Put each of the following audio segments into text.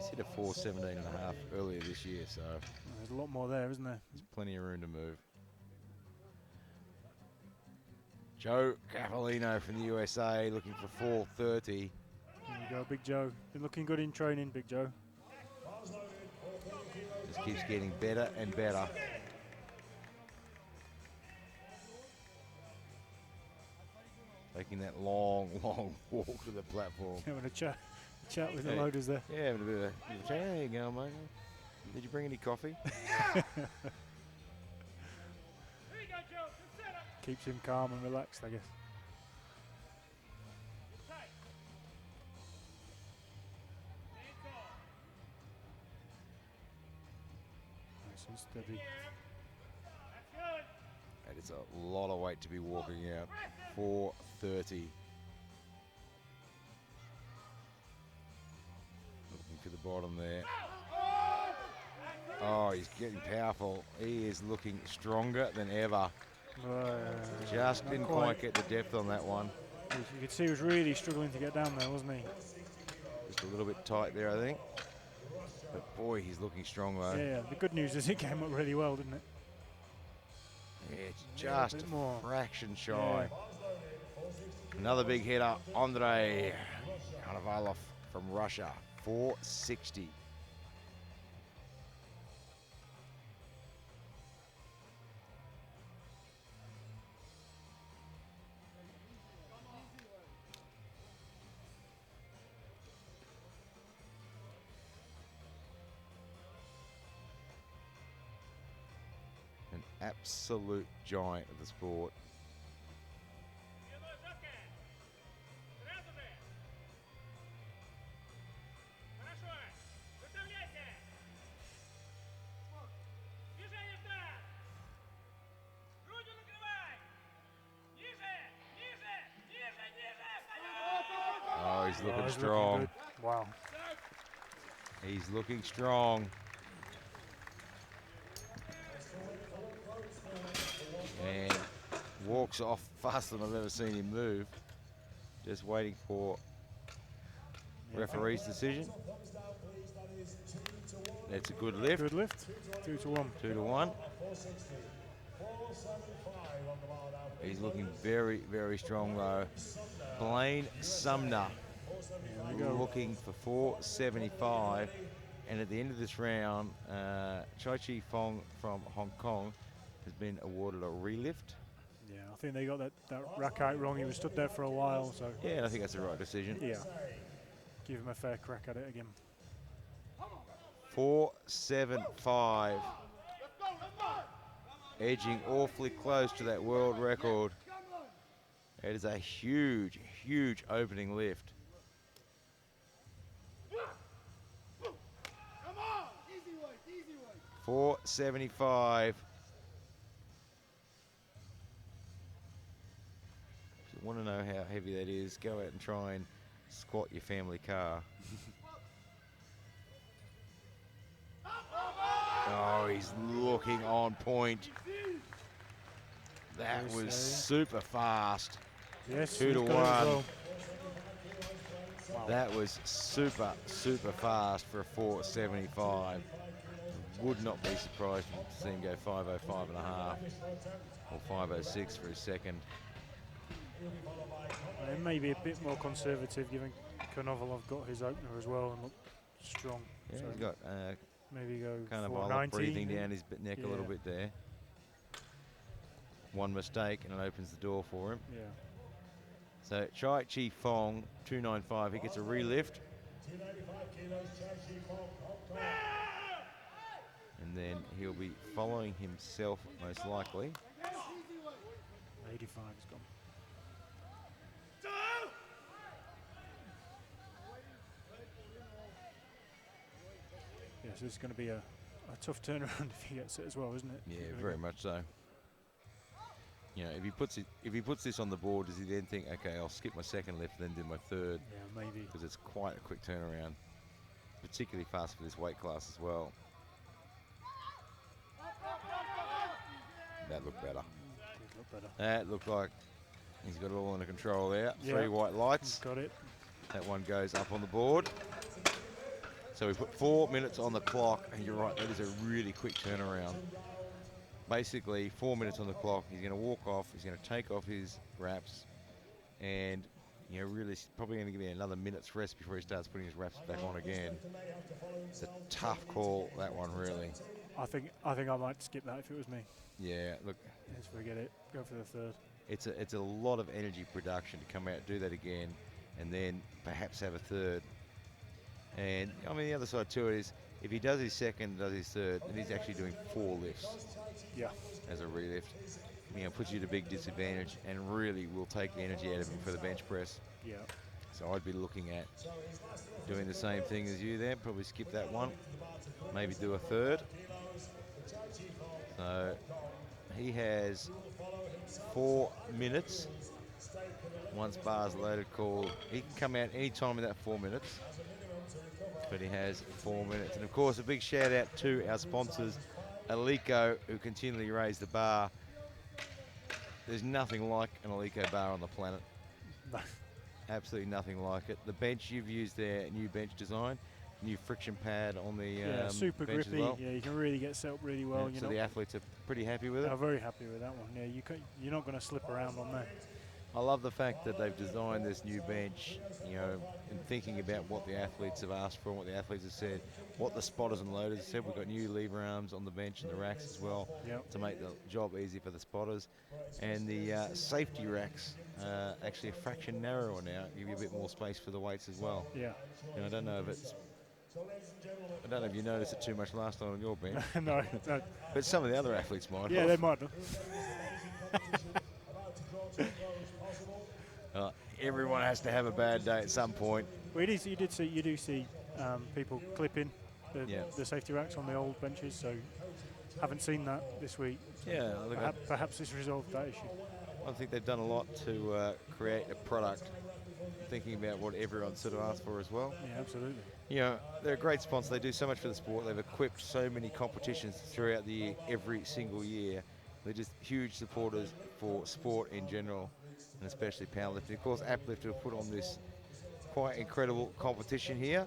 He's hit a 4:17.5 earlier this year, so There's a lot more there, isn't there? there's plenty of room to move. Joe Cavallino from the USA looking for 4:30. There you go, Big Joe. Been looking good in training, Big Joe. Just keeps getting better and better. Taking that long, long walk to the platform. Having a chat with the loaders there. Yeah, having a bit of a chat. There you go, mate. Did you bring any coffee? Keeps him calm and relaxed, I guess. Nice and steady. That is a lot of weight to be walking out. 4:30. Looking for the bottom there. Oh, he's getting powerful. He is looking stronger than ever. Just didn't quite get the depth on that one. You could see he was really struggling to get down there, wasn't he? Just a little bit tight there, I think. But boy, he's looking strong though. Yeah, the good news is it came up really well, didn't it? Yeah, it's just a fraction shy. Yeah. Another big hitter, Andrei Konovalov from Russia, 460. An absolute giant of the sport. Oh, he's looking strong. Looking wow. He's looking strong. And walks off faster than I've ever seen him move. Just waiting for referee's decision. That's a good lift. Good lift. 2 to 1. 2 to 1. He's looking very, very strong though. Blaine Sumner looking for 475. And at the end of this round, Chai Chi Fong from Hong Kong has been awarded a relift. Yeah, I think they got that rack height wrong. He was stood there for a while, so. Yeah, and I think that's the right decision. Yeah. Give him a fair crack at it again. 475. Edging awfully close to that world record. It is a huge, huge opening lift. 475. If you want to know how heavy that is, go out and try and squat your family car. Oh, he's looking on point. That was super fast. Yes, 2 to 1. Well. Wow. That was super, super fast for a 475. Would not be surprised to see him go 5:05.5 or 5:06 for his second. It may be a bit more conservative, given Konovalov got his opener as well and looked strong. Yeah, so he's got maybe go kind of 490. breathing down his neck a little bit there. One mistake and it opens the door for him. Yeah. So Chai Chi Fong, 295, he gets a relift. And then he'll be following himself most likely. 85 is gone. Yeah, so this is going to be a tough turnaround if he gets it as well, isn't it? Yeah, very much so. You know, if he puts this on the board, does he then think, okay, I'll skip my second lift, then do my third? Yeah, maybe. Because it's quite a quick turnaround, particularly fast for this weight class as well. That looked better. That looked like he's got it all under control there. Yeah. 3 white lights. He's got it. That one goes up on the board. So we put 4 minutes on the clock, and you're right, that is a really quick turnaround. Basically, 4 minutes on the clock, he's going to walk off, he's going to take off his wraps, and really probably going to give me another minute's rest before he starts putting his wraps back on again. It's a tough call, that one, really. I think I might skip that if it was me. Yeah, look. Let's forget it. Go for the third. It's a lot of energy production to come out, do that again, and then perhaps have a third. And I mean, the other side to it is, if he does his second, does his third, then he's actually doing 4 lifts. Yeah. As a relift. Puts you at a big disadvantage and really will take the energy out of him for the bench press. Yeah. So I'd be looking at doing the same thing as you there, probably skip that one, maybe do a third. So he has 4 minutes. Once bar's loaded, called. He can come out any time in that 4 minutes, but he has 4 minutes. And of course, a big shout out to our sponsors, Alico, who continually raise the bar. There's nothing like an Alico bar on the planet. No. Absolutely nothing like it. The bench, you've used their new bench design, new friction pad on the super bench grippy. as well. Yeah, you can really get set up really well. So the athletes are pretty happy with it. I'm very happy with that one. Yeah, you're not going to slip around on there. I love the fact that they've designed this new bench, in thinking about what the athletes have asked for and what the athletes have said, what the spotters and loaders have said. We've got new lever arms on the bench and the racks as well, to make the job easy for the spotters. And the safety racks actually a fraction narrower now, give you a bit more space for the weights as well. Yeah. I don't know if you noticed it too much last time on your bench. No. But some of the other athletes might. Yeah, they might. Everyone has to have a bad day at some point. Well, you do see people clipping the safety racks on the old benches, so haven't seen that this week. So Yeah, perhaps it's resolved that issue. I think they've done a lot to create a product, thinking about what everyone sort of asked for as well. Yeah, absolutely. They're a great sponsor. They do so much for the sport. They've equipped so many competitions throughout the year, every single year. They're just huge supporters for sport in general, and especially powerlifting. Of course, Uplift have put on this quite incredible competition here,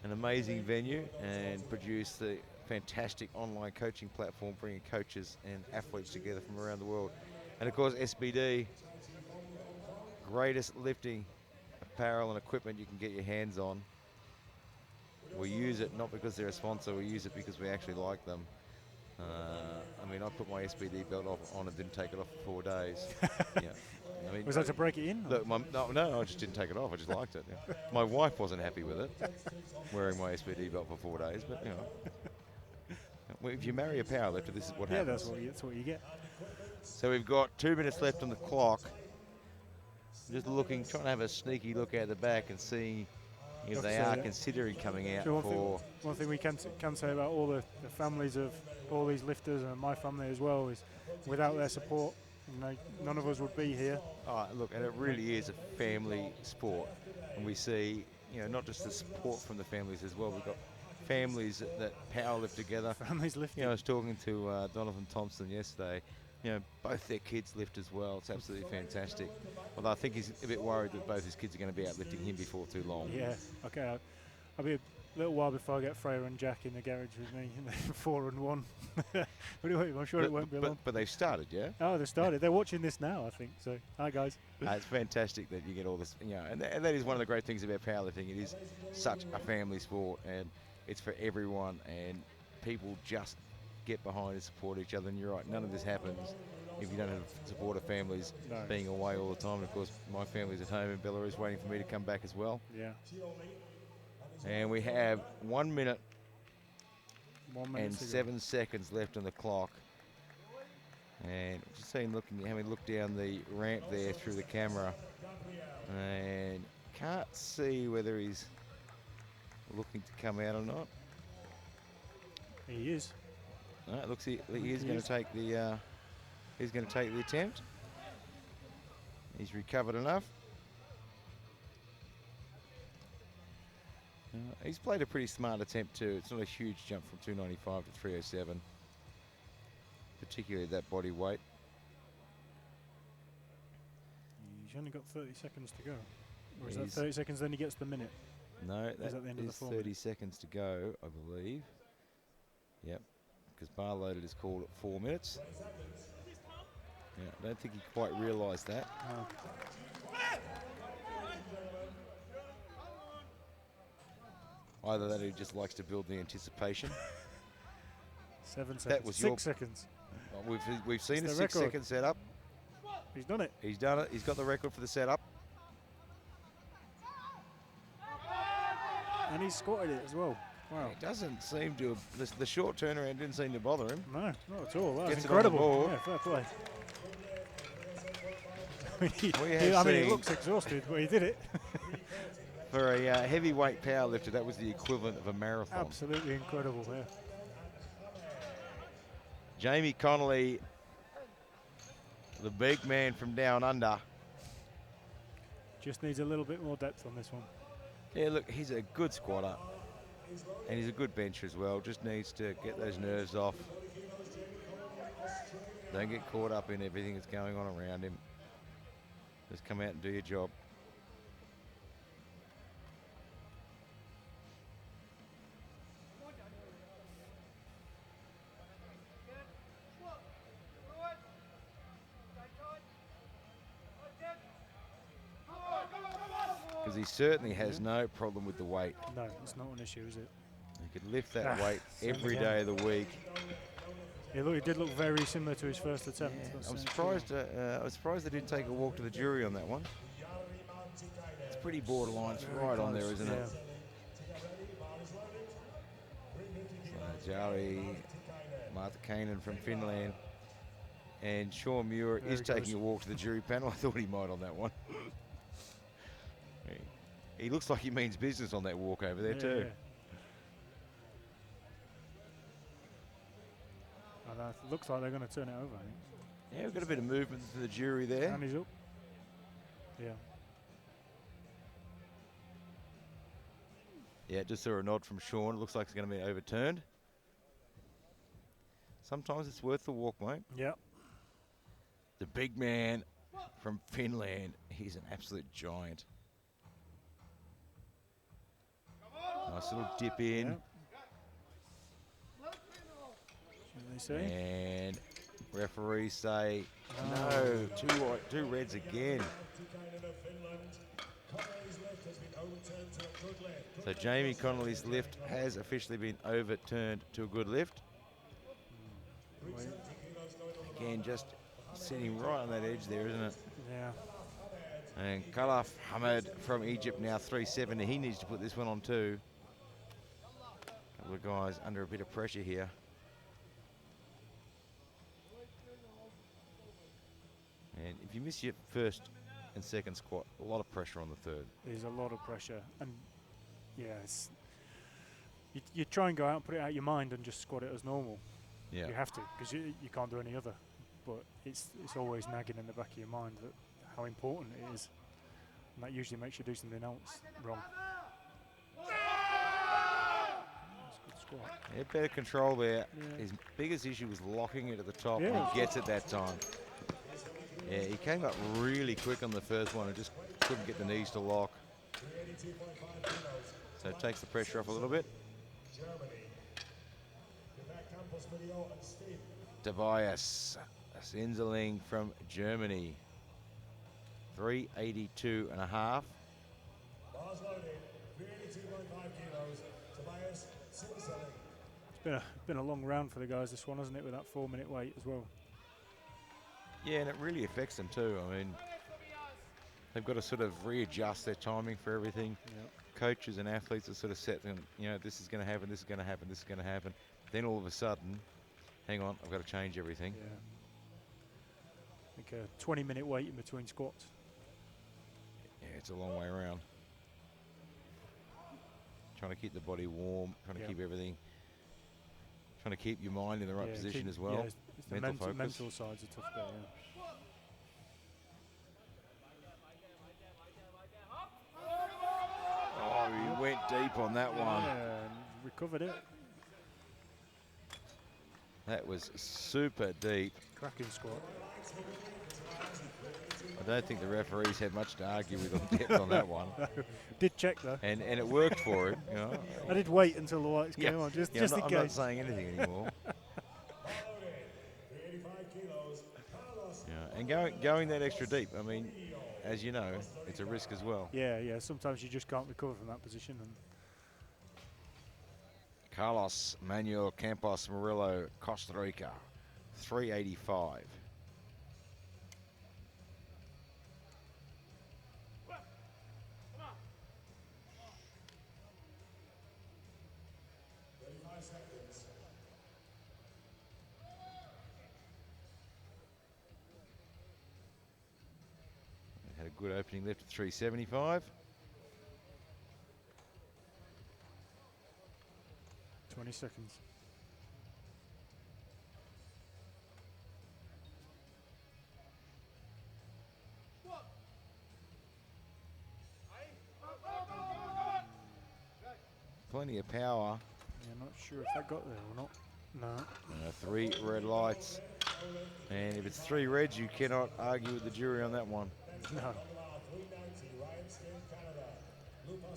an amazing venue, and produced the fantastic online coaching platform, bringing coaches and athletes together from around the world. And of course, SBD, greatest lifting apparel and equipment you can get your hands on. We use it not because they're a sponsor, we use it because we actually like them. I put my SBD belt on and didn't take it off for 4 days. Was that to break it in? Look, no, I just didn't take it off. I just liked it. Yeah. My wife wasn't happy with it, wearing my SBD belt for 4 days. But if you marry a powerlifter, this is what happens. Yeah, that's what you get. So we've got 2 minutes left on the clock. Just trying to have a sneaky look out the back and see if they are considering coming out for. One thing we can say about all the families of all these lifters and my family as well is, without their support, none of us would be here. Look, and it really is a family sport, and we see, not just the support from the families as well. We've got families that power lift together. Families lifting. I was talking to Donovan Thompson yesterday. Both their kids lift as well. It's absolutely fantastic. Although I think he's a bit worried that both his kids are going to be out lifting him before too long. Yeah. Okay. I'll be a little while before I get Freya and Jack in the garage with me, 4 and 1. But anyway, I'm sure it won't be long. But they've started, yeah? Oh, they've started. They're watching this now, I think. So, hi guys. It's fantastic that you get all this, and that is one of the great things about powerlifting. It is such a family sport, and it's for everyone, and people just get behind and support each other. And you're right, none of this happens if you don't have supportive families being away all the time. And of course, my family's at home in Belarus waiting for me to come back as well. Yeah. And we have 1 minute, 1 minute and 7 seconds left on the clock. And just having a look down the ramp there through the camera, and can't see whether he's looking to come out or not. He is. It looks he is going to take the attempt. He's recovered enough. He's played a pretty smart attempt too. It's not a huge jump from 295 to 307, particularly that body weight. He's only got 30 seconds to go. Or is that 30 seconds, then he gets the minute? No, Is that the end of the is 4 30 minutes? seconds to go, I believe. Yep, because bar loaded is called at 4 minutes. Yeah, I don't think he quite realised that. No. Either that or he just likes to build the anticipation. 7 seconds. That was 6 seconds. We've seen a the 6 record. second setup. He's done it. He's done it. He's got the record for the setup. And he's squatted it as well. Wow. It doesn't seem to have, the short turnaround didn't seem to bother him. No, not at all. That's Gets it on the incredible. board. Yeah, fair play. have I mean, he seen- looks exhausted, but he did it. For a heavyweight powerlifter, that was the equivalent of a marathon. Absolutely incredible, yeah. Jamie Connolly, the big man from down under. Just needs a little bit more depth on this one. Yeah, look, he's a good squatter. And he's a good bencher as well. Just needs to get those nerves off. Don't get caught up in everything that's going on around him. Just come out and do your job. Because he certainly has no problem with the weight. No, it's not an issue, is it? He could lift that weight same every again. day of the week. He did look very similar to his first attempt. Yeah, That's I'm true. surprised. I was surprised they didn't take a walk to the jury on that one. It's pretty borderline. It's Very right on there, close, isn't it? So Jari Martikainen from Finland, and Sean Muir Very is taking close. a walk to the jury panel. I thought he might on that one. He looks like he means business on that walk over there too. Yeah. And it looks like they're going to turn it over, I think. Yeah, we've got a bit of movement to the jury there. And he's up. Yeah. Yeah, just saw a nod from Sean. It looks like it's going to be overturned. Sometimes it's worth the walk, mate. Yeah. The big man from Finland. He's an absolute giant. Nice little dip in. Yeah. Shall they say? And referees say, no, two reds again. So Jamie Connolly's lift has officially been overturned to a good lift. Again, just sitting right on that edge there, isn't it? Yeah. And Khalaf Hamad from Egypt now 370. He needs to put this one on too. A couple of guys under a bit of pressure here. And if you miss your first and second squat, a lot of pressure on the third. There's a lot of pressure. And yeah, you try and go out and put it out your mind and just squat it as normal. Yeah. You have to, because you can't do any other. But it's always nagging in the back of your mind that how important it is. And that usually makes you do something else wrong. That's a good squat. Yeah, better control there. Yeah. His biggest issue was locking it at the top, Yeah. and he gets it that time. Yeah, he came up really quick on the first one and just couldn't get the knees to lock. So it takes the pressure off a little bit. Tobias Sinzeling from Germany. 382 and a half. It's been a long round for the guys, this one, hasn't it, with that 4-minute wait as well. Yeah, and it really affects them too. I mean, they've got to sort of readjust their timing for everything. Yep. Coaches and athletes are sort of set them, you know, this is going to happen, this is going to happen, this is going to happen. Then all of a sudden, hang on, I've got to change everything. Yeah. Like a 20-minute wait in between squats. Yeah, it's a long way around. Trying to keep the body warm, trying to Yeah. keep everything, trying to keep your mind in the right Yeah, position keep- as well. Yeah, it's the Mental focus. mental side's a tough bit, yeah. Oh, he went deep on that one. Yeah, and recovered it. That was super deep. Cracking squat. I don't think the referees had much to argue with on depth on that one. No. Did check though. And it worked for him, you know. I did wait until the lights came on, just in I'm not case. saying anything anymore. Yeah, and going that extra deep, I mean, as you know, it's a risk as well. Yeah, yeah. Sometimes you just can't recover from that position. And Carlos Manuel Campos Murillo, Costa Rica, 385. Had a good opening lift at 375. 20 seconds. Plenty of power. Yeah, not sure if that got there or not. No. 3 red lights. And if it's 3 reds, you cannot argue with the jury on that one. No.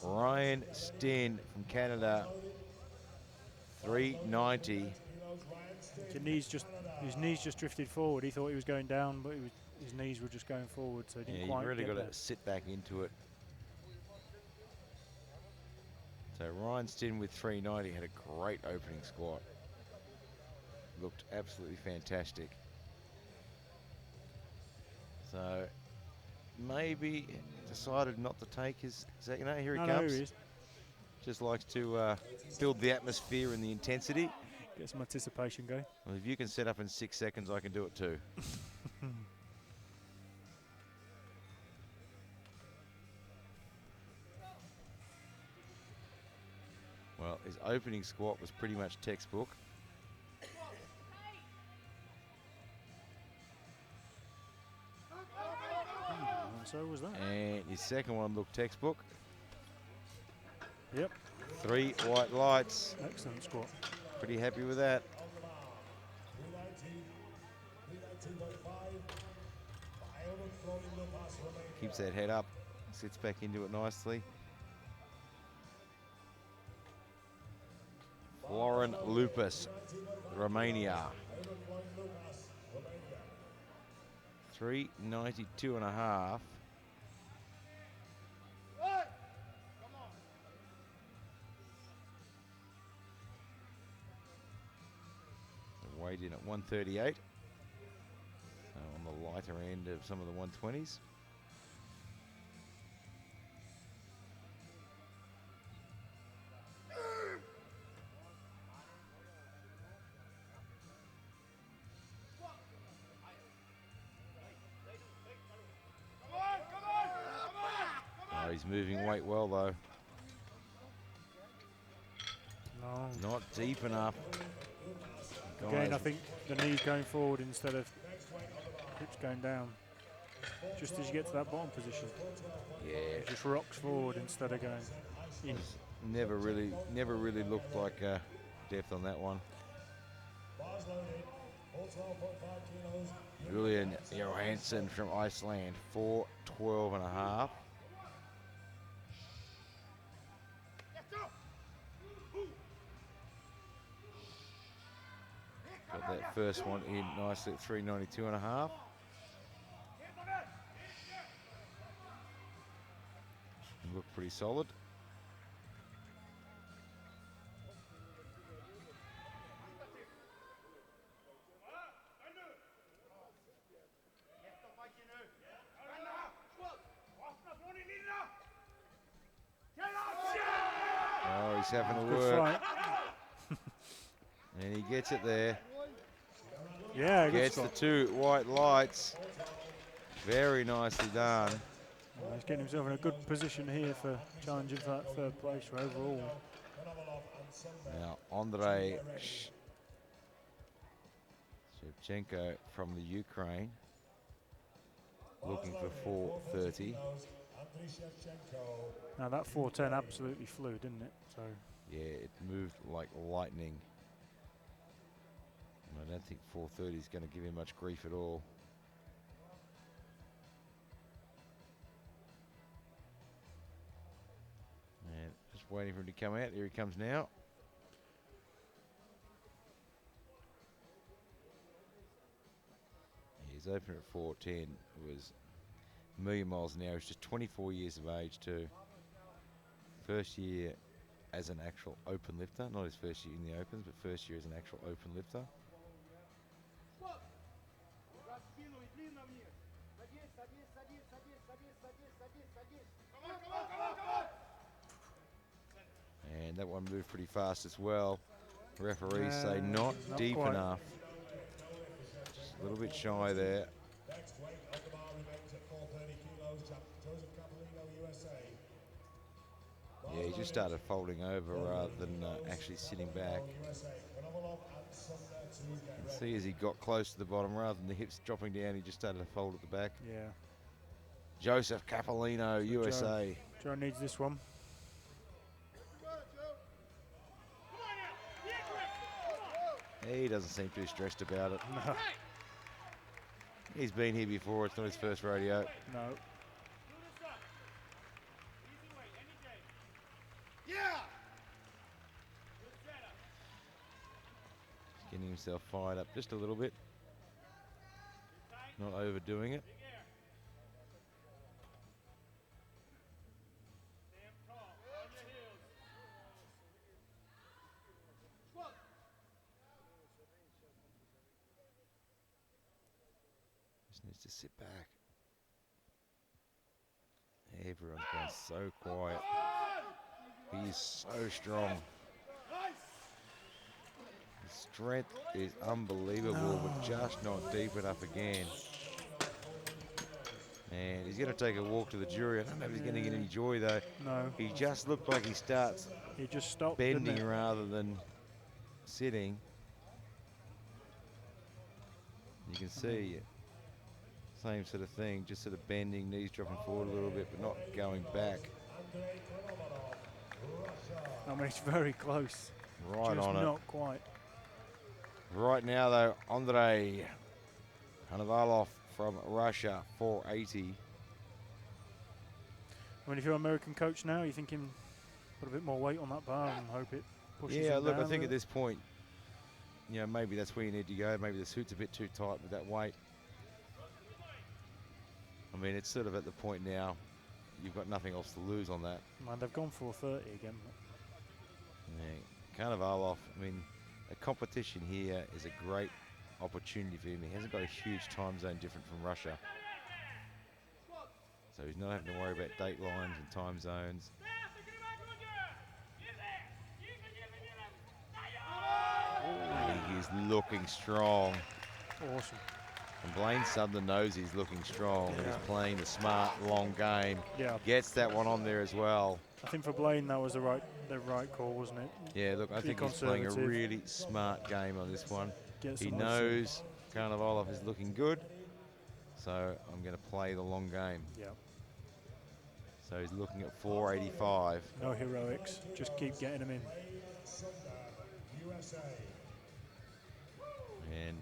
Ryan Stin from Canada, 390. His knees just drifted forward. He thought he was going down, but his knees were just going forward, so he didn't quite you've really get got there. to sit back into it. So Ryan Stin with 390 had a great opening squat. Looked absolutely fantastic. So maybe decided not to take his second. No, here he comes. Here he is. Just likes to build the atmosphere and the intensity. Get some anticipation going. Well, if you can set up in 6 seconds, I can do it too. Well, his opening squat was pretty much textbook. So was that. And his second one looked textbook. Yep. 3 white lights. Excellent squat. Pretty happy with that. Keeps that head up. Sits back into it nicely. Florin Lupus, Romania. 392 and a half. Weighed in at 138. So on the lighter end of some of the 120s. Oh, he's moving weight well though. No. Not deep enough. Again, Guys, I think the knees going forward instead of hips going down. Just as you get to that bottom position. yeah, It just rocks forward instead of going in. never really looked like depth on that one. Julian Johansson from Iceland, 412 and a half. Got that first one in nicely at 392 and a half. Looked pretty solid. Oh, he's having a Good work. fight. And he gets it there. Yeah, good Gets the squat. 2 white lights. Very nicely done. He's getting himself in a good position here for challenging for that third place for overall. Now, Andrei Shevchenko from the Ukraine, looking for 430. Now that 410 absolutely flew, didn't it? So Yeah, it moved like lightning. And I don't think 430 is going to give him much grief at all. waiting for him to come out. Here he comes now. His opener at 4:10 was a million miles an hour. He's just 24 years of age too. First year as an actual open lifter, not his first year in the opens, but first year as an actual open lifter. And that one moved pretty fast as well. Referees say not deep quite enough. Just a little bit shy there. Yeah, he just started folding over rather than actually sitting back. And see, as he got close to the bottom, rather than the hips dropping down, he just started to fold at the back. Yeah. Joseph Capolino, USA. Joe needs this one. He doesn't seem too stressed about it. No. He's been here before. It's not his first rodeo. No. Getting himself fired up just a little bit. Not overdoing it. Just needs to sit back. Everyone's gone so quiet. He is so strong. His strength is unbelievable, but just not deep enough again. And he's going to take a walk to the jury. I don't know if he's going to get any joy though. No. He just looked like he starts He just stopped, bending rather than sitting. You can see same sort of thing, just sort of bending, knees dropping forward a little bit, but not going back. I mean, it's very close. Right just on it. not quite. Right now, though, Andrei Konovalov from Russia, 480. I mean, if you're an American coach now, you're thinking put a bit more weight on that bar and hope it pushes Yeah, him look, I down think a at bit. this point, you know, maybe that's where you need to go. Maybe the suit's a bit too tight with that weight. I mean, it's sort of at the point now, you've got nothing else to lose on that. Man, they've gone 430 again. Yeah, Konovalov, I mean, a competition here is a great opportunity for him. He hasn't got a huge time zone different from Russia. So he's not having to worry about date lines and time zones. He is looking strong. Awesome. And Blaine Sumner knows he's looking strong and he's playing the smart, long game. Yeah. Gets that one on there as well. I think for Blaine that was the right call, wasn't it? Yeah, look, I think he's playing a really smart game on this one. He knows Konovalov is looking good, so I'm going to play the long game. Yeah. So he's looking at 485. No heroics, just keep getting him in. And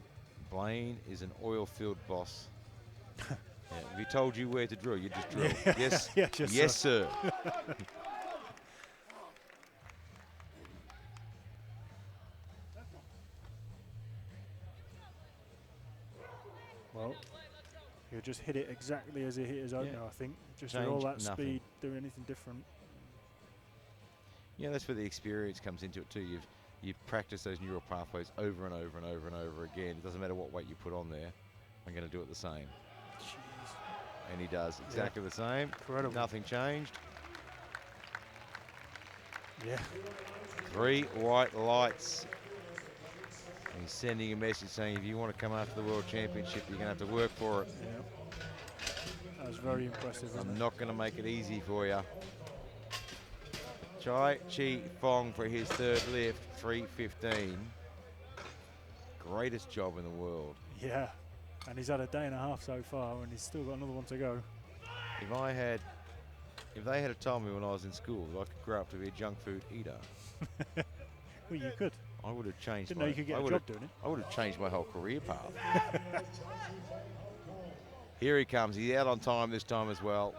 Blaine is an oil-filled boss. Yeah, if he told you where to drill, you just drill. Yes, yes, sir. Well, he'll just hit it exactly as he hit his opener, I think. Just with Change all that nothing. speed, doing anything different. Yeah, that's where the experience comes into it too. You've practiced those neural pathways over and over and over and over again. It doesn't matter what weight you put on there. I'm going to do it the same. Jeez. And he does exactly the same. Incredible. Nothing changed. Yeah. 3 white lights. And he's sending a message saying if you want to come after the World Championship, you're going to have to work for it. Yeah. That was very impressive. I'm not going to make it easy for you. Chai Chi Fong for his third lift, 315. Greatest job in the world. Yeah. And he's had a day and a half so far, and he's still got another one to go. If they had told me when I was in school that I could grow up to be a junk food eater, Well, you could. I would have changed. Didn't know you could get a job doing it. I would have changed my whole career path. Here he comes. He's out on time this time as well.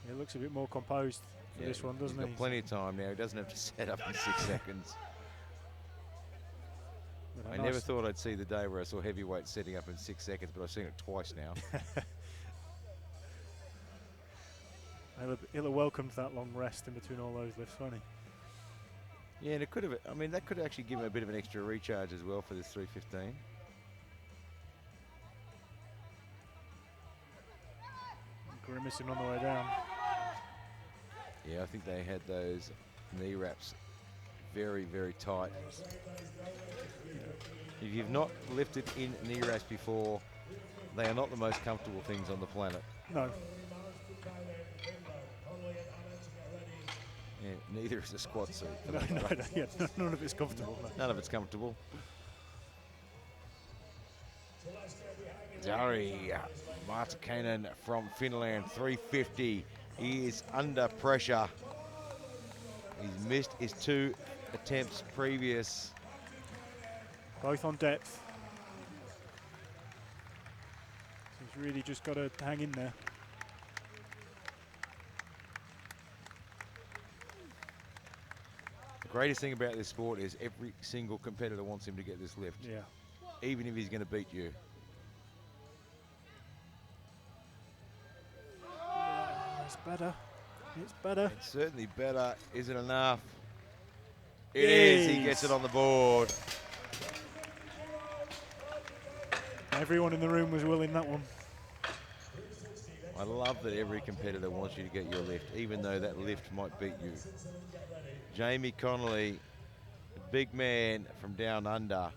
He looks a bit more composed for this one, doesn't he? He's got plenty of time now. He doesn't have to set up in 6 seconds. I never thought I'd see the day where I saw heavyweight setting up in 6 seconds, but I've seen it twice now. He'll have welcomed that long rest in between all those lifts, won't he? Yeah, and it could have, I mean, that could actually give him a bit of an extra recharge as well for this 315. Grimacing on the way down. Yeah, I think they had those knee wraps very, very tight. If you've not lifted in knee wraps before, they are not the most comfortable things on the planet. No. Yeah, neither is a squat suit. No, yeah, none of it's comfortable. No. None of it's comfortable. Jari Martikainen from Finland, 350. He is under pressure. He's missed his 2 attempts previous. Both on depth. So he's really just got to hang in there. The greatest thing about this sport is every single competitor wants him to get this lift. Yeah. Even if he's going to beat you. It's better. It's better. It's certainly better. Is it enough? It is. He gets it on the board. Everyone in the room was willing that one. I love that every competitor wants you to get your lift, even though that lift might beat you. Jamie Connolly, the big man from down under,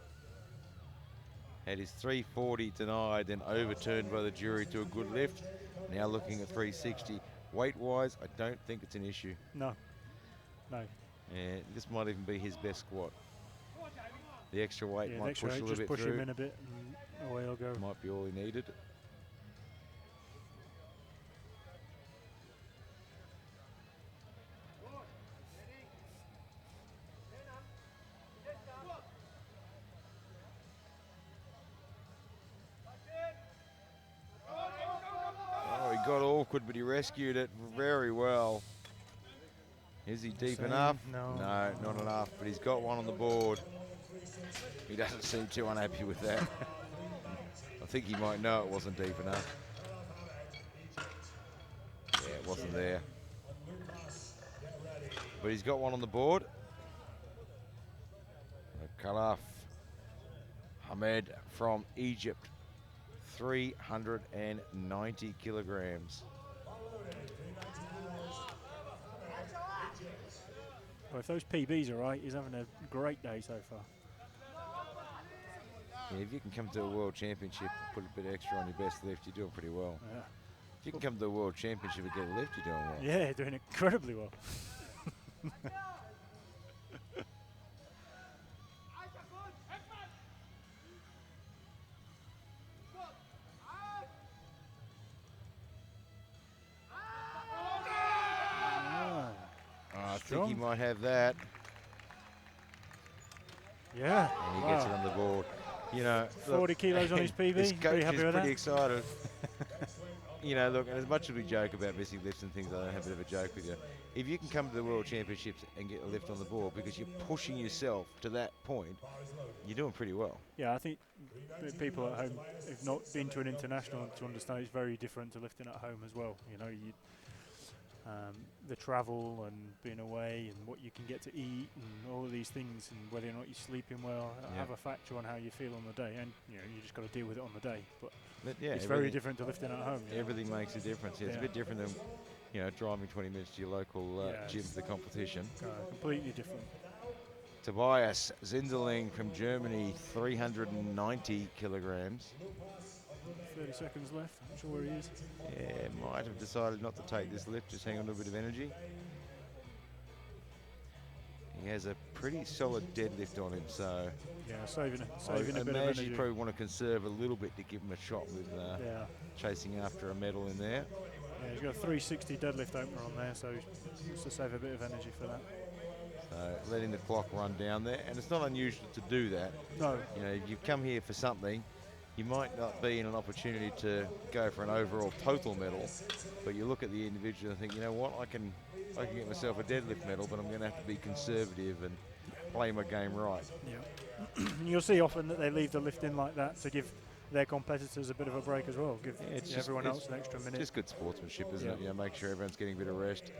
had his 340 denied, then overturned by the jury to a good lift. Now looking at 360. Weight-wise, I don't think it's an issue. No. No. Yeah, this might even be his best squat. The extra weight might extra push a little bit just push through. him in a bit and away he'll go. Might be all he needed. Oh, he got awkward, but he rescued it very well. Is he deep enough? No. No, not enough, but he's got one on the board. He doesn't seem too unhappy with that. I think he might know it wasn't deep enough. Yeah, it wasn't there. But he's got one on the board. Khalaf Hamed from Egypt, 390 kilograms. Well, if those PBs are right, he's having a great day so far. Yeah, if you can come to a world championship and put a bit extra on your best lift, you're doing pretty well. Yeah. If you can come to a world championship and get a lift, you're doing well. Yeah, doing incredibly well. I think he might have that. Yeah. And he gets it on the board. You know, 40 kilos on his PB. His coach happy is with pretty that? excited. You know, look, as much as we joke about missing lifts and things, I don't have a bit of a joke with you. If you can come to the World Championships and get a lift on the board because you're pushing yourself to that point, you're doing pretty well. Yeah, I think people at home who've not been to an international to understand it's very different to lifting at home as well. You know, the travel and being away and what you can get to eat and all of these things and whether or not you're sleeping well have a factor on how you feel on the day, and you know you just got to deal with it on the day. But yeah, it's very different to lifting at home. Everything makes a difference. Yeah, it's a bit different than, you know, driving 20 minutes to your local gym for the competition. Completely different. Tobias Zinderling from Germany, 390 kilograms. 30 seconds left. Not sure where he is. Yeah, might have decided not to take this lift, just hang on to a bit of energy. He has a pretty solid deadlift on him, so yeah, saving a bit of I energy. imagine you probably want to conserve a little bit to give him a shot with chasing after a medal in there. Yeah, he's got a 360 deadlift opener on there, so he wants to save a bit of energy for that. So letting the clock run down there, and it's not unusual to do that. No. You know, if you've come here for something, you might not be in an opportunity to go for an overall total medal, but you look at the individual and think, you know what, I can I can get myself a deadlift medal, but I'm going to have to be conservative and play my game right. Yeah. You'll see often that they leave the lift in like that to give their competitors a bit of a break as well. Give everyone else an extra minute. Just good sportsmanship, isn't it? You know, make sure everyone's getting a bit of rest.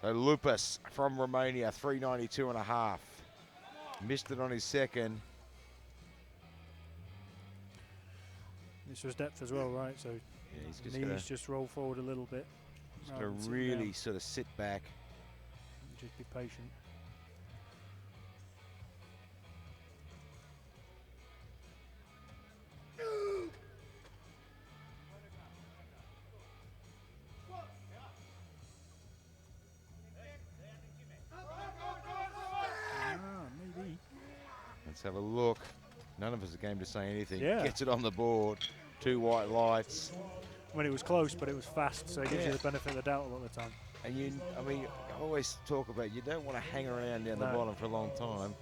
So Lupus from Romania, 392.5. Missed it on his second. This was depth as well, right? So knees just roll forward a little bit. Just going to really sort of sit back. Just be patient. Maybe. Let's have a look. None of us are game to say anything. Yeah. Gets it on the board. 2 white lights. When it was close, but it was fast, so it gives you the benefit of the doubt a lot of the time. And I mean, I always talk about you don't want to hang around down the bottom for a long time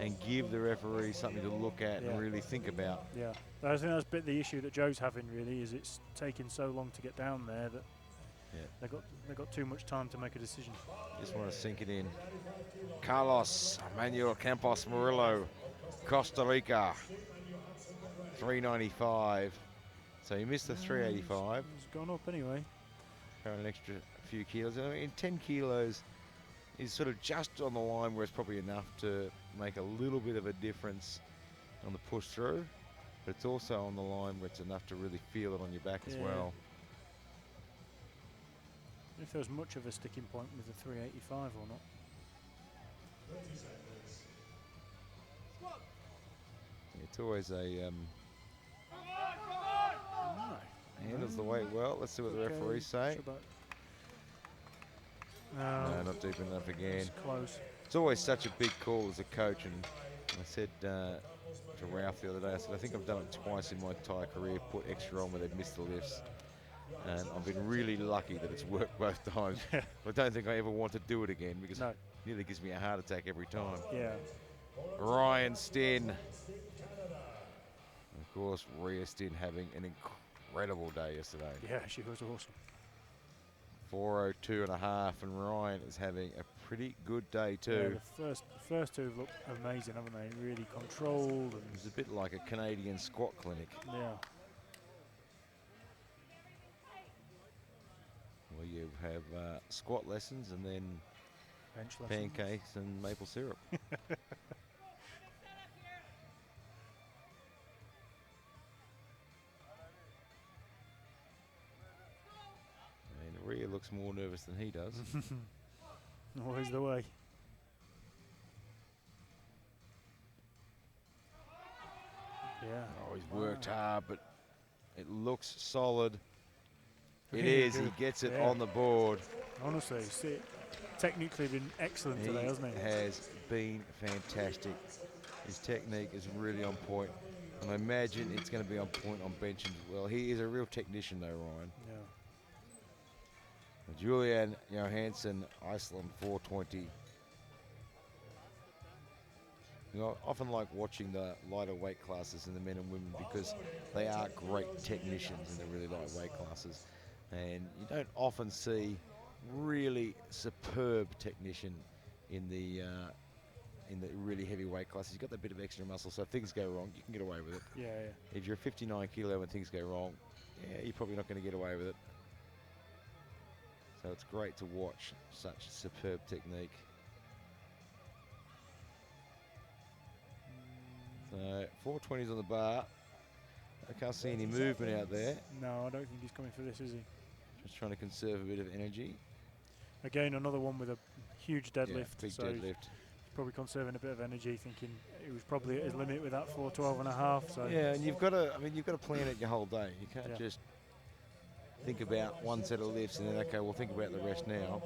and give the referee something to look at and really think about. Yeah, I think that's a bit the issue that Joe's having really, is it's taking so long to get down there that they got too much time to make a decision. Just want to sink it in. Carlos Manuel Campos Murillo, Costa Rica, 395. So he missed the 385. He's gone up anyway. An extra few kilos. I mean, 10 kilos is sort of just on the line where it's probably enough to make a little bit of a difference on the push through, but it's also on the line where it's enough to really feel it on your back as well. If there was much of a sticking point with the 385 or not. It's always a handles the weight well. Let's see what the referees say. No, not deep enough again. It's close. It's always such a big call as a coach, and I said to Ralph the other day, I said, I think I've done it twice in my entire career, put extra on where they've missed the lifts. And I've been really lucky that it's worked both times. I don't think I ever want to do it again because it nearly gives me a heart attack every time. Yeah. Ryan Sten. Of course, Rhea Sten having an incredible day yesterday. Yeah, she was awesome. 402.5, and Ryan is having a pretty good day too. Yeah, the first two have looked amazing, haven't they? Really controlled. And it's a bit like a Canadian squat clinic. Yeah. Where you have squat lessons and then bench lessons, pancakes and maple syrup. Rhea looks more nervous than he does. Always the way. Yeah. Oh, he's worked hard, but it looks solid. It is. He gets it on the board. Honestly, technically been excellent today, hasn't he? Has been fantastic. His technique is really on point, and I imagine it's going to be on point on bench as well. He is a real technician, though, Ryan. Yeah. Julian Johansson, Iceland, 420. You know, I often like watching the lighter weight classes in the men and women because they are great technicians in the really light weight classes. And you don't often see really superb technician in the really heavy weight classes. You've got that bit of extra muscle, so if things go wrong, you can get away with it. Yeah. If you're 59 kilo and things go wrong, you're probably not going to get away with it. So it's great to watch such superb technique. So 420s on the bar. I can't see any movement out there. No, I don't think he's coming for this, is he? Just trying to conserve a bit of energy. Again, another one with a huge deadlift. Yeah, big deadlift. He's probably conserving a bit of energy, thinking he was probably at his limit with that 412.5. So yeah, and you've got to plan it your whole day. You can't just think about one set of lifts and then, okay, we'll think about the rest now.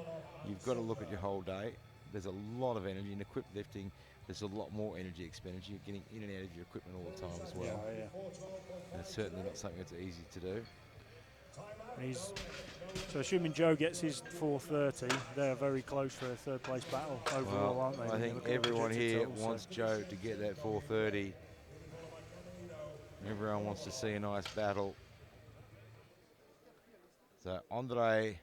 You've got to look at your whole day. There's a lot of energy. In equipped lifting, there's a lot more energy expenditure. You're getting in and out of your equipment all the time as well. Yeah. And it's certainly not something that's easy to do. So assuming Joe gets his 430, they're very close for a third place battle overall, aren't they? I think everyone here wants Joe to get that 430. Everyone wants to see a nice battle. So Andre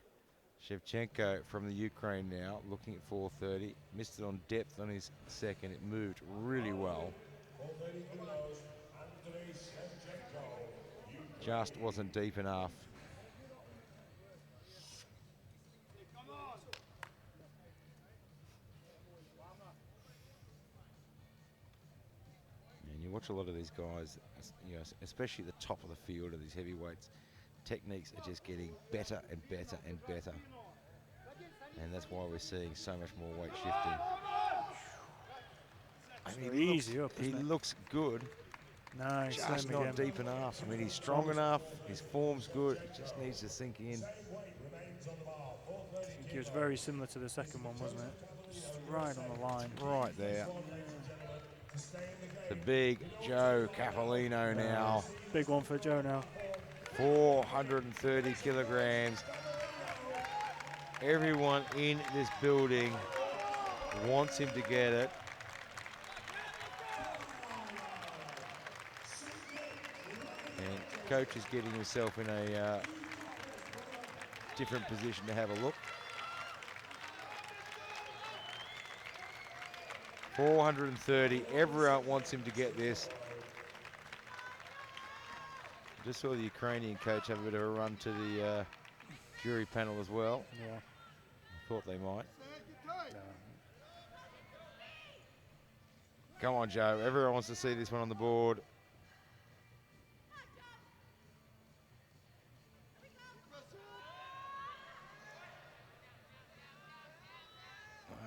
Shevchenko from the Ukraine now, looking at 430. Missed it on depth on his second. It moved really well. Just wasn't deep enough. And you watch a lot of these guys, you know, especially at the top of the field of these heavyweights, techniques are just getting better and better and better. And that's why we're seeing so much more weight shifting. I mean, he looks good. No, he's just not deep enough. I mean, he's strong enough. His form's good. It just needs to sink in. I think he was very similar to the second one, wasn't it? Just right on the line. Right there. The big Joe Capolino now. Big one for Joe now. 430 kilograms. Everyone in this building wants him to get it. And coach is getting himself in a different position to have a look. 430, everyone wants him to get this. Just saw the Ukrainian coach have a bit of a run to the jury panel as well. Yeah. I thought they might. Come on, Joe. Everyone wants to see this one on the board.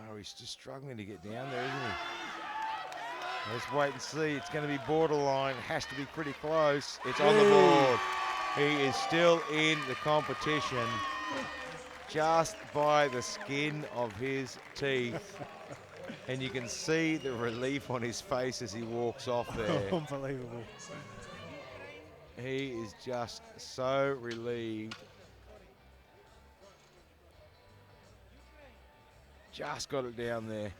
Oh, he's just struggling to get down there, isn't he? Let's wait and see. It's going to be borderline. It has to be pretty close. It's on the board. He is still in the competition just by the skin of his teeth. And you can see the relief on his face as he walks off there. Unbelievable. He is just so relieved. Just got it down there.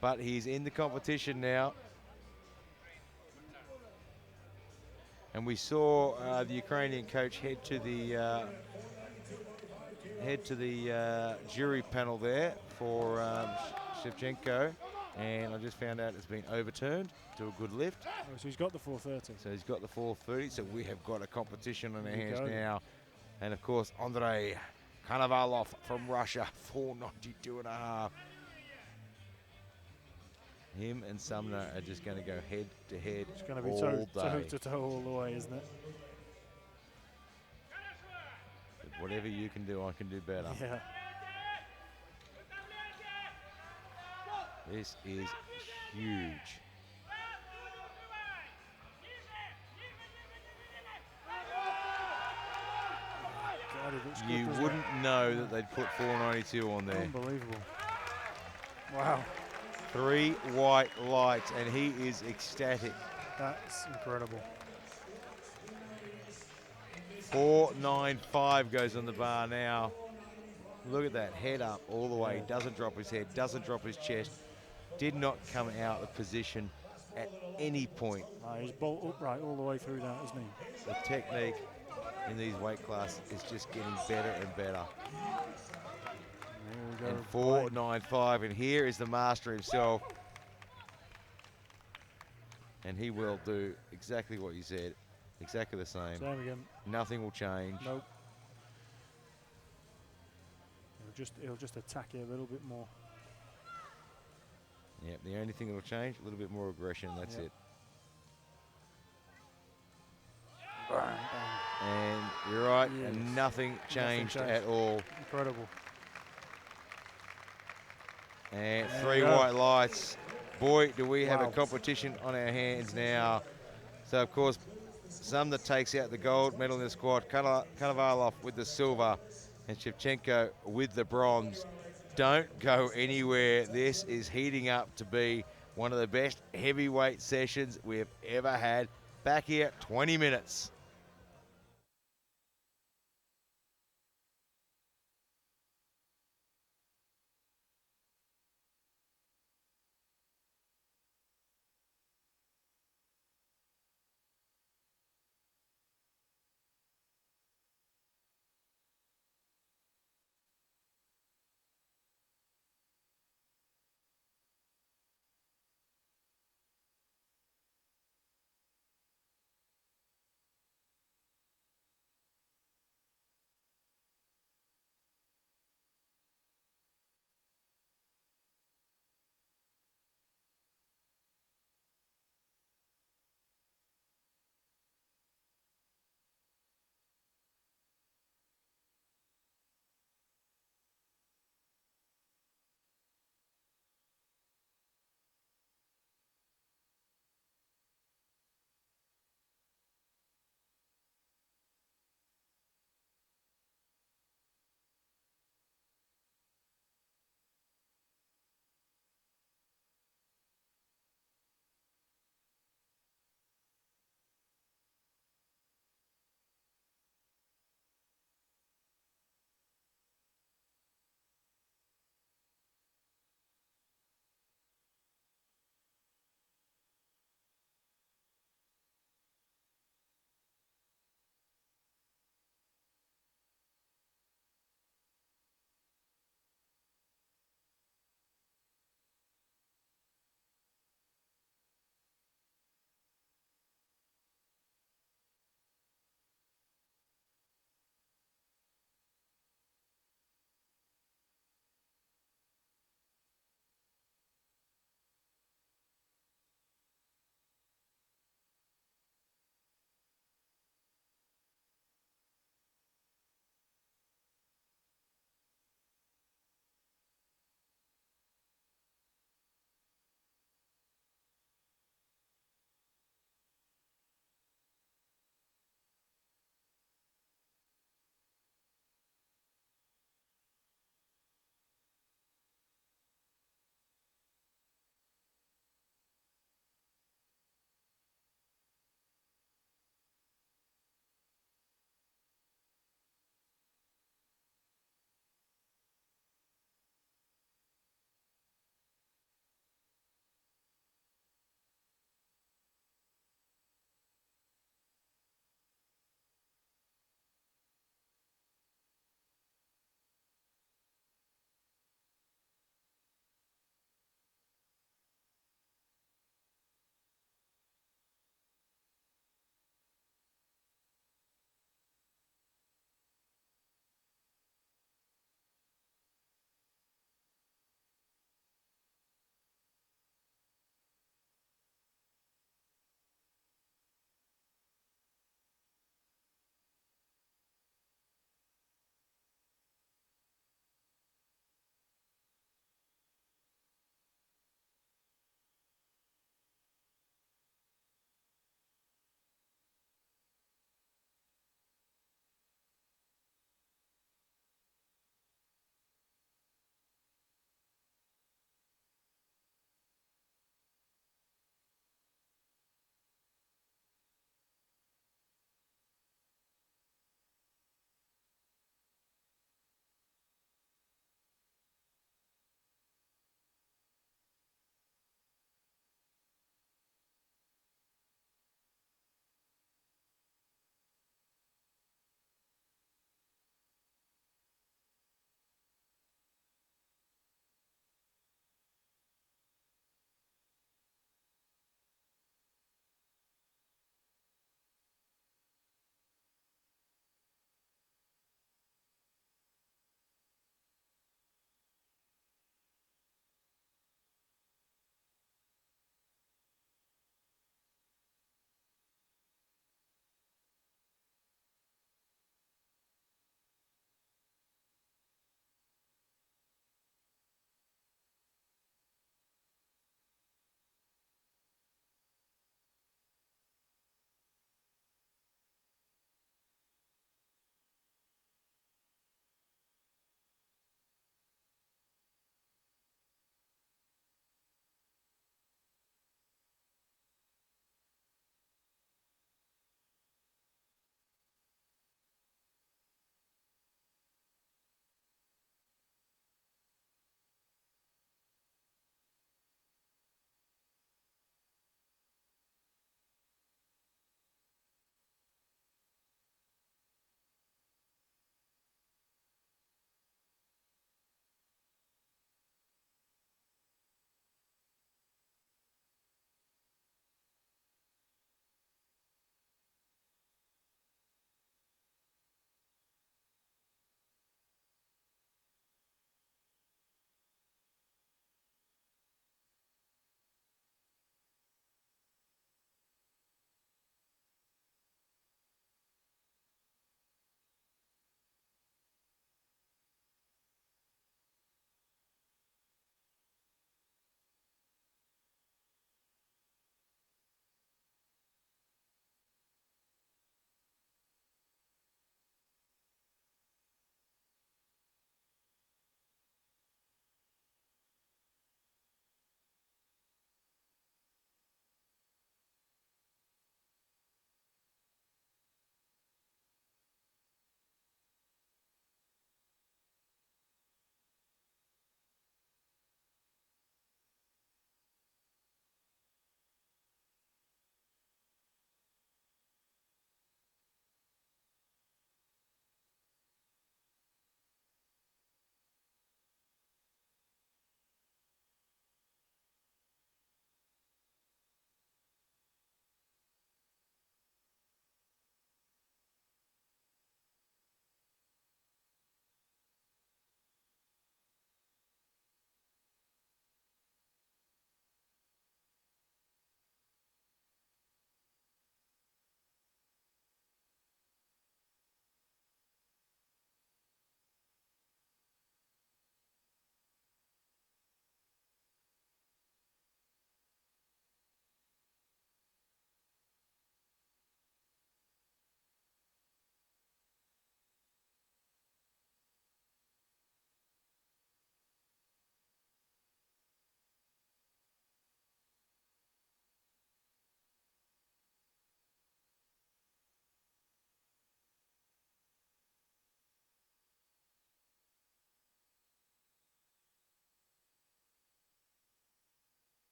But he's in the competition now. And we saw the Ukrainian coach head to the jury panel there for Shevchenko, and I just found out it's been overturned to a good lift. Oh, so he's got the 430. So he's got the 430. So we have got a competition on our hands now, and of course Andrei Konovalov from Russia, 492.5. Him and Sumner are just going to go head to head. It's going to be toe to toe all the way, isn't it? But whatever you can do, I can do better. Yeah. This is huge. God, you wouldn't know that they'd put 492 on there. Unbelievable. Wow. 3 white lights, and he is ecstatic. That's incredible. 495 goes on the bar now. Look at that, head up all the way. Doesn't drop his head, doesn't drop his chest. Did not come out of position at any point. He's bolt upright all the way through that, isn't he? The technique in these weight classes is just getting better and better. And 495, and here is the master himself. And he will do exactly what you said, exactly the same. Same again. Nothing will change. Nope. He'll just attack you a little bit more. Yep, the only thing that will change, a little bit more aggression, that's it. Bang, bang. And you're right, and nothing changed at all. Incredible. And 3 white lights. Boy, do we have a competition on our hands now. So, of course, Sumner takes out the gold medal in the squad. Konovalov with the silver, and Shevchenko with the bronze. Don't go anywhere. This is heating up to be one of the best heavyweight sessions we've ever had. Back here, 20 minutes.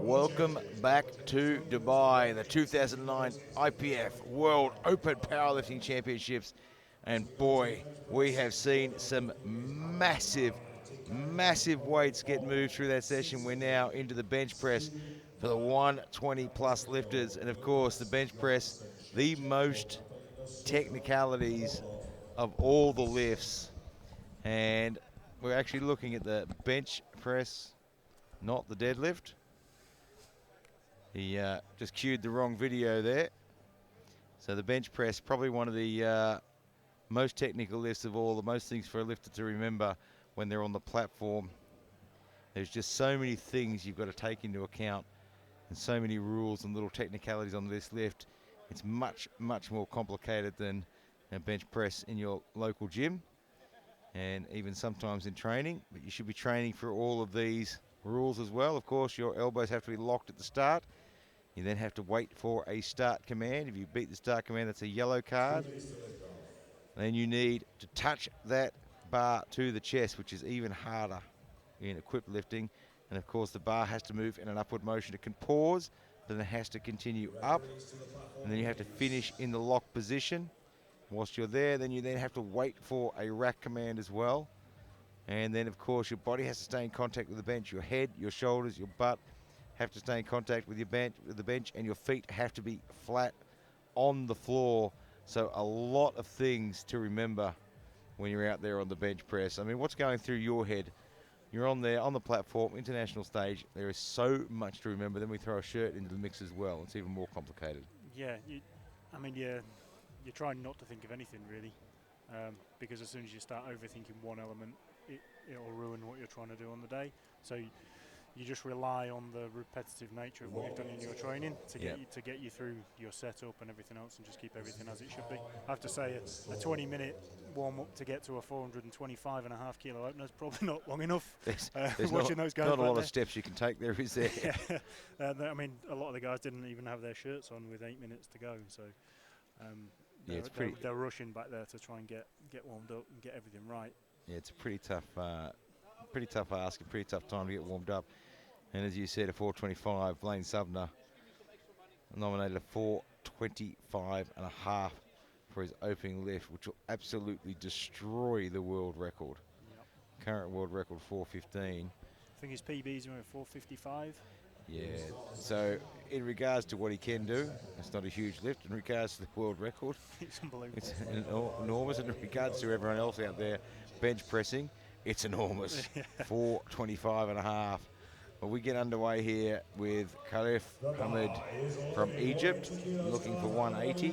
welcome back to Dubai, the 2009 IPF World Open Powerlifting Championships. And boy, we have seen some massive weights get moved through that session. We're now into the bench press for the 120 plus lifters. And of course, the bench press, the most technicalities of all the lifts. And we're actually looking at the bench press, not the deadlift. He just cued the wrong video there. So the bench press, probably one of the most technical lifts of all, the most things for a lifter to remember when they're on the platform. There's just so many things you've got to take into account and so many rules and little technicalities on this lift. It's much more complicated than a bench press in your local gym and even sometimes in training, but you should be training for all of these rules as well. Of course, your elbows have to be locked at the start. You then have to wait for a start command. If you beat the start command, that's a yellow card. Then you need to touch that bar to the chest, which is even harder in equipped lifting. And of course, the bar has to move in an upward motion. It can pause, then it has to continue up. And then you have to finish in the lock position. Whilst you're there, then you then have to wait for a rack command as well. And then, of course, your body has to stay in contact with the bench. Your head, your shoulders, your butt have to stay in contact with the bench, and your feet have to be flat on the floor. So a lot of things to remember when you're out there on the bench press. I mean, what's going through your head? You're on there on the platform, international stage. There is so much to remember. Then we throw a shirt into the mix as well. It's even more complicated. Yeah, you're trying not to think of anything really, because as soon as you start overthinking one element, it'll ruin what you're trying to do on the day. So you just rely on the repetitive nature of what you've done in your training to get you through your setup and everything else, and just keep everything as it should be. I have to say, a 20-minute warm-up to get to a 425.5 kilo opener is probably not long enough. There's watching those guys not a lot of steps you can take there, is there? Yeah. I mean, a lot of the guys didn't even have their shirts on with 8 minutes to go, so they're rushing back there to try and get warmed up and get everything right. Yeah, it's a pretty tough ask, a pretty tough time to get warmed up. And as you said, a 425, Blaine Subner nominated a 425.5 for his opening lift, which will absolutely destroy the world record. Yep. Current world record 415. I think his PB is around 455. Yeah, so in regards to what he can do, it's not a huge lift. In regards to the world record, it's unbelievable. It's enormous. And in regards to everyone else out there bench pressing, it's enormous. 425.5. Well, we get underway here with Khalif Ahmed from Egypt, looking for 180.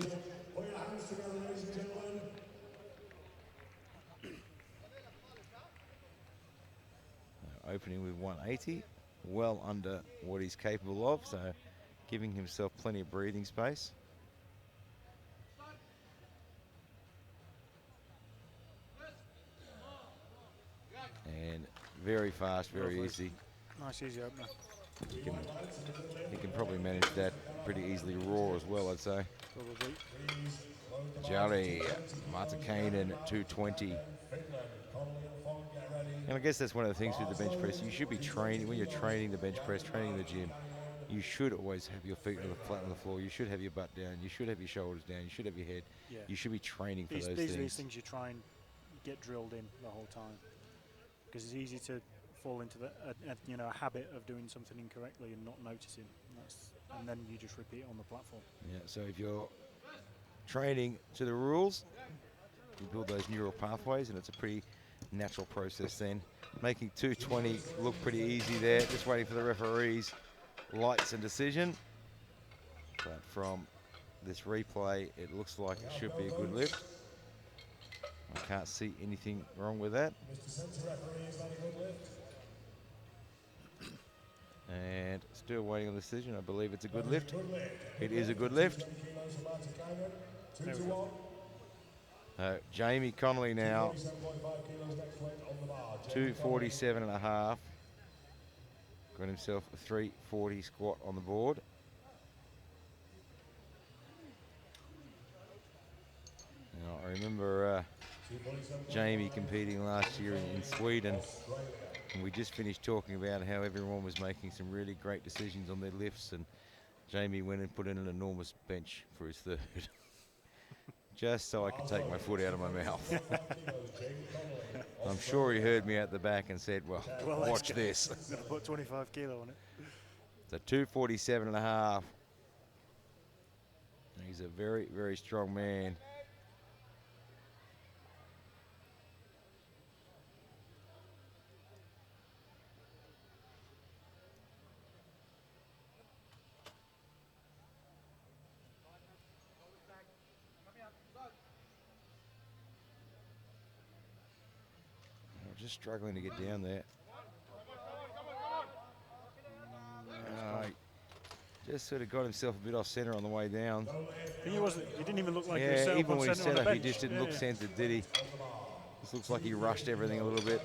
Opening with 180, well under what he's capable of, so giving himself plenty of breathing space. And very fast, very easy. Nice easy opener. He can probably manage that pretty easily raw as well, I'd say. Probably. Jari Martikainen, 220. And I guess that's one of the things with the bench press. You should be training, when you're training the bench press, training in the gym, you should always have your feet flat on the floor. You should have your butt down. You should have your shoulders down. You should have your head. Yeah. You should be training for those things. These are these things you try and get drilled in the whole time, because it's easy to fall into a habit of doing something incorrectly and not noticing. And then you just repeat it on the platform. Yeah. So if you're training to the rules, you build those neural pathways, and it's a pretty natural process then. Making 220 look pretty easy there. Just waiting for the referee's lights and decision. But from this replay, it looks like it should be a good lift. I can't see anything wrong with that. And still waiting on the decision. I believe it's a good lift. It is a good lift. Jamie Connolly now, 247.5. Got himself a 340 squat on the board. Now, I remember Jamie competing last year in Sweden And we just finished talking about how everyone was making some really great decisions on their lifts, and Jamie went and put in an enormous bench for his third. Just so I could take my foot out of my mouth. I'm sure he heard me at the back and said, well watch this. Gonna put 25 kilo on it. It's a 247.5. He's a very, very strong man. Just struggling to get down there. Just sort of got himself a bit off centre on the way down. He didn't even look like he was set even up when he set up, he just didn't look yeah. centred, did he? This looks like he rushed everything a little bit.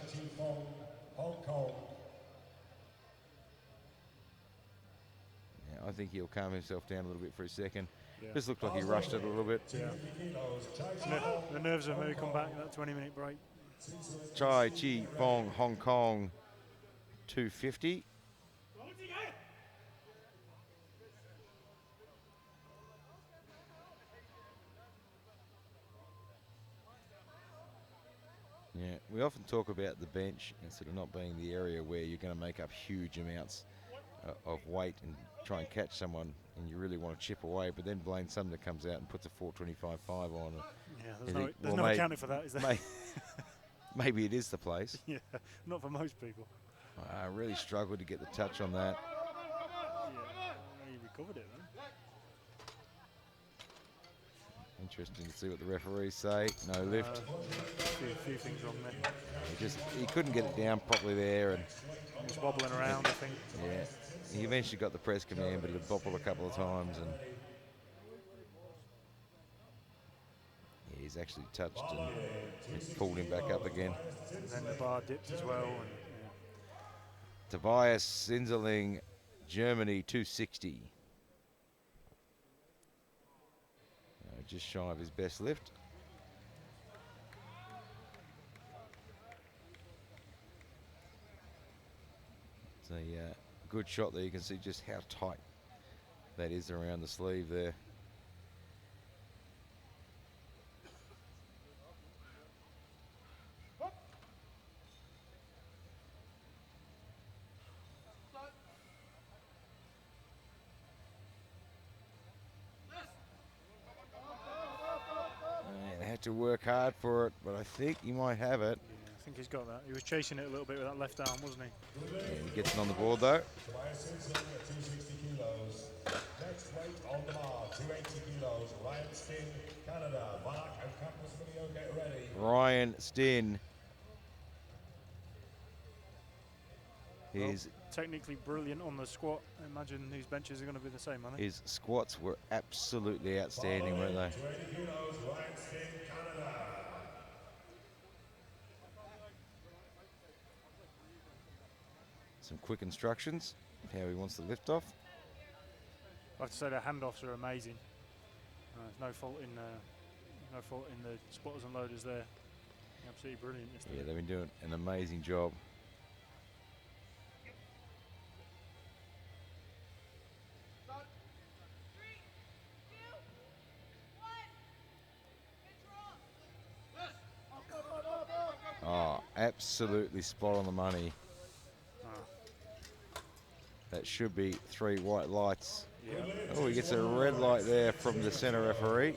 Yeah, I think he'll calm himself down a little bit for a second. Yeah. Just looked like he rushed it a little bit. Yeah. The nerves have maybe come back in that 20-minute break. Chai Chi Fong, Hong Kong, 250. Yeah, we often talk about the bench and sort of not being the area where you're going to make up huge amounts of weight and try and catch someone, and you really want to chip away. But then Blaine Sumner comes out and puts a 425.5 on. Yeah, there's no accounting for that, is there? Maybe it is the place. Yeah, not for most people. I really struggled to get the touch on that. Yeah, he recovered it then. Interesting to see what the referees say. No lift. A few things wrong there. He couldn't get it down properly there, and he was wobbling around, I think. Yeah, he eventually got the press command, but it bobbled a couple of times, and yeah, he's actually touched and it pulled him back up again. And then the bar dipped as well. And, yeah. Tobias Sinzerling, Germany, 260. Just shy of his best lift. It's a good shot there. You can see just how tight that is around the sleeve there. To work hard for it, but I think he might have it. Yeah, I think he's got that. He was chasing it a little bit with that left arm, wasn't he? Yeah, he gets it on the board though. 260 kilos. Next weight on the bar, 280 kilos. Ryan Stin, Canada. Mark and Campus Video, get ready. Ryan Stin. He's technically brilliant on the squat. I imagine these benches are going to be the same, aren't they? His squats were absolutely outstanding, weren't they? 280 kilos, Ryan Stin, Canada. Some quick instructions of how he wants to lift off. I have to say the handoffs are amazing. There's no fault in the spotters and loaders there. Absolutely brilliant. Yeah, they've been doing an amazing job. Oh, absolutely spot on the money. That should be 3 white lights. Yeah. Oh, he gets a red light there from the center referee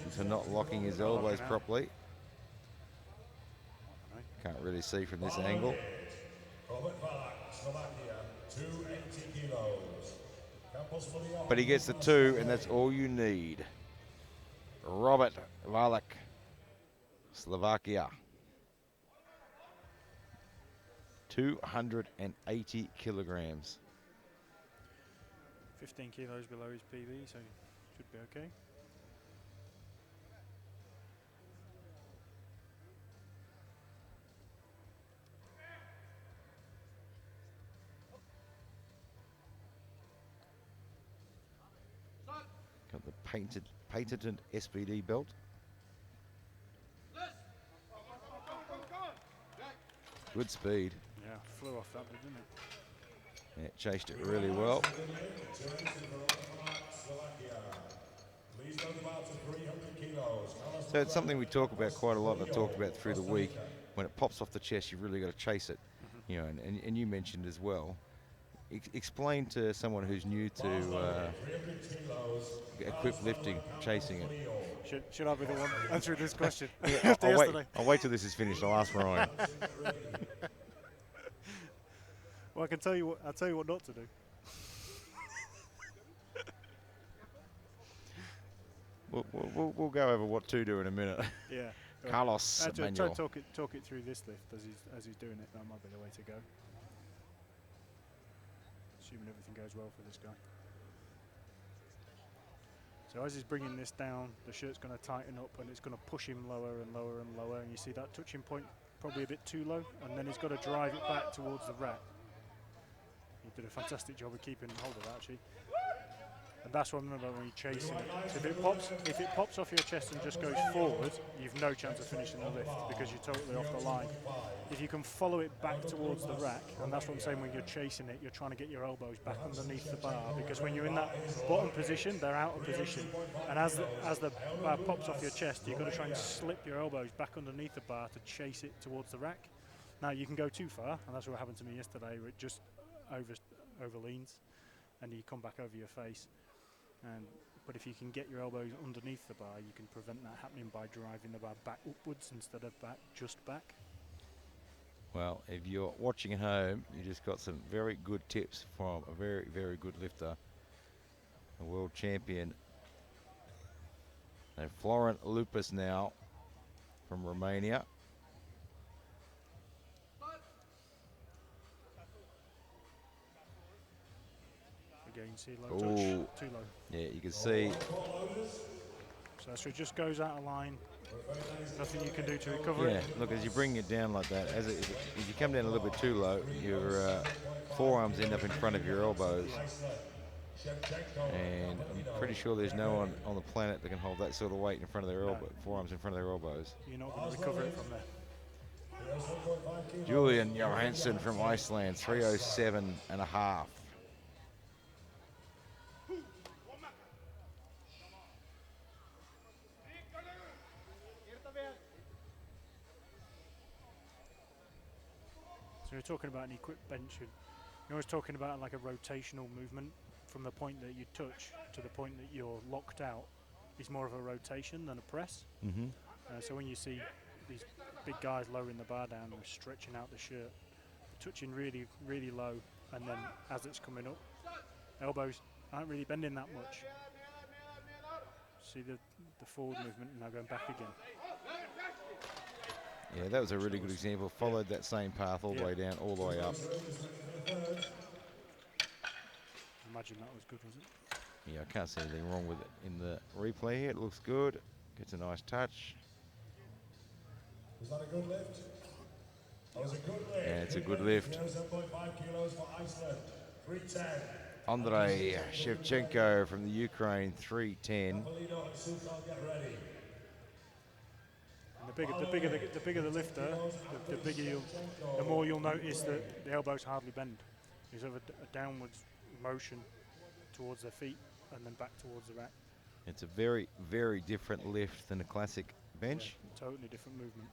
for not locking his elbows properly. Can't really see from this angle. But he gets the 2, and that's all you need. Robert Valak, Slovakia. 280 kilograms. 15 kilos below his PB, so should be okay. Got the patented SPD belt. Good speed. Yeah, flew off that bit, didn't it? Yeah, chased it really well. So it's something we talk about quite a lot, and I've talked about through the week. When it pops off the chest, you've really got to chase it. You know, and you mentioned as well. Explain to someone who's new to equipped lifting, chasing it. Should I be the one answering this question? Yeah, After I'll yesterday. I'll wait till this is finished. I'll ask Ryan. Well, I'll tell you what not to do. We'll go over what to do in a minute. Yeah. Carlos Try Manuel. to talk it through this lift as he's doing it. That might be the way to go. Assuming everything goes well for this guy. So as he's bringing this down, the shirt's going to tighten up and it's going to push him lower and lower and lower. And you see that touching point probably a bit too low, and then he's got to drive it back towards the rack. He did a fantastic job of keeping hold of that, actually. And that's what I remember when you're chasing it. So if it pops off your chest and just goes forward, you've no chance of finishing the lift because you're totally off the line. If you can follow it back towards the rack, and that's what I'm saying, when you're chasing it, you're trying to get your elbows back underneath the bar, because when you're in that bottom position, they're out of position. And as the bar pops off your chest, you've got to try and slip your elbows back underneath the bar to chase it towards the rack. Now you can go too far, and that's what happened to me yesterday, where it just overleans, and you come back over your face. But if you can get your elbows underneath the bar, you can prevent that happening by driving the bar back upwards instead of just back. Well, if you're watching at home, you just got some very good tips from a very, very good lifter, a world champion. And Florent Lupus now from Romania. Again, see low touch, too low. Yeah, you can see. So it just goes out of line. Nothing you can do to recover it. Yeah, look, as you bring it down like that, if you come down a little bit too low, your forearms end up in front of your elbows. And I'm pretty sure there's no one on the planet that can hold that sort of weight in front of their forearms in front of their elbows. You're not going to recover it from there. Julian Johansson from Iceland, 307.5. So you're talking about an equipped bench. You're always talking about like a rotational movement from the point that you touch to the point that you're locked out. Is more of a rotation than a press. Mm-hmm. So when you see these big guys lowering the bar down and stretching out the shirt, touching really, really low, and then as it's coming up, elbows aren't really bending that much. See the forward movement and now going back again. Yeah, that was a really good example. Followed that same path all the way down, all the way up. Imagine that was good, was it? Yeah, I can't see anything wrong with it in the replay here. It looks good. Gets a nice touch. Was that a good lift? That was a good lift. Yeah, it's a good lift. 7.5 kilos for Iceland. 310. Andrei Shevchenko from the Ukraine, 310. And the bigger the lifter, the more you'll notice that the elbows hardly bend. You have a downwards motion towards their feet and then back towards the rack. It's a very, very different lift than a classic bench. Yeah, totally different movement.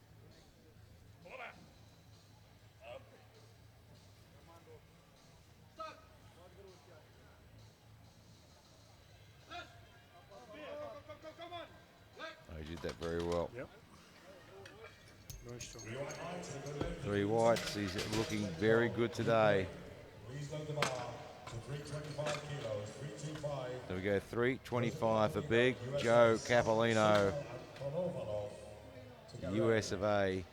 Oh, he did that very well. Yep. Very strong. 3 whites. He's looking very good today. So we go 325 for big Joe Capolino, US of A.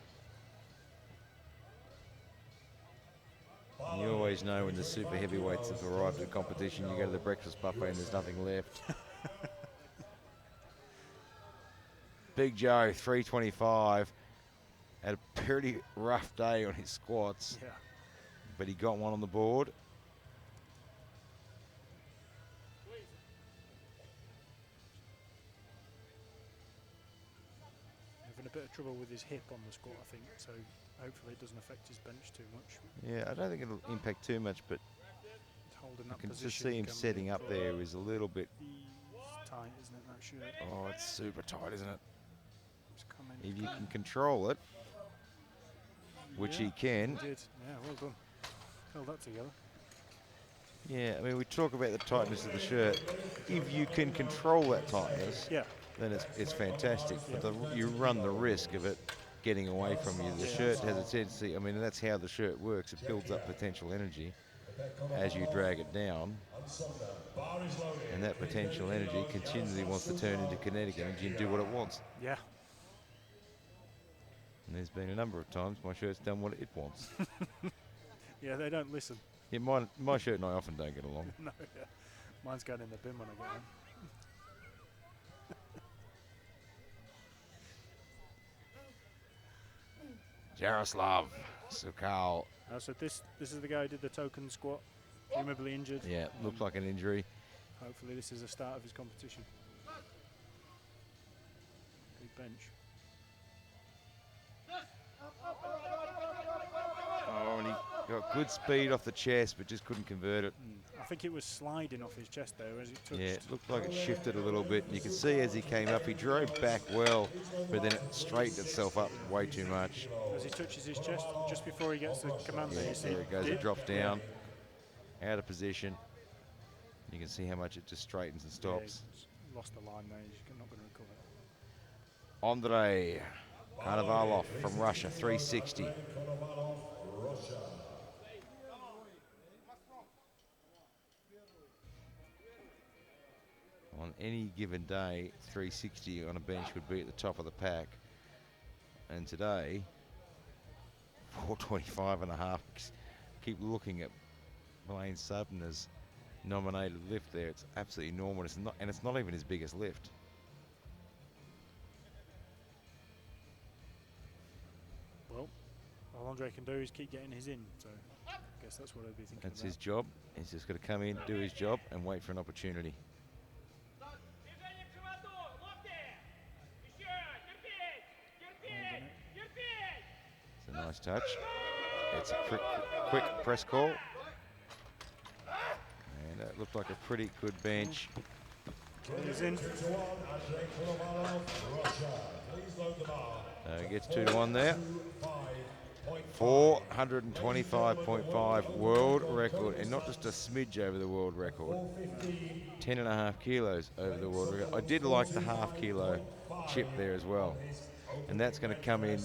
You always know when the super heavyweights have arrived at competition, you go to the breakfast buffet and there's nothing left. Big Joe, 325. Had a pretty rough day on his squats, but he got one on the board. bit of trouble with his hip on the squat, I think, so hopefully it doesn't affect his bench too much. Yeah, I don't think it'll impact too much, but He's holding you that can just position. see him can be setting a up problem. there is a little bit. He's tight, isn't it, that shirt? Oh, it's super tight, isn't it? It's coming. If you can control it, which he can. He did. Yeah, well done. Held that together. Yeah, I mean, we talk about the tightness of the shirt. If you can control that tightness, Yeah. then it's fantastic. But you run the risk of it getting away from you. The shirt has a tendency, I mean, that's how the shirt works. It builds up potential energy as you drag it down. And that potential energy continually wants to turn into kinetic energy and do what it wants. Yeah. And there's been a number of times my shirt's done what it wants. Yeah, they don't listen. Yeah, my shirt and I often don't get along. No, yeah. Mine's going in the bin when I get home. Jaroslav Sukal. So this is the guy who did the token squat, presumably injured. Yeah, looked like an injury. Hopefully this is the start of his competition. Big bench. Oh, and he got good speed off the chest, but just couldn't convert it. I think it was sliding off his chest there as it touched. Yeah, it looked like it shifted a little bit. You can see as he came up, he drove back well, but then it straightened itself up way too much. As he touches his chest, just before he gets the command there, you see There it goes, it dip. dropped down, out of position. You can see how much it just straightens and Yeah, stops. he's lost the line there, he's not going to recover. Andrei Konovalov from Russia, 360. On any given day, 360 on a bench would be at the top of the pack. And today, 425 and a half. Keep looking at Blaine Subner's nominated lift there. It's absolutely enormous, and it's not even his biggest lift. Well, all Andre can do is keep getting his in, so I guess that's what I'd be thinking That's about. his job. He's just got to come in, do his job, and wait for an opportunity. It's a nice touch. It's a quick press call. And that looked like a pretty good bench. He's in. He gets 2-1 there. 425.5 world record, and not just a smidge over the world record. 10.5 kilos over the world record. I did like the half-kilo chip there as well, and that's going to come in.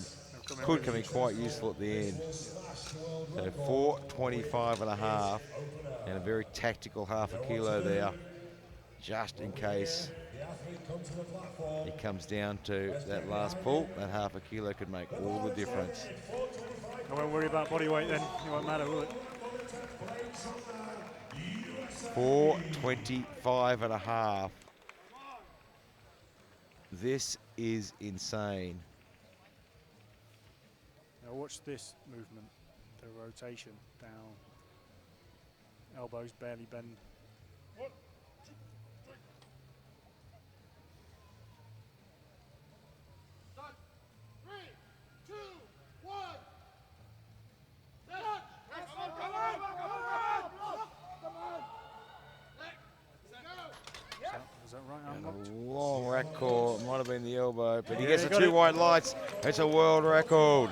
Could come in quite useful at the end. So 425.5, and a very tactical half a kilo there, just in case it comes down to that last pull. That half a kilo could make all the difference. I won't worry about body weight then. It won't matter, will it? 425.5. This is insane. Now watch this movement, the rotation down. Elbows barely bend. Is that right? And Unlocked? a long rack call. It might have been the elbow, but he Yeah, gets he the got 2 it. white lights. It's a world record.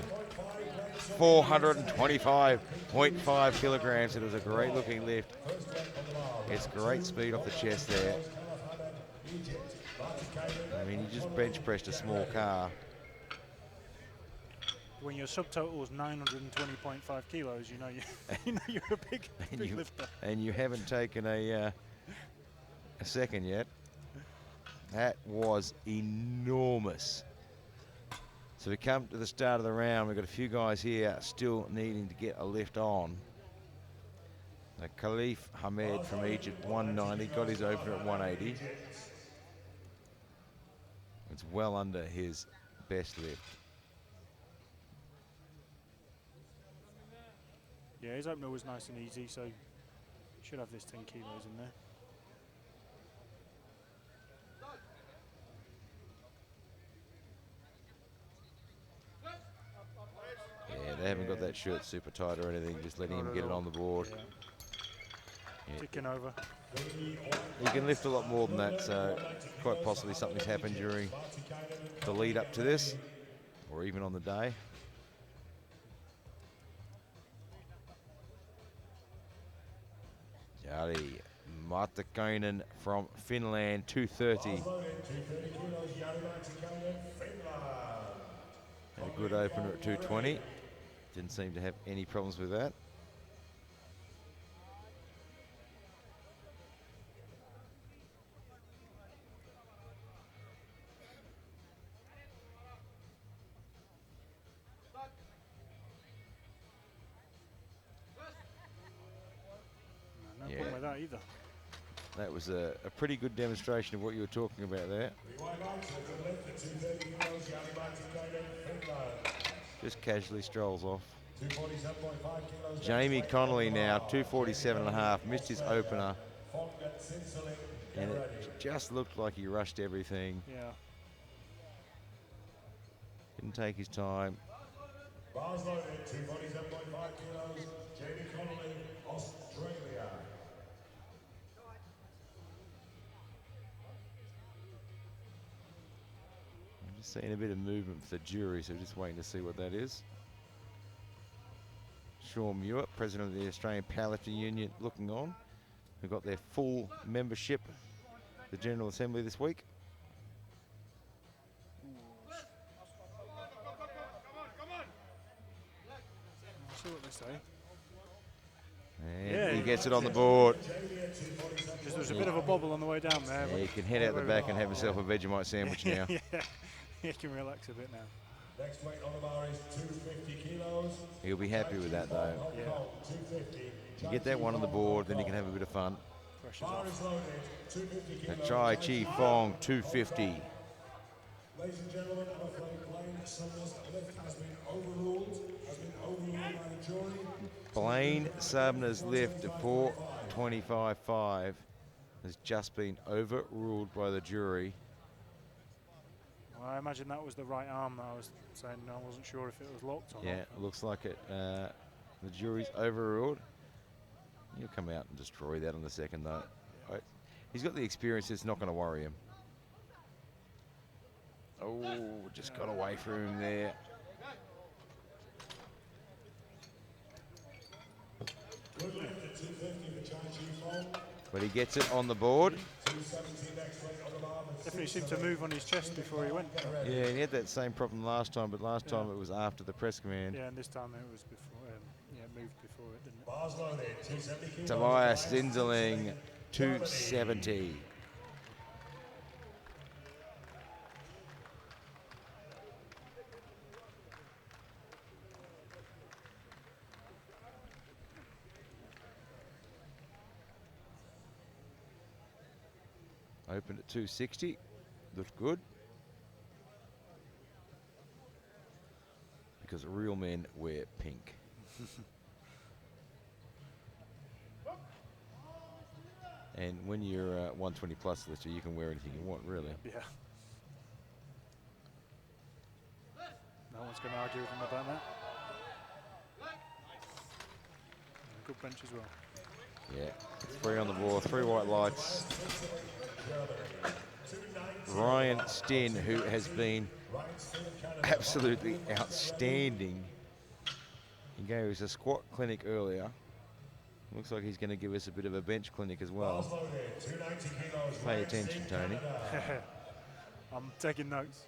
425.5 kilograms. It was a great looking lift. It's great speed off the chest there. I mean, he just bench pressed a small car. When your subtotal is 920.5 kilos, you know you're a big lifter. And you haven't taken a second yet. That was enormous. So we come to the start of the round. We've got a few guys here still needing to get a lift on. Khalif Hamed from Egypt, 190, got his opener at 180. It's well under his best lift. Yeah, his opener was nice and easy, so he should have this 10 kilos in there. shirt super tight or anything, just letting Not him at get it all. on the board. Yeah. Yeah. Ticking over. He can lift a lot more than that, so quite possibly something's happened during the lead up to this, or even on the day. Jari Matikainen from Finland, 230. Had a good opener at 220. Didn't seem to have any problems with that. No problem with that either. That was a pretty good demonstration of what you were talking about there. Just casually strolls off. Jamie Connolly now, 247.5, missed his opener. And it just looked like he rushed everything. Yeah. Didn't take his time. Bars loaded, 247.5 kilos. Jamie Connolly, Australia. I'm just seeing a bit of movement for the jury, so just waiting to see what that is. Sean Muir, president of the Australian Powerlifting Union, looking on, who got their full membership, the General Assembly this week. See what they say. And Yeah, he gets it on the board. Just there was a bit of a bobble on the way down there. Yeah, he can head out the back and have himself a Vegemite sandwich now. Yeah, he can relax a bit now. Next weight on the bar is 250 kilos. He'll be happy with that though. Yeah. 250. You get that one on the board, then you can have a bit of fun. Pressure's Bar off. is loaded, 250 The kilos. Chai Chi Fong 250. Ladies and gentlemen, I'm afraid Blaine Sumner's lift has been overruled by the jury. Blaine Sumner's lift to 425.5 has just been overruled by the jury. Well, I imagine that was the right arm that I was saying. I wasn't sure if it was locked or Yeah, not. it looks like it. The jury's overruled. He'll come out and destroy that in a second though. He's got the experience, it's not going to worry him. Oh, just got away from him there. Good lift at 250 for Chai Chi Fong. But he gets it on the board. 270 next weight on the bar. Definitely seemed to move on his chest before he went. Yeah, and he had that same problem last time, but last time it was after the press command. Yeah, and this time it was before. Yeah, it moved before it, didn't it? Bars loaded, 270 kilos. Tobias Zinzeling, 270. Opened at 260, looked good. Because real men wear pink. And when you're a 120 plus lifter, you can wear anything you want, really. Yeah. No one's going to argue with him about that. And good bench as well. Yeah, 3 on the board, 3 white lights. Ryan Stinn, who has been absolutely outstanding. He gave us a squat clinic earlier. Looks like he's going to give us a bit of a bench clinic as well. Pay attention, Tony. I'm taking notes.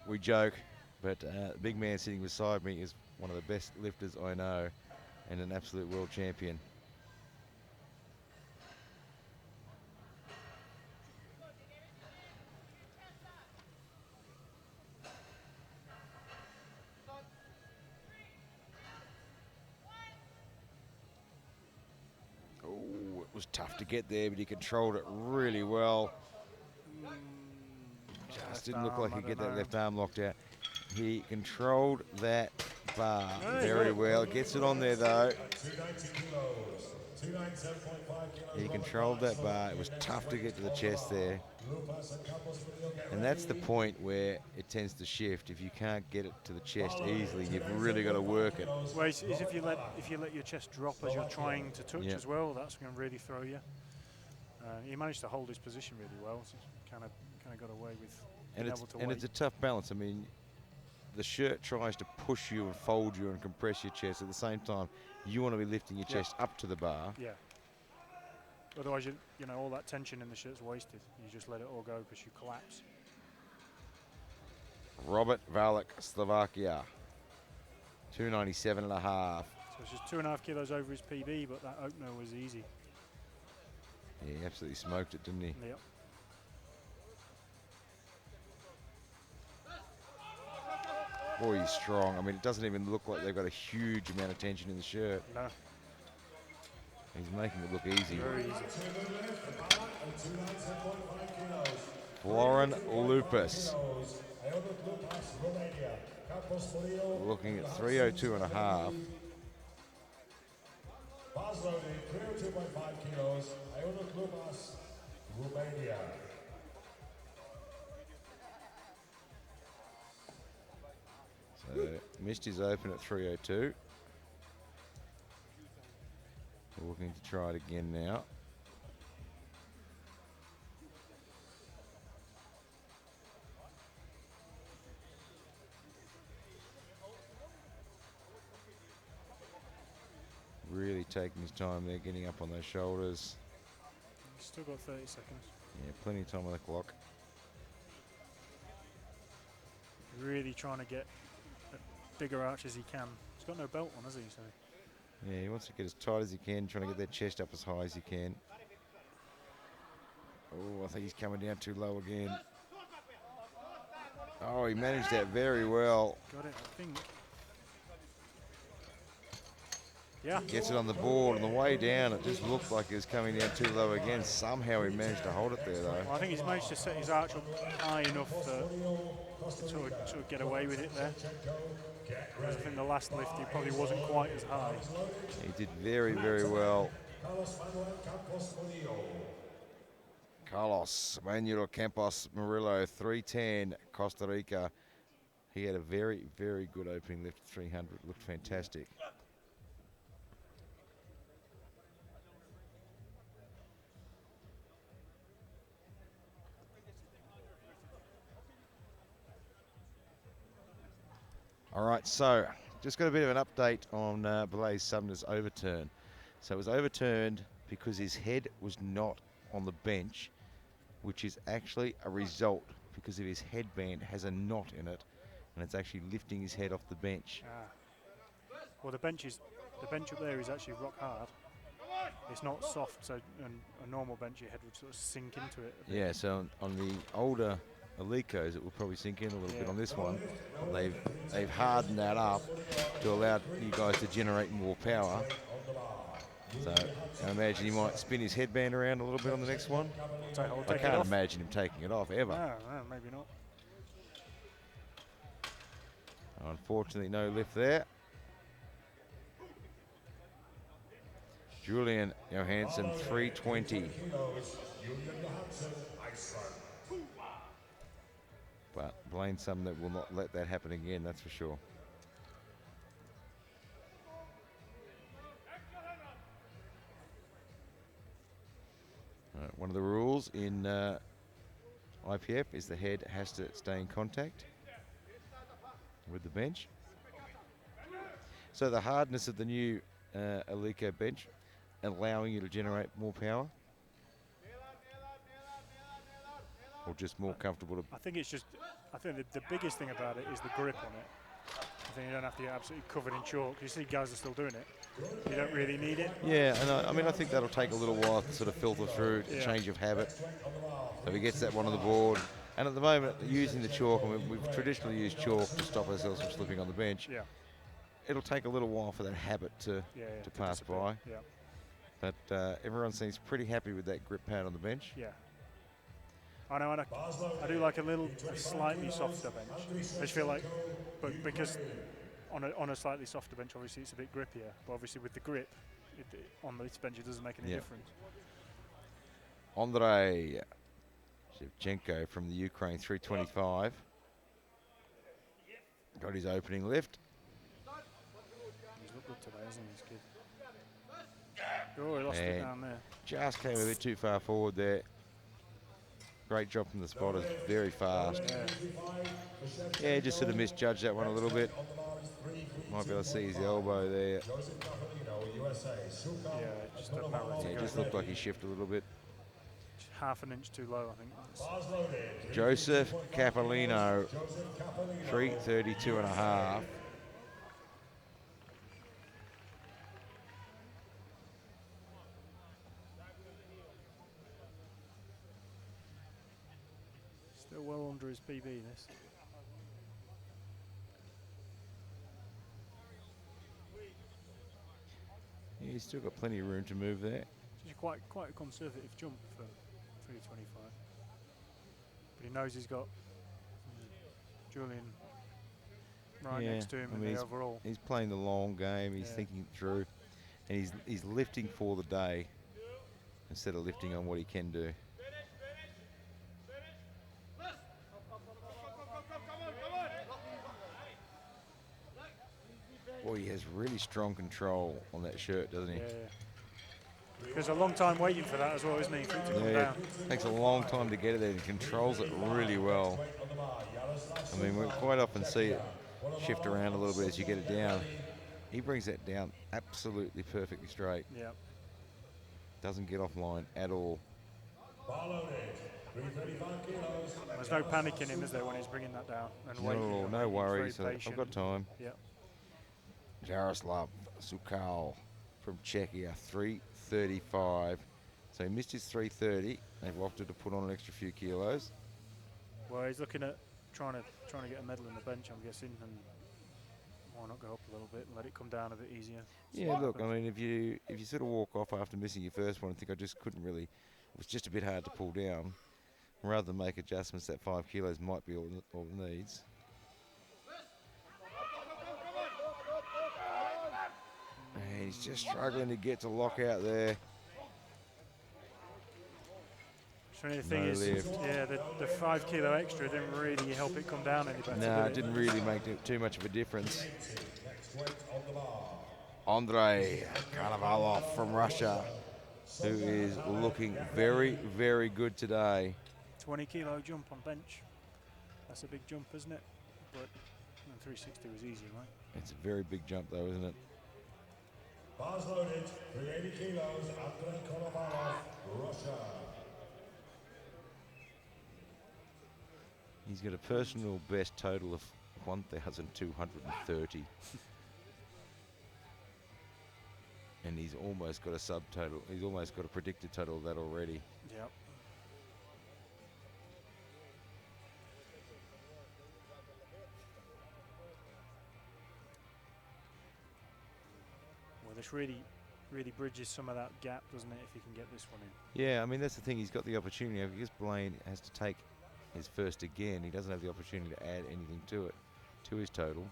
We joke, but the big man sitting beside me is one of the best lifters I know and an absolute world champion. Oh, it was tough to get there, but he controlled it really well. Just didn't look like he could get that left arm locked out. He controlled that bar very well. Gets it on there though. 297.5 kilos. He controlled that bar. It was tough to get to the chest there. And that's the point where it tends to shift. If you can't get it to the chest easily, you've really got to work it. Well, it's if you let your chest drop as you're trying to touch as well, that's going to really throw you. He managed to hold his position really well, so kind of got away with being able to wait. It's a tough balance. I mean, the shirt tries to push you and fold you and compress your chest. At the same time, you want to be lifting your chest up to the bar. Yeah. Otherwise, you know, all that tension in the shirt's wasted. You just let it all go because you collapse. Robert Valak, Slovakia, 297.5. So it's just 2.5 kilos over his PB, but that opener was easy. Yeah, he absolutely smoked it, didn't he? Yep. Boy, he's strong. I mean, it doesn't even look like they've got a huge amount of tension in the shirt. No. He's making it look easy. Very easy. Florin Lupus. Looking at 302.5. So missed his open at 302. We're looking to try it again now. Really taking his time there, getting up on those shoulders. Still got 30 seconds. Yeah, plenty of time on the clock. Really trying to get a bigger arch as he can. He's got no belt on, has he? So. Yeah, he wants to get as tight as he can, trying to get that chest up as high as he can. Oh, I think he's coming down too low again. Oh, he managed that very well. Got it, I think. Yeah. Gets it on the board. On the way down, it just looked like he was coming down too low again. Somehow he managed to hold it there, though. Well, I think he's managed to set his arch up high enough to get away with it there. Whereas I think the last lift he probably wasn't quite as high. He did very, very well. Carlos Manuel Campos Murillo, 310, Costa Rica. He had a very, very good opening lift, 300. Looked fantastic. All right, so just got a bit of an update on Blaise Sumner's overturn. So it was overturned because his head was not on the bench, which is actually a result because of his headband has a knot in it, and it's actually lifting his head off the bench. Well, the bench up there is actually rock hard. It's not soft, so a normal bench, your head would sort of sink into it. Yeah, so on the older Alicos, it will probably sink in a little bit. On this one, they've hardened that up to allow you guys to generate more power. So I imagine he might spin his headband around a little bit on the next one. I can't imagine him taking it off ever. No, maybe not. Unfortunately, no lift there. Julian Johansson, 320. But Blaise Sumner will not let that happen again, that's for sure. One of the rules in IPF is the head has to stay in contact with the bench. So the hardness of the new Alico bench allowing you to generate more power? Or just more comfortable to... I think the biggest thing about it is the grip on it. I think you don't have to get absolutely covered in chalk. You see guys are still doing it. You don't really need it. Yeah, and I mean, I think that'll take a little while to sort of filter through, change of habit. So he gets that one on the board. And at the moment, using the chalk, I mean, we've traditionally used chalk to stop ourselves from slipping on the bench. Yeah. It'll take a little while for that habit to pass by. Yeah. But everyone seems pretty happy with that grip pad on the bench. Yeah. I know, I do like a slightly softer bench. I just feel like, but because on a slightly softer bench, obviously it's a bit grippier. But obviously with the grip, on this bench it doesn't make any difference. Andrei Shevchenko from the Ukraine, 325. Got his opening lift. He's looked good today, hasn't he, this kid? Oh, he lost it down there. Just came a bit too far forward there. Great job from the spotters, very fast. Yeah, just sort of misjudged that one a little bit. Might be able to see his elbow there. Yeah, Just looked like he shifted a little bit. Half an inch too low, I think. Joseph Capolino, 332 and a half. Still well under his PB, this. Yeah, he's still got plenty of room to move there. It's quite a conservative jump for 325. But he knows he's got Julian right next to him in the overall. He's playing the long game. He's thinking it through, and he's lifting for the day instead of lifting on what he can do. Boy, he has really strong control on that shirt, doesn't he? Yeah. There's a long time waiting for that as well, isn't he? For it to come down. It takes a long time to get it there. He controls it really well. I mean, we quite often see it shift around a little bit as you get it down. He brings that down absolutely perfectly straight. Yeah. Doesn't get offline at all. There's no panic in him, is there, when he's bringing that down? And waiting. No worries. I've got time. Yeah. Jaroslav Sukal from Czechia, 335. So he missed his 330. They've opted to put on an extra few kilos. Well, he's looking at trying to get a medal in the bench, I'm guessing, and why not go up a little bit and let it come down a bit easier? Yeah, look, I mean, if you sort of walk off after missing your first one and think I just couldn't really, it was just a bit hard to pull down, rather than make adjustments, that 5 kilos might be all it needs. And he's just struggling to get to lock out there. So the thing is, yeah, the 5 kilo extra didn't really help it come down any better. No, it didn't really make too much of a difference. Andrei Konovalov from Russia, who is looking very, very good today. 20 kilo jump on bench. That's a big jump, isn't it? But 360 was easy, right? It's a very big jump, though, isn't it? Bars loaded, 380 kilos, Andrei Konovalov, Russia. He's got a personal best total of 1,230. And he's almost got a subtotal. He's almost got a predicted total of that already. Yep. Well, this really bridges some of that gap, doesn't it, if you can get this one in? Yeah, I mean, that's the thing. He's got the opportunity. Because Blaine has to take his first again, he doesn't have the opportunity to add anything to it, to his total.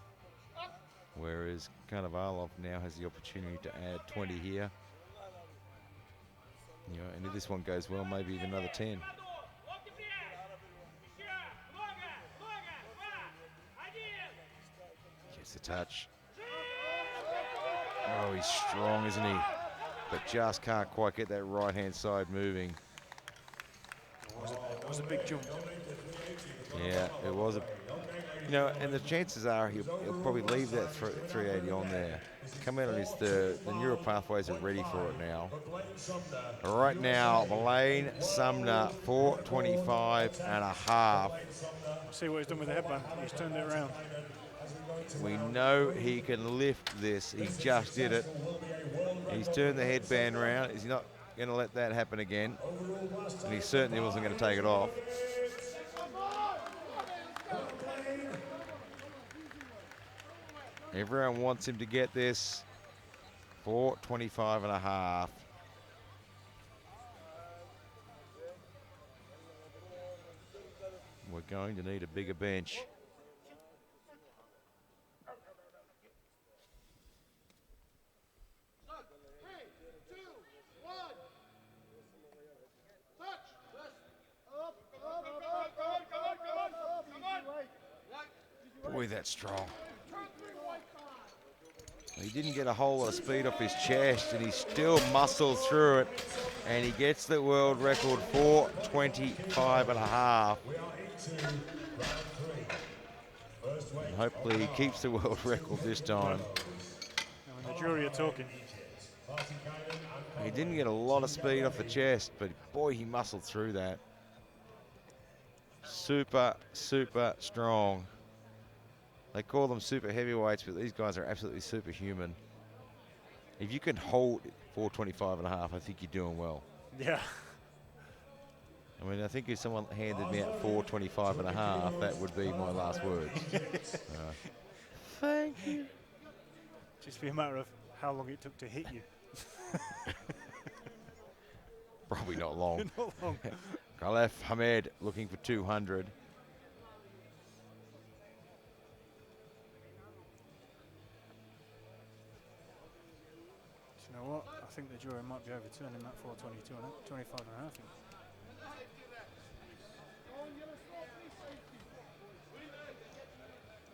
Whereas Konovalov now has the opportunity to add 20 here. You know, and if this one goes well, maybe even another 10. Gets the touch. Oh, he's strong, isn't he? But just can't quite get that right-hand side moving. It was a big jump. Yeah, it was a, you know, and the chances are he'll probably leave that 380 on there. Come out on his third. The neural pathways are ready for it now. Right now, Blaine Sumner, 425 and a half. See what he's done with the headband. He's turned it around. We know he can lift this. He just did it. He's turned the headband around. He's not going to let that happen again. And he certainly wasn't going to take it off. Everyone wants him to get this. 425 and a half. We're going to need a bigger bench. Boy, that's strong. He didn't get a whole lot of speed off his chest, and he still muscled through it, and he gets the world record 4:25 and a half. And hopefully he keeps the world record this time. And the jury are talking. He didn't get a lot of speed off the chest, but boy, he muscled through that. Super, super strong. They call them super heavyweights, but these guys are absolutely superhuman. If you can hold 4:25 and a half, I think you're doing well. Yeah. I mean, I think if someone handed me out 4:25 and a half, that would be my last words. Thank you. Just be a matter of how long it took to hit you. Probably not long. Not long. Khalif Hamed looking for 200. You know what? I think the jury might be overturning that 422 on it. 25 and a half.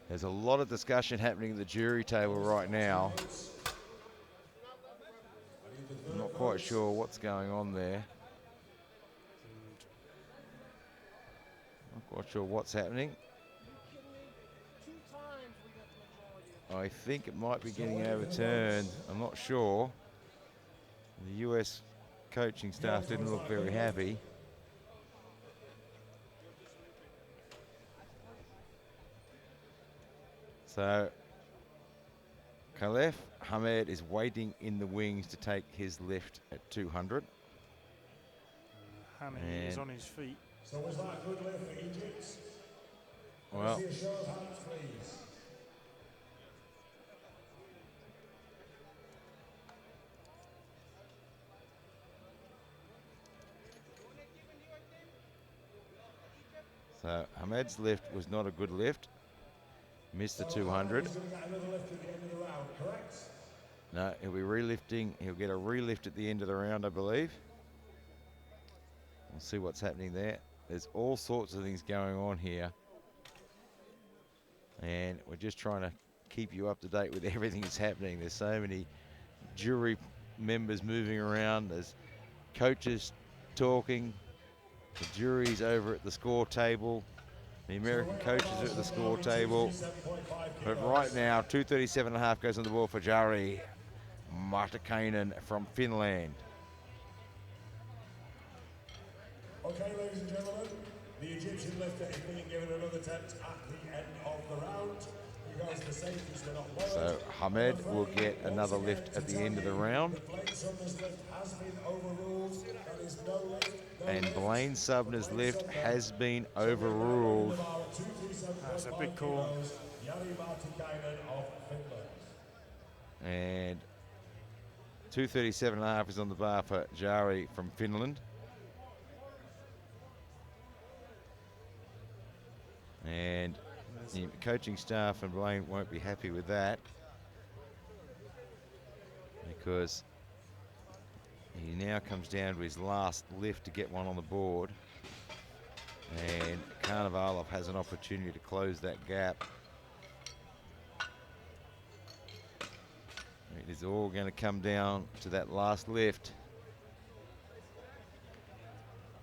There's a lot of discussion happening at the jury table right now. I'm not quite sure what's going on there. Not quite sure what's happening. I think it might be getting overturned. I'm not sure. The US coaching staff didn't look very happy. So Khalif Hamed is waiting in the wings to take his lift at 200. Hamed is on his feet. So was that a good lift for Egypt? Well, See a show of hands, please. so Hamed's lift was not a good lift. Missed the 200. He's going to get another lift at the end of the round, correct? No, he'll be relifting. He'll get a relift at the end of the round, I believe. We'll see what's happening there. There's all sorts of things going on here. And we're just trying to keep you up to date with everything that's happening. There's so many jury members moving around. There's coaches talking. The jury's over at the score table. The American coaches are at the score table. But right now, 237.5 goes on the board for Jari Martikainen from Finland. Okay, ladies and gentlemen, the Egyptian lifter is being given another attempt at the end of the round because the safeties were not lowered. So Hamed will get another lift at the end of the round. And Blaine Subner's lift has been overruled. That's a big call. And 237.5 is on the bar for Jari from Finland. And the coaching staff and Blaine won't be happy with that because he now comes down to his last lift to get one on the board. And Karnivalov has an opportunity to close that gap. It is all going to come down to that last lift.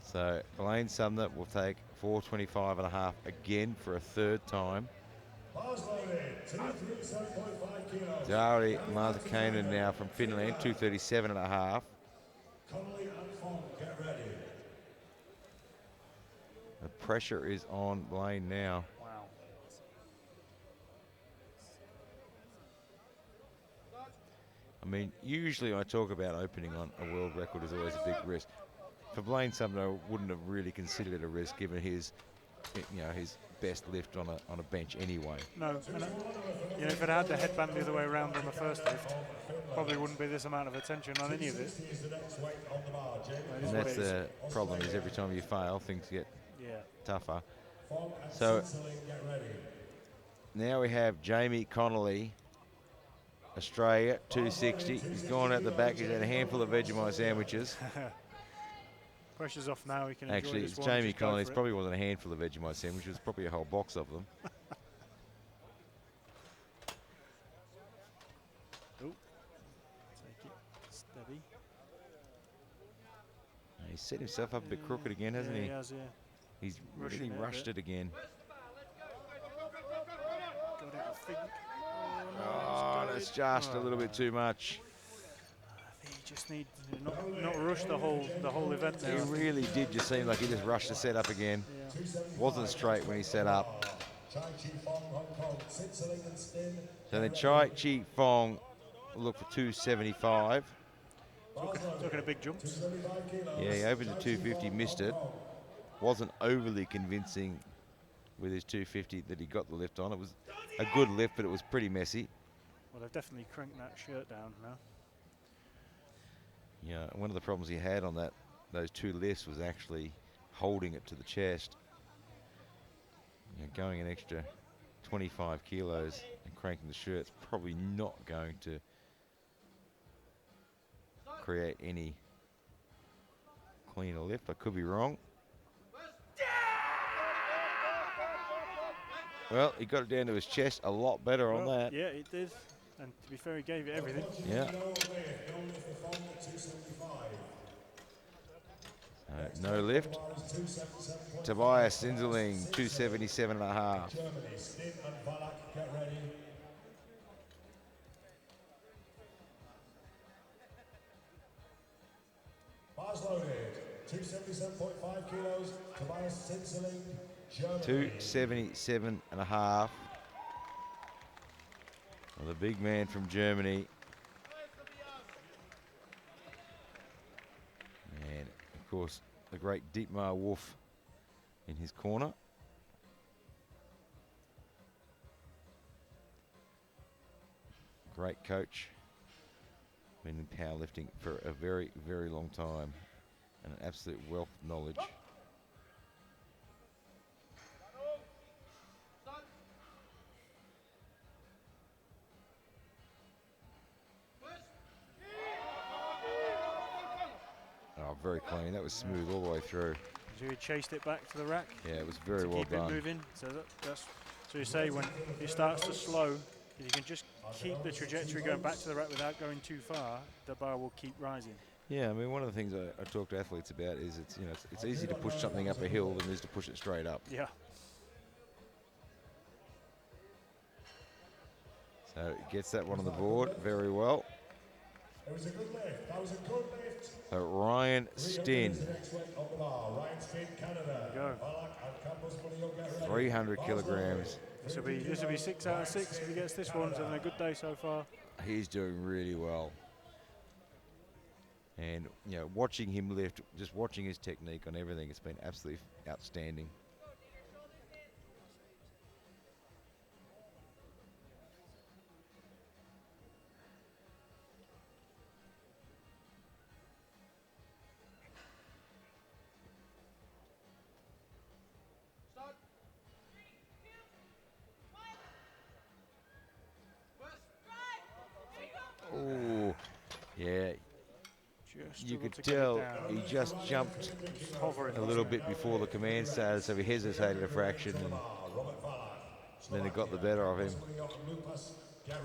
So Blaine Sumner will take 425.5 again for a third time. Jari Martikainen now from Finland, 237.5. The pressure is on Blaine now. Wow. I mean, usually I talk about opening on a world record is always a big risk. For Blaine Sumner, I wouldn't have really considered it a risk given his, his best lift on a bench anyway. No, and, if it had the headband the other way around on the first lift, probably wouldn't be this amount of attention on any of it. And that's the problem, is every time you fail, things get tougher. So now we have Jamie Connolly, Australia, 260. He's gone out the back. He's had a handful of Vegemite sandwiches. Pressure's off now. He can Actually, it's Jamie Connolly. It probably wasn't a handful of Vegemite sandwiches. It was probably a whole box of them. He's set himself up a bit crooked again, hasn't he? He has, yeah. He's Rushing really it a rushed bit. it again. Got it, I think. Oh, that's just a little bit too much. I think he just needs to not rush the whole event there. He really did just seem like he just rushed the setup again. Yeah. Wasn't straight when he set up. Chai Chi Fong, Hong Kong, Sitzeling and Spin. So then Chai Chi Fong will look for 275. Took a big jump. 275 kilos. Yeah, he opened at 250, missed it. Wasn't overly convincing with his 250 that he got the lift on. It was a good lift, but it was pretty messy. Well, they've definitely cranked that shirt down now. Yeah, one of the problems he had on those two lifts was actually holding it to the chest. You know, going an extra 25 kilos and cranking the shirt's probably not going to create any cleaner lift. I could be wrong. Well, he got it down to his chest a lot better on that. Yeah, it did. And to be fair, he gave it everything. Yeah. No lift. Tobias Sindeling, 277.5. Germany, Stin and Valak, get ready. Bars loaded, 277.5 kilos. Tobias Sindeling, Germany. 277.5. Well, the big man from Germany. And of course, the great Dietmar Wolf in his corner. Great coach. Been in powerlifting for a very, very long time. And an absolute wealth of knowledge. Oh, very clean. That was smooth all the way through. So he chased it back to the rack. Yeah, it was very to well keep done. it moving. So that's so you say when it starts to slow, if you can just keep the trajectory going back to the rack without going too far, the bar will keep rising. Yeah, I mean, one of the things I talk to athletes about is it's easy to push something up a hill than it is to push it straight up. Yeah. So he gets that one on the board very well. It was a good lift. That was a good lift. So Ryan Stin, Next weight on the bar. Ryan Stin, Canada. Go. Valak and Campos, Murillo, get ready. 300 kilograms. This will be 6 out of 6 if he gets this one. He's having a good day so far. He's doing really well. And, you know, watching him lift, just watching his technique on everything, it's been absolutely outstanding. Oh, yeah. You could tell he just jumped a little bit before the command started, so he hesitated a fraction, and then it got the better of him.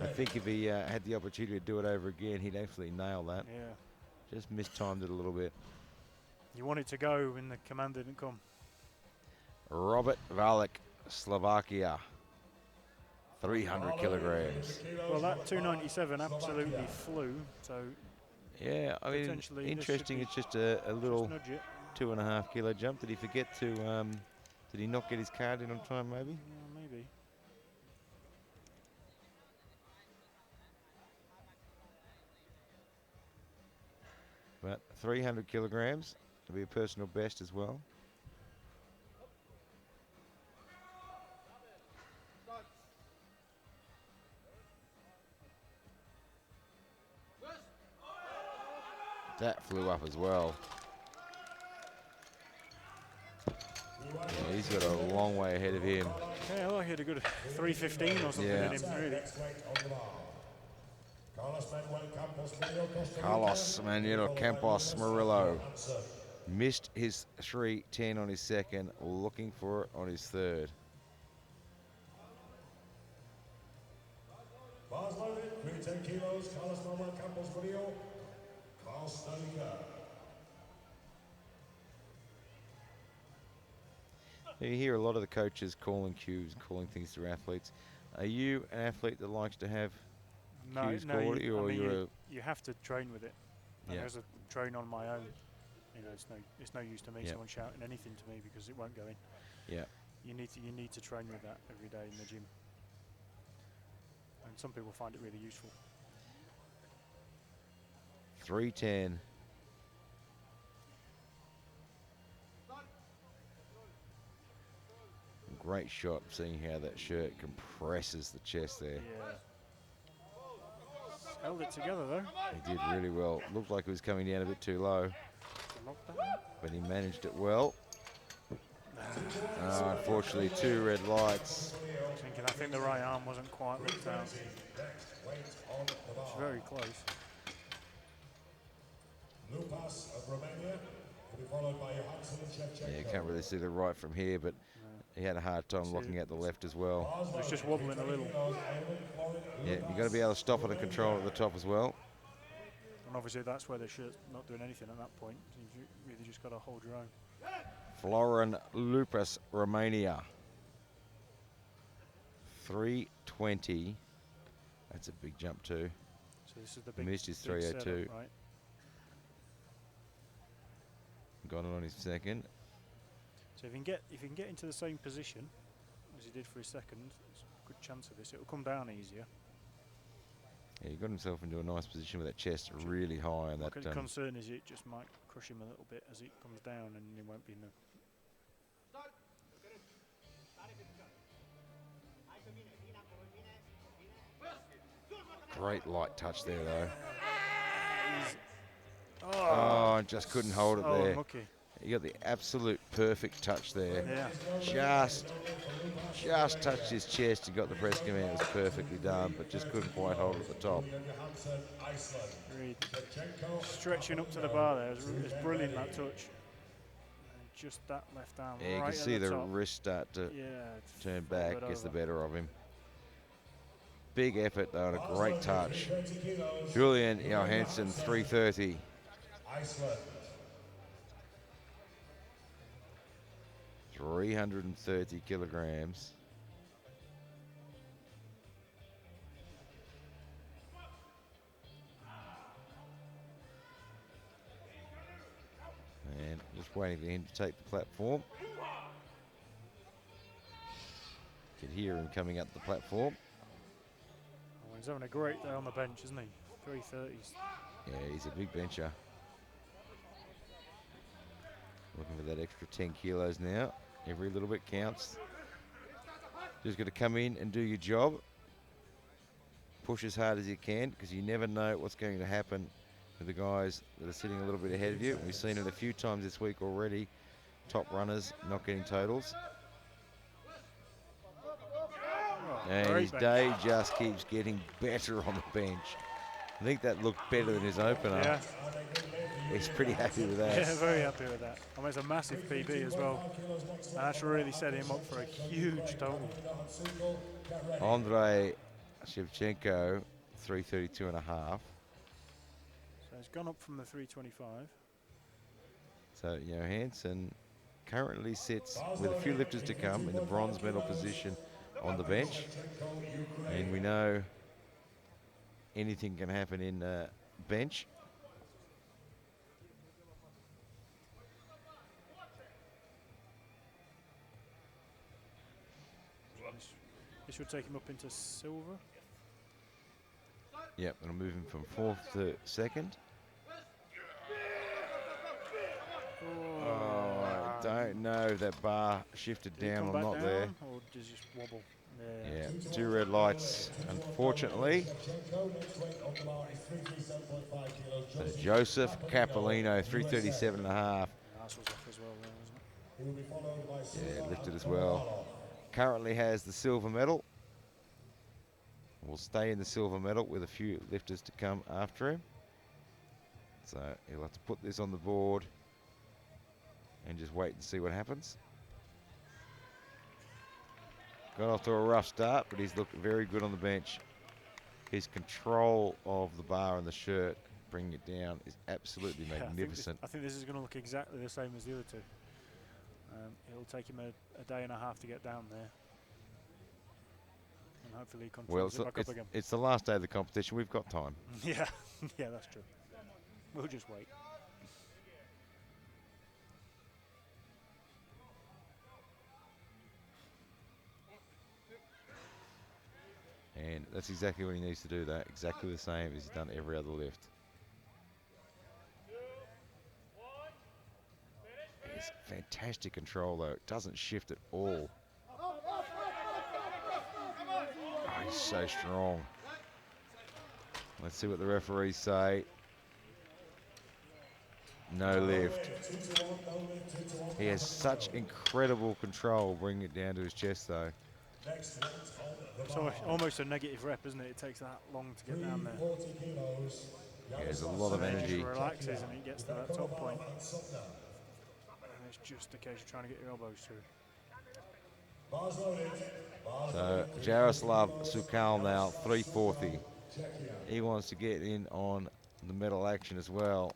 I think if he had the opportunity to do it over again, he'd absolutely nail that. Yeah. Just mistimed it a little bit. You want it to go when the command didn't come. Robert Valak, Slovakia, 300 kilograms. Well, that 297 absolutely flew. So Yeah, I mean, potentially this interesting. should It's just a little nudge it. 2.5 kilo jump. Did he forget to? Did he not get his card in on time? Maybe. Yeah, maybe. But 300 kilograms to be a personal best as well. That flew up as well. Yeah, he's got a long way ahead of him. Yeah, well, he had a good 315 or something Yeah. in him, really. Carlos Manuel Campos Murillo missed his 310 on his second, looking for it on his third. Bars loaded, 310 kilos. Carlos Manuel Campos, Murillo, Costa Rica. You hear a lot of the coaches calling cues, calling things to athletes. Are you an athlete that likes to have cues called, or you have to train with it. And Yeah. as I train on my own, you know, it's no use to me Yeah. someone shouting anything to me because it won't go in. Yeah. You need to train with that every day in the gym. And some people find it really useful. 310. Great shot, seeing how that shirt compresses the chest there. Yeah. Held it together though. He did really well. Looked like he was coming down a bit too low, Knocked that. but he managed it well. Unfortunately, 2 red lights. I think the right arm wasn't quite looked out. It's very close. Lupas of Romania will be followed by Johansson and Shevchenko. Yeah, you can't really see the right from here, but he had a hard time looking at the left as well. It was just wobbling a little. Yeah, you got to be able to stop it and control at the top as well. And obviously that's where the shirt's not doing anything at that point. You've really just got to hold your own. Florin Lupas, Romania. 320. That's a big jump too. So this is the He big, missed his big 302. setup, right? Got it on his second. So if you can get into the same position as he did for his second, there's a good chance of this. It will come down easier. Yeah, he got himself into a nice position with that chest really high. And My that concern is it just might crush him a little bit as it comes down, and he won't be in the. great light touch there though. Oh, Just couldn't hold it there. Unlucky. You got the absolute perfect touch there. Yeah. Just touched his chest and got the press command. It was perfectly done, but just couldn't quite hold it at the top. Really stretching up to the bar there. It was brilliant, that touch. And just that left arm. Yeah, you right can at see the top. wrist start to Yeah, turn fold back, it gets the over. better of him. Big effort though, and a great touch. Julian Johansson, 330. Iceland. 330 kilograms. And just waiting for him to take the platform. Can hear him coming up the platform. Oh, he's having a great day on the bench, isn't he? 330s. Yeah, he's a big bencher. Looking for that extra 10 kilos now. Every little bit counts. Just got to come in and do your job. Push as hard as you can, because you never know what's going to happen with the guys that are sitting a little bit ahead of you. We've seen it a few times this week already. Top runners not getting totals. And great his bench. day just keeps getting better on the bench. I think that looked better than his opener. Yeah. He's pretty happy with that. Yeah, very happy with that. I mean, it's a massive PB as well. And that's really set him up for a huge total. Andrei Shevchenko, 332 and a half. So he's gone up from the 325. So Johansson currently sits with a few lifters to come in the bronze medal position on the bench. And we know anything can happen in bench. This would take him up into silver. Yep, it'll move him from 4th to 2nd. I don't know if that bar shifted Did he down come or back not down, there. or does he just wobble? Yeah, 2 red lights, unfortunately. So Joseph Capolino, 337 and a half. That was off as well there, wasn't it? Yeah, lifted as well. Currently has the silver medal. Will stay in the silver medal with a few lifters to come after him. So he'll have to put this on the board and just wait and see what happens. Got off to a rough start, but he's looked very good on the bench. His control of the bar and the shirt, bringing it down, is absolutely magnificent. I think this is going to look exactly the same as the other two. It'll take him a day and a half to get down there. And hopefully he Well, controls it back up again. it's the last day of the competition. We've got time. Yeah, yeah, that's true. We'll just wait. And that's exactly what he needs to do, that. Exactly the same as he's done every other lift. It's fantastic control, though. It doesn't shift at all. Oh, he's so strong. Let's see what the referees say. No lift. He has such incredible control bringing it down to his chest, though. It's almost a negative rep, isn't it? It takes that long to get down there. Yeah, there's a lot of energy. It just relaxes and it gets to that top point. And it's just a case of trying to get your elbows through. So Jaroslav Sukal now, 340. He wants to get in on the medal action as well.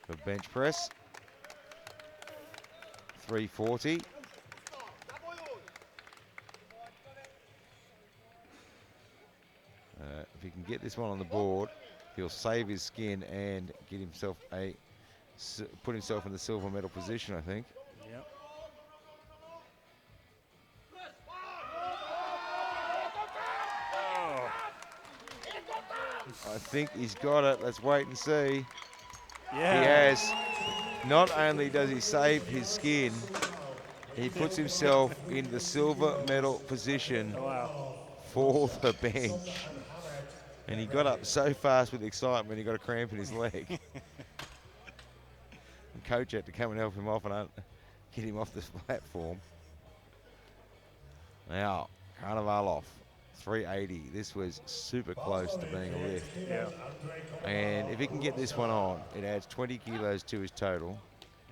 The bench press, 340. If he can get this one on the board, he'll save his skin and get himself put himself in the silver medal position, I think. Yep. Oh. I think he's got it. Let's wait and see. Yeah. He has. Not only does he save his skin, he puts himself in the silver medal position for the bench. And he got up so fast with excitement, he got a cramp in his leg. And coach had to come and help him off and get him off this platform. Now, Karnavalov, 380. This was super close to being a lift. Yeah. And if he can get this one on, it adds 20 kilos to his total.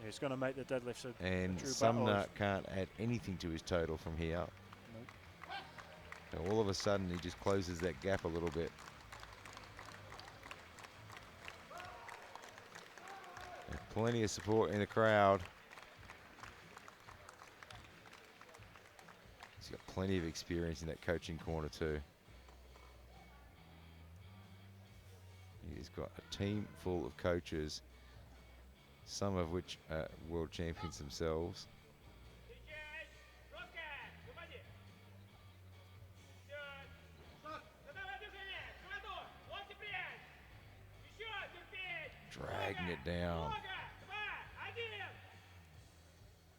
Yeah, it's going to make the deadlifts a And true battle. Sumner can't add anything to his total from here. Nope. So all of a sudden, he just closes that gap a little bit. There's plenty of support in the crowd. He's got plenty of experience in that coaching corner too. He's got a team full of coaches, some of which are world champions themselves. Dragging it down.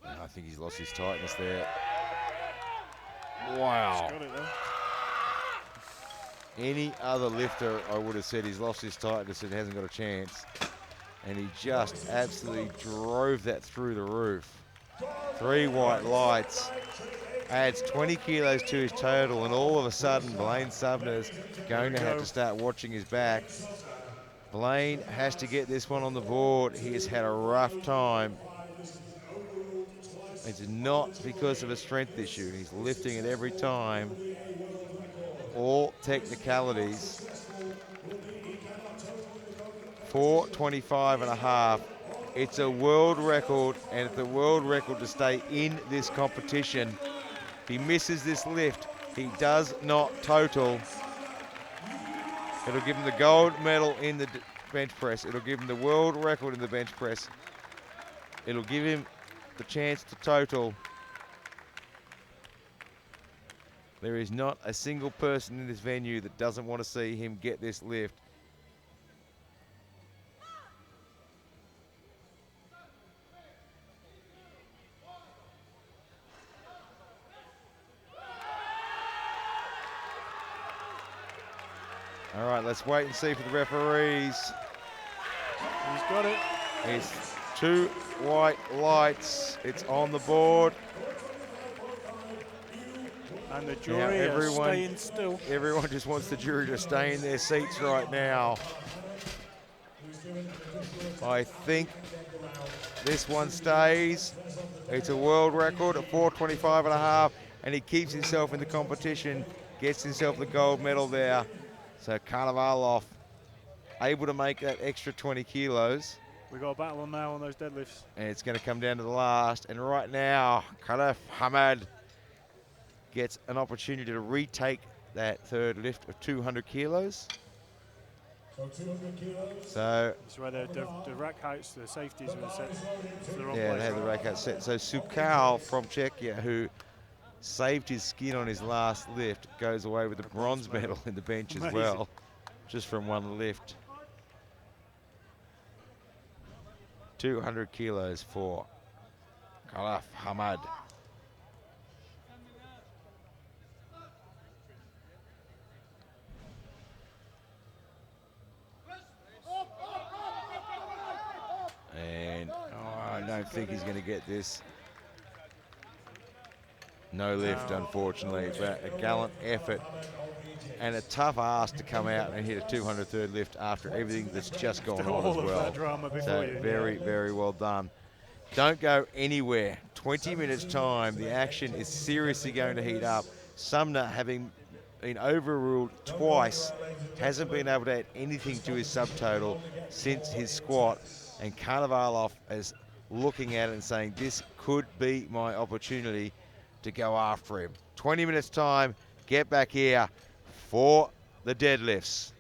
And I think he's lost his tightness there. Wow. Got it though. Any other lifter, I would have said he's lost his tightness and hasn't got a chance. And he just absolutely drove that through the roof. 3 white lights. Adds 20 kilos to his total, and all of a sudden, Blaine Sumner's going to have to start watching his back. Blaine has to get this one on the board. He has had a rough time. It's not because of a strength issue. He's lifting it every time. All technicalities. 425.5. It's a world record, and it's a world record to stay in this competition. If he misses this lift, he does not total. It'll give him the gold medal in the bench press. It'll give him the world record in the bench press. It'll give him the chance to total. There is not a single person in this venue that doesn't want to see him get this lift. All right, let's wait and see for the referees. He's got it. It's 2 white lights. It's on the board. And the jury are staying still. Everyone just wants the jury to stay in their seats right now. I think this one stays. It's a world record at 425.5, and he keeps himself in the competition, gets himself the gold medal there. So Karnavalov able to make that extra 20 kilos. We got a battle on now on those deadlifts. And it's going to come down to the last. And right now, Khalif Hamad gets an opportunity to retake that third lift of 200 kilos. So 200 kilos. So It's where the rack heights, the safeties were set to the wrong yeah, place. they had the rack out set. So Sukal from Czechia, who saved his skin on his last lift, goes away with a bronze medal in the bench as Amazing. well, just from one lift. 200 kilos for Khalif Hamad. And I don't think he's going to get this. No lift, unfortunately, but a gallant effort and a tough ask to come out and hit a 203rd lift after everything that's just gone on as All of well. that drama before So you, very, very well done. Don't go anywhere. 20 minutes time, the action is seriously going to heat up. Sumner, having been overruled twice, hasn't been able to add anything to his subtotal since his squat, and Karnavalov is looking at it and saying, this could be my opportunity to go after him. 20 minutes time, get back here for the deadlifts.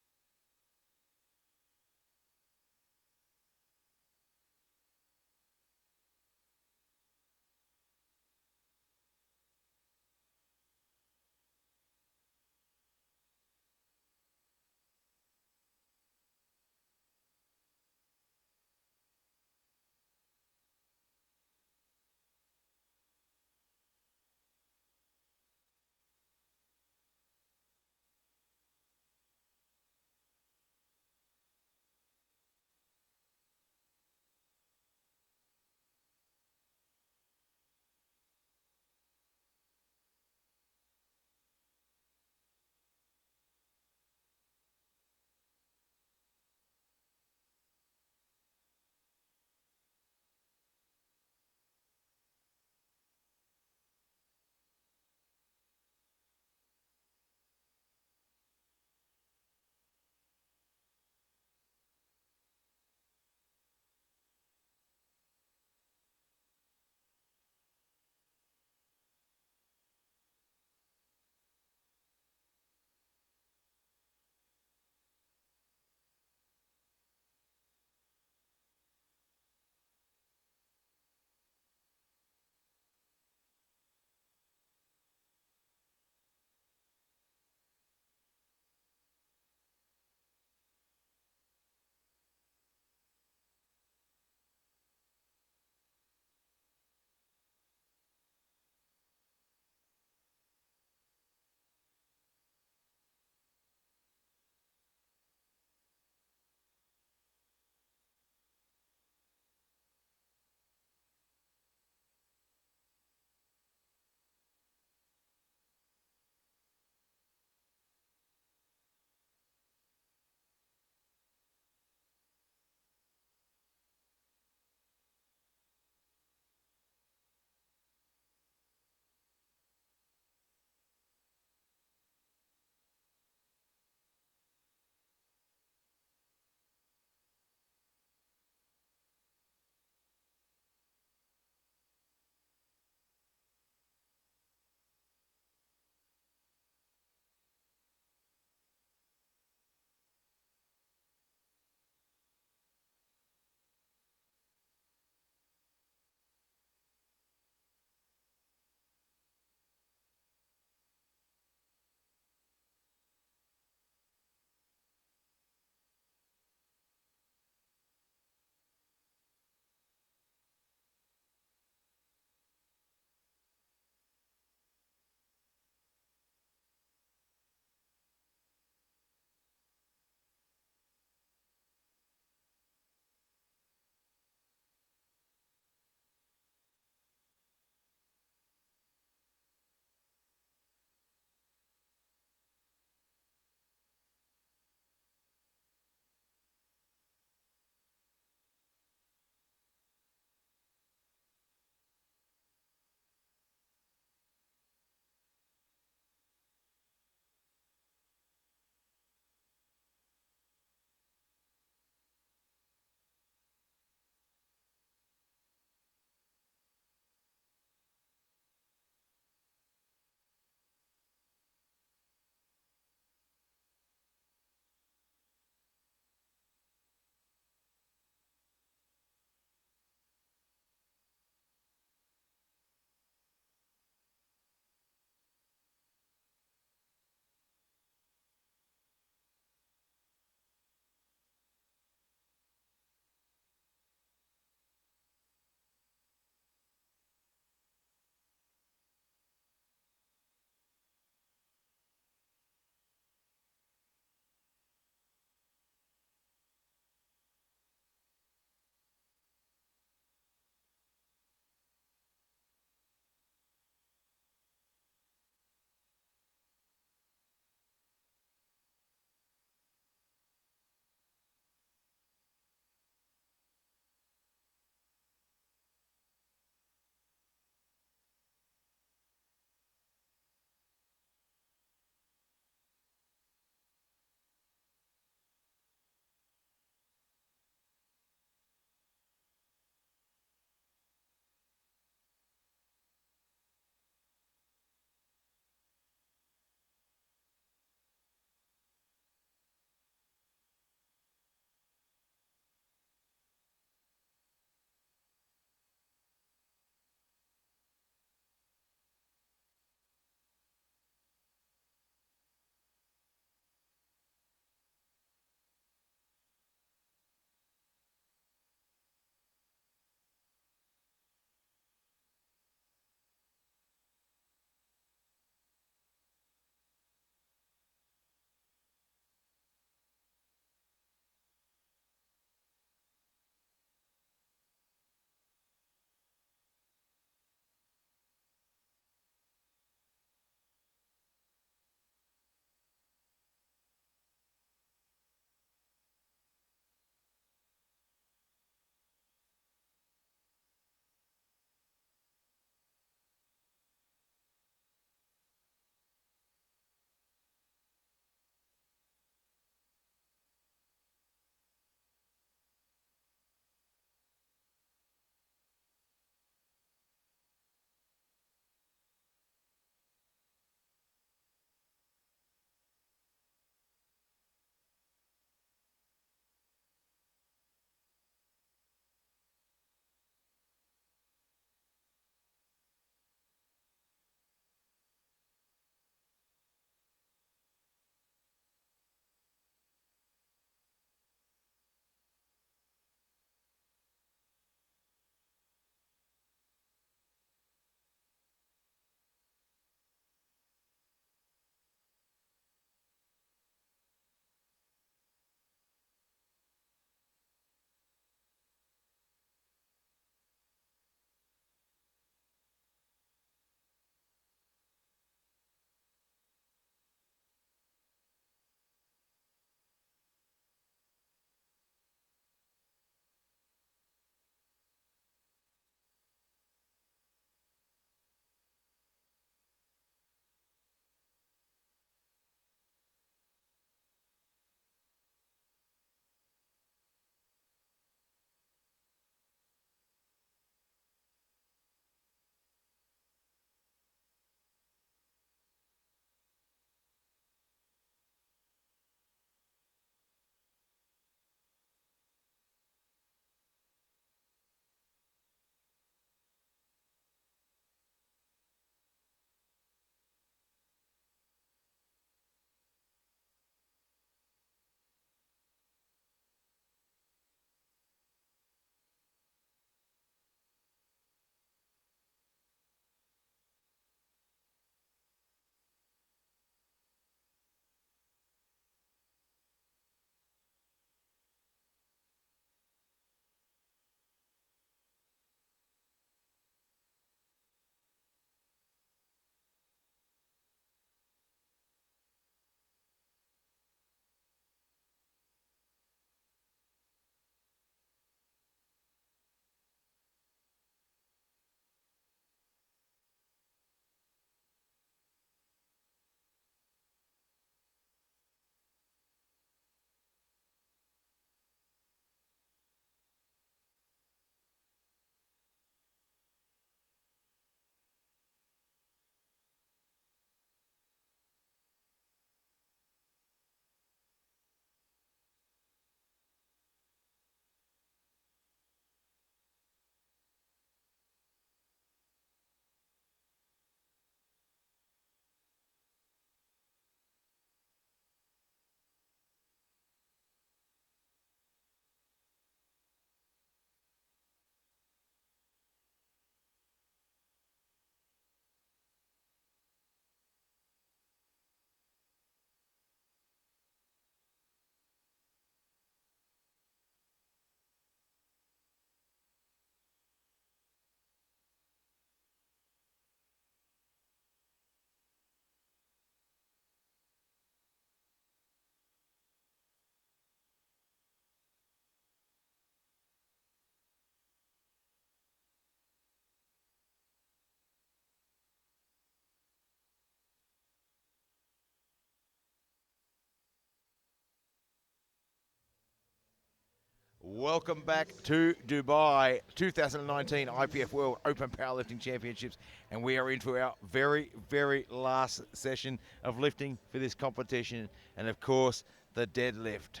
Welcome back to Dubai 2019 IPF World Open Powerlifting Championships, and we are into our very, very last session of lifting for this competition, and of course the deadlift.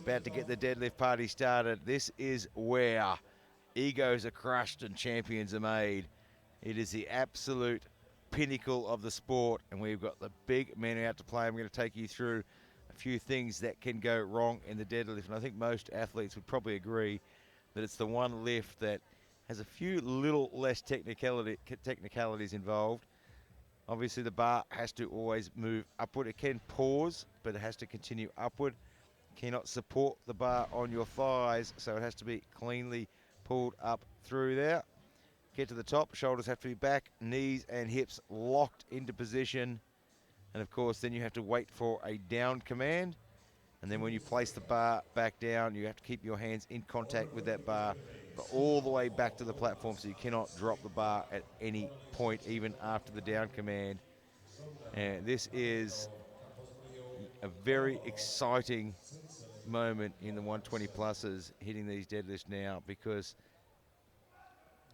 About to get the deadlift party started. This is where egos are crushed and champions are made. It is the absolute pinnacle of the sport, and we've got the big men out to play. I'm going to take you through a few things that can go wrong in the deadlift, and I think most athletes would probably agree that it's the one lift that has a few little less technicalities involved. Obviously the bar has to always move upward. It can pause, but it has to continue upward. Cannot support the bar on your thighs, so it has to be cleanly pulled up through there. Get to the top, shoulders have to be back, knees and hips locked into position. And of course, then you have to wait for a down command. And then when you place the bar back down, you have to keep your hands in contact with that bar all the way back to the platform, so you cannot drop the bar at any point, even after the down command. And this is a very exciting moment in the 120 pluses hitting these deadlifts now, because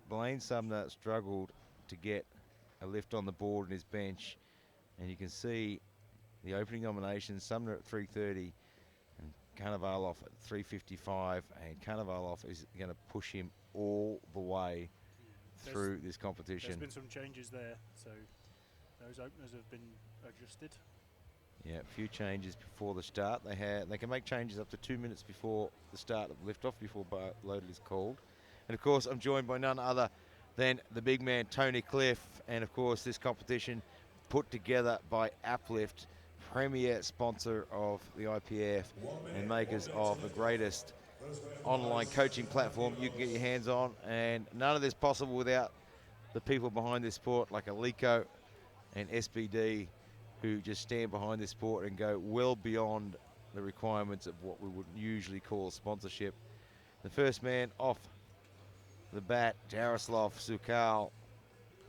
Blaine Sumner struggled to get a lift on the board in his bench, and you can see the opening nominations: Sumner at 330 and Karnavalov at 355, and Karnavalov is going to push him all the way through this competition. There's been some changes there, so those openers have been adjusted. Yeah, a few changes before the start. They can make changes up to 2 minutes before the start of liftoff, before bar loaded is called. And of course, I'm joined by none other than the big man, Tony Cliff. And of course, this competition put together by Uplift, premier sponsor of the IPF and makers of the greatest online coaching platform you can get your hands on. And none of this possible without the people behind this sport, like Alico and SBD, who just stand behind this sport and go well beyond the requirements of what we would usually call sponsorship. The first man off the bat, Jaroslav Sukal.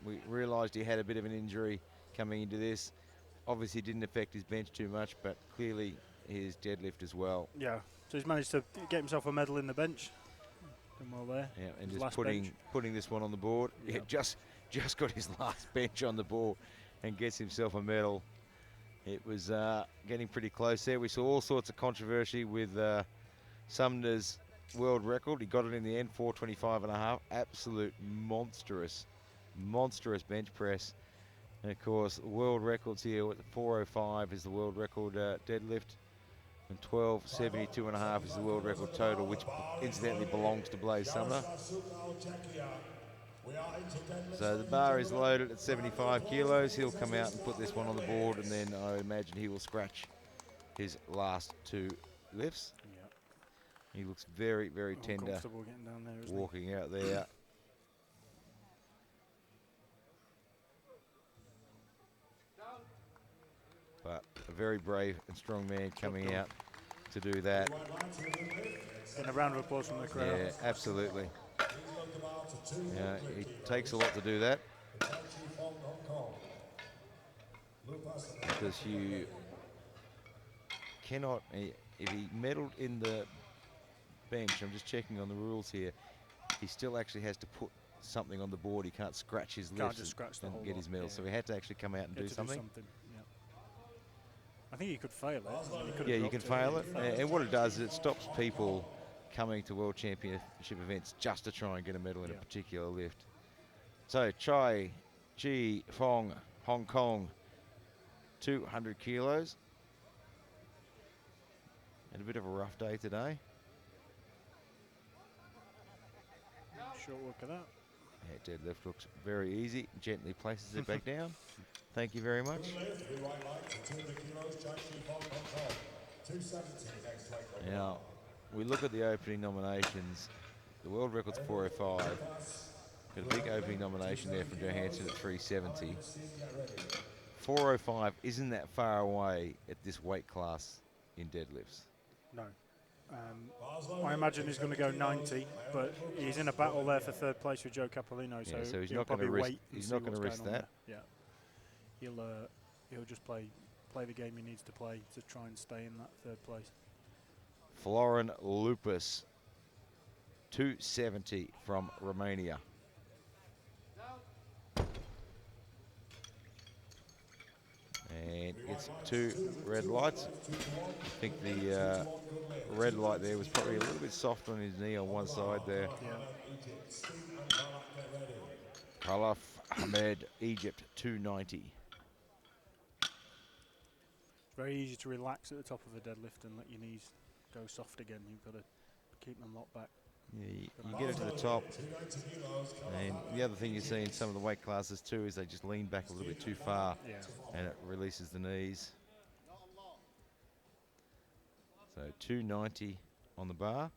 We realised he had a bit of an injury coming into this. Obviously didn't affect his bench too much, but clearly his deadlift as well. Yeah, so he's managed to get himself a medal in the bench. Done well there. Yeah, and His just last putting this one on the board. Yep. Yeah, just got his last bench on the board and gets himself a medal. It was getting pretty close there. We saw all sorts of controversy with Sumner's world record. He got it in the end, 425.5. Absolute monstrous bench press. And of course, world records here with the 405 is the world record deadlift, and 1272.5 is the world record total, which incidentally belongs to Blaze Sumner. So the bar is loaded at 75 kilos. He'll come out and put this one on the board, and then I imagine he will scratch his last two lifts. Yeah. He looks very, very tender getting down there, isn't walking out there. But a very brave and strong man coming out to do that. Getting a round of applause from the crowd. Yeah, absolutely. Yeah, it takes a lot to do that, because you cannot, if he medaled in the bench, I'm just checking on the rules here, he still actually has to put something on the board. He can't scratch his lift and get his medal. Yeah. So he had to actually come out and do something. Yeah. I think he could fail it. Yeah, you can fail it. And what it does is it stops people coming to World Championship events just to try and get a medal in a particular lift. So Chai Chi Fong, Hong Kong, 200 kilos. Had a bit of a rough day today. Short work of that. Yeah, deadlift looks very easy. Gently places it back down. Thank you very much. Now, we look at the opening nominations. The world record's 405. Got a big opening nomination there from Johansson at 370. 405 isn't that far away at this weight class in deadlifts. No. I imagine he's going to go 90, but he's in a battle there for third place with Joe Capolino, so he's he'll not going to risk. wait. He's not going to risk that. Yeah, he'll just play the game he needs to play to try and stay in that third place. Florin Lupus 270 from Romania. And it's 2 red lights. I think the red light there was probably a little bit soft on his knee on one side there. Khalaf Ahmed, Egypt, 290. Very easy to relax at the top of a deadlift and let your knees go soft again. You've got to keep them locked back. Yeah, you get it to the top. And the other thing you see in some of the weight classes too is they just lean back a little bit too far, and it releases the knees. So 290 on the bar.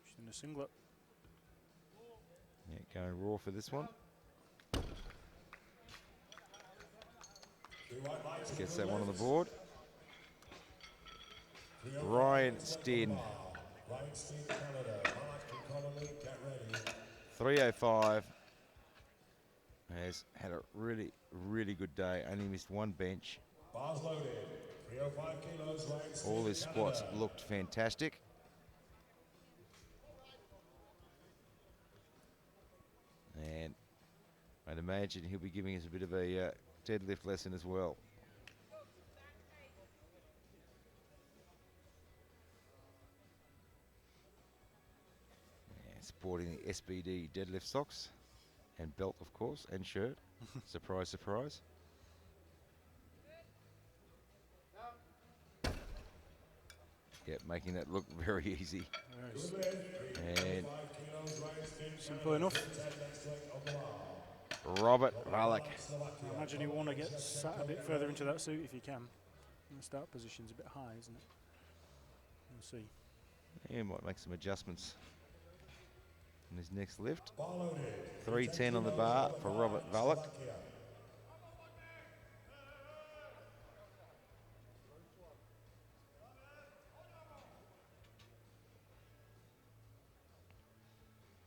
Just in a singlet. Yeah, going raw for this one. Gets that one on the board. Ryan Stin. 305. Has had a really, really good day. Only missed one bench. Bars loaded. 305 kilos, Ryan Stin, All his squats Canada. looked fantastic. And I'd imagine he'll be giving us a bit of a deadlift lesson as well. Yeah, sporting the SBD deadlift socks and belt, of course, and shirt. Surprise, surprise. Yep, making that look very easy. Yes. And Simple enough. Robert Valak. I imagine you want to get sat a bit further into that suit if you can. And the start position's a bit high, isn't it? We'll see. He might make some adjustments on his next lift. 310 on the bar for Robert Valak.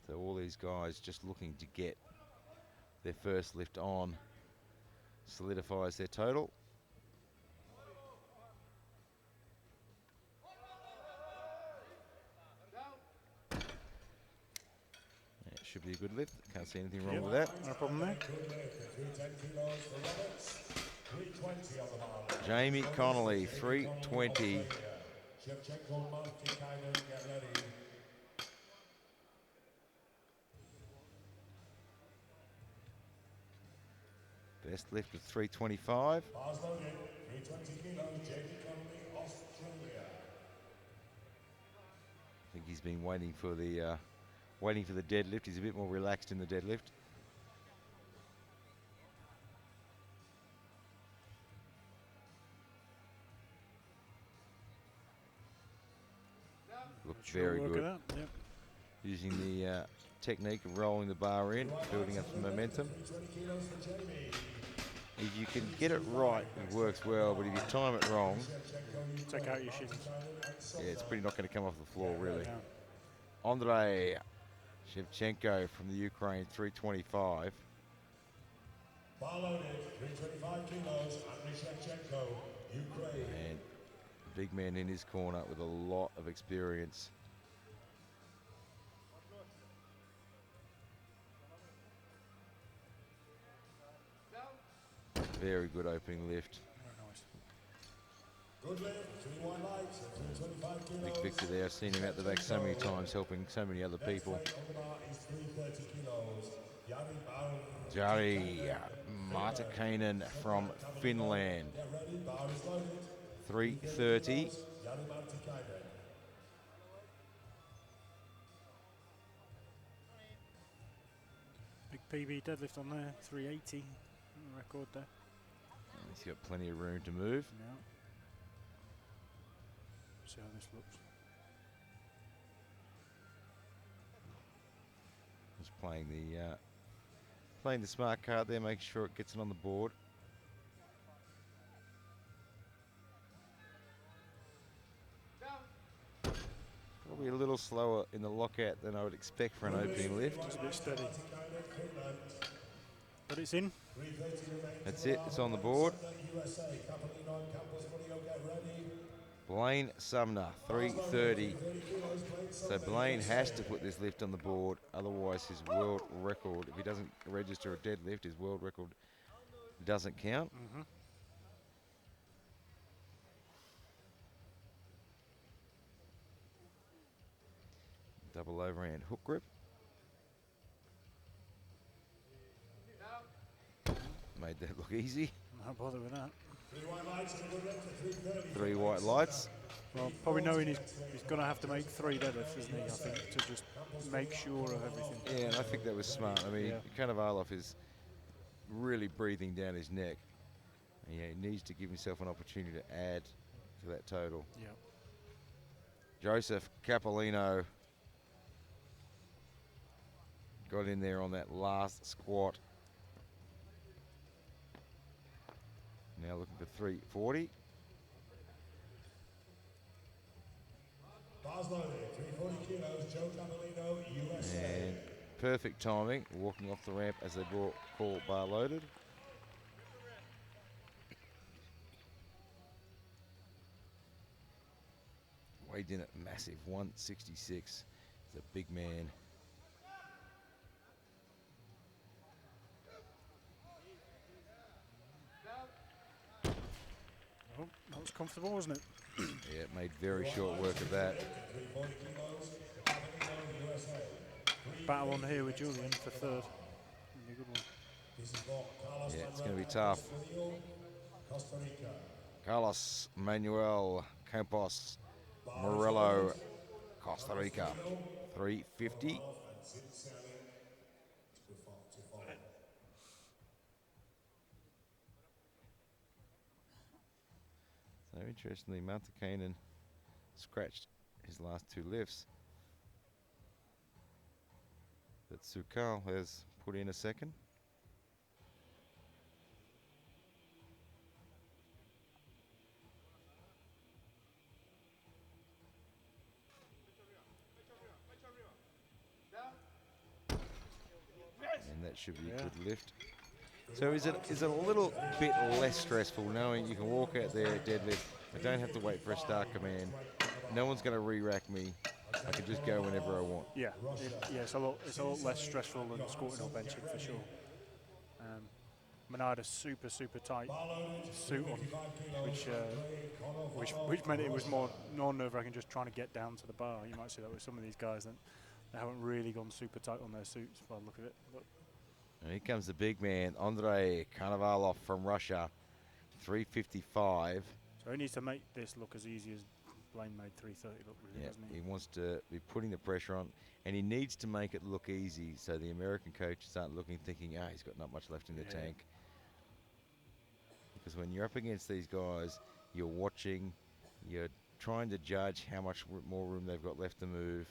So all these guys just looking to get their first lift on, solidifies their total. Yeah, it should be a good lift. Can't see anything wrong with that. No problem there. Jamie Connolly, 320. Best lift of 325. Bars loaded. 320 kilos, Jamie Connolly, Australia. I think he's been waiting for the deadlift. He's a bit more relaxed in the deadlift. Looked very good. Yep. Using the technique of rolling the bar in, building up some momentum. If you can get it right, it works well, but if you time it wrong, Take out your shins. yeah, it's pretty not going to come off the floor, really. Yeah. Andrei Shevchenko from the Ukraine, 325. Bar loaded. 325 kilos, Andrei Shevchenko, Ukraine. And big man in his corner with a lot of experience. Very good opening lift. Very nice. Good lift, 3 wide lights, 325 kilos. Big Victor there. I've seen him out the back so many times helping so many other people. Next weight on the bar is 330 kilos. Jari Baron. Jari Martikainen from Finland, Get ready, bar is loaded. 330. Jari Martikainen. Big PB deadlift on there. 380. Record there. He's got plenty of room to move. Yeah. See how this looks. Just playing the smart card there, making sure it gets it on the board. Probably a little slower in the lockout than I would expect for an opening lift. Just a bit steady. But it's in. That's it, it's on the board. USA, Capelino and Campos Murillo, get ready. Blaine Sumner, 330. So Blaine has to put this lift on the board, otherwise his world record, if he doesn't register a deadlift, his world record doesn't count. Double overhand hook grip. Made that look easy. Not bother with that. 3 white lights. Well, probably knowing he's going to have to make 3 deadlifts, isn't he? I think, to just make sure of everything. Yeah, and I think that was smart. I mean, Yeah. Konovalov is really breathing down his neck. And, yeah, he needs to give himself an opportunity to add to that total. Yeah. Joseph Capolino got in there on that last squat. Now looking for 340. Bars loaded, 340 kilos, Joe Capolino, USA. And perfect timing, walking off the ramp as they call bar loaded. Weighed in at massive 166. He's a big man. Oh, that was comfortable, wasn't it? Yeah, it made very short work of that. 340 kilos, Capolino, USA. Battle on here with Julian for 3rd. Be a good one. This is for Carlos Yeah, it's Manuel going to be tough. Castillo, Costa Rica. Carlos Manuel Campos Morello, Costa Rica, 350. So interestingly, Mantakainen scratched his last 2 lifts. But Sukal has put in a second. And that should be a good lift. So is it a little bit less stressful knowing you can walk out there, deadlift, I don't have to wait for a start command, no one's going to re-rack me, I can just go whenever I want. Yeah, it's a lot less stressful than squatting or benching for sure. Menarda's super tight suit on, which meant it was more non-nerve-wracking just trying to get down to the bar. You might see that with some of these guys that they haven't really gone super tight on their suits by the look of it. But And here comes the big man, Andrei Konovalov from Russia, 355. so he needs to make this look as easy as Blaine made 330 look, really, Yeah, doesn't he he? wants to be putting the pressure on, and he needs to make it look easy so the American coaches aren't looking thinking, he's got not much left in the tank. Because when you're up against these guys, you're watching, you're trying to judge how much more room they've got left to move.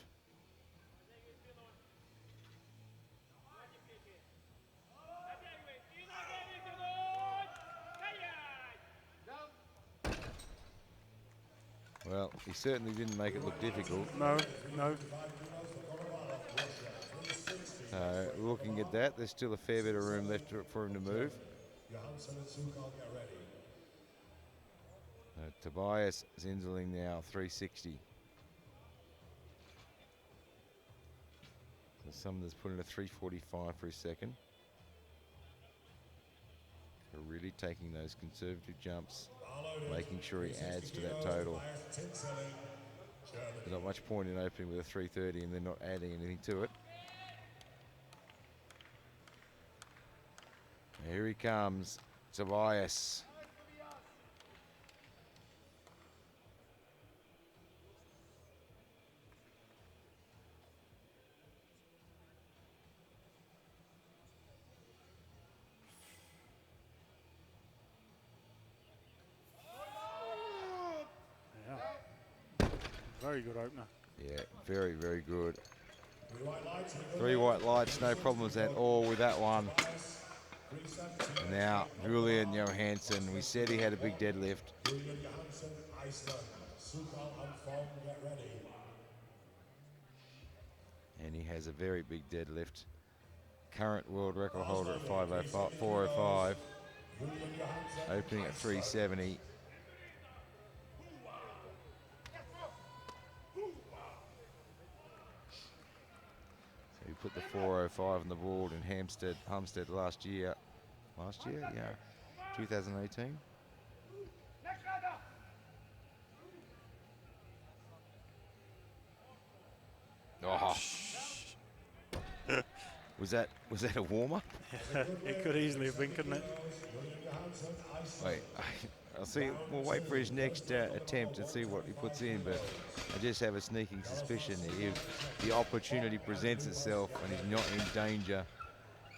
Well, he certainly didn't make it look difficult. No. Looking at that, there's still a fair bit of room left for him to move. Johansson and Sukal get ready. Tobias Zinzeling now, 360. So Sumner's put in a 345 for his second. So really taking those conservative jumps, making sure he adds to that total. There's not much point in opening with a 330 and then not adding anything to it. Here he comes, Tobias. Yeah. Very good opener. Yeah, very, very good. 3 white lights, no problems at all with that one. And now, Julian Johansson, we said he had a big deadlift. Julian Johansson, Iceland. Sukal and Fong get ready. And he has a very big deadlift. Current world record holder at 405. Opening at 370. put the 405 on the board in Hampstead last year. Last year, yeah, 2018. Oh, was that a warm up? It could easily have been, couldn't it? Wait, I'll see. We'll wait for his next attempt and see what he puts in. But I just have a sneaking suspicion that if the opportunity presents itself and he's not in danger,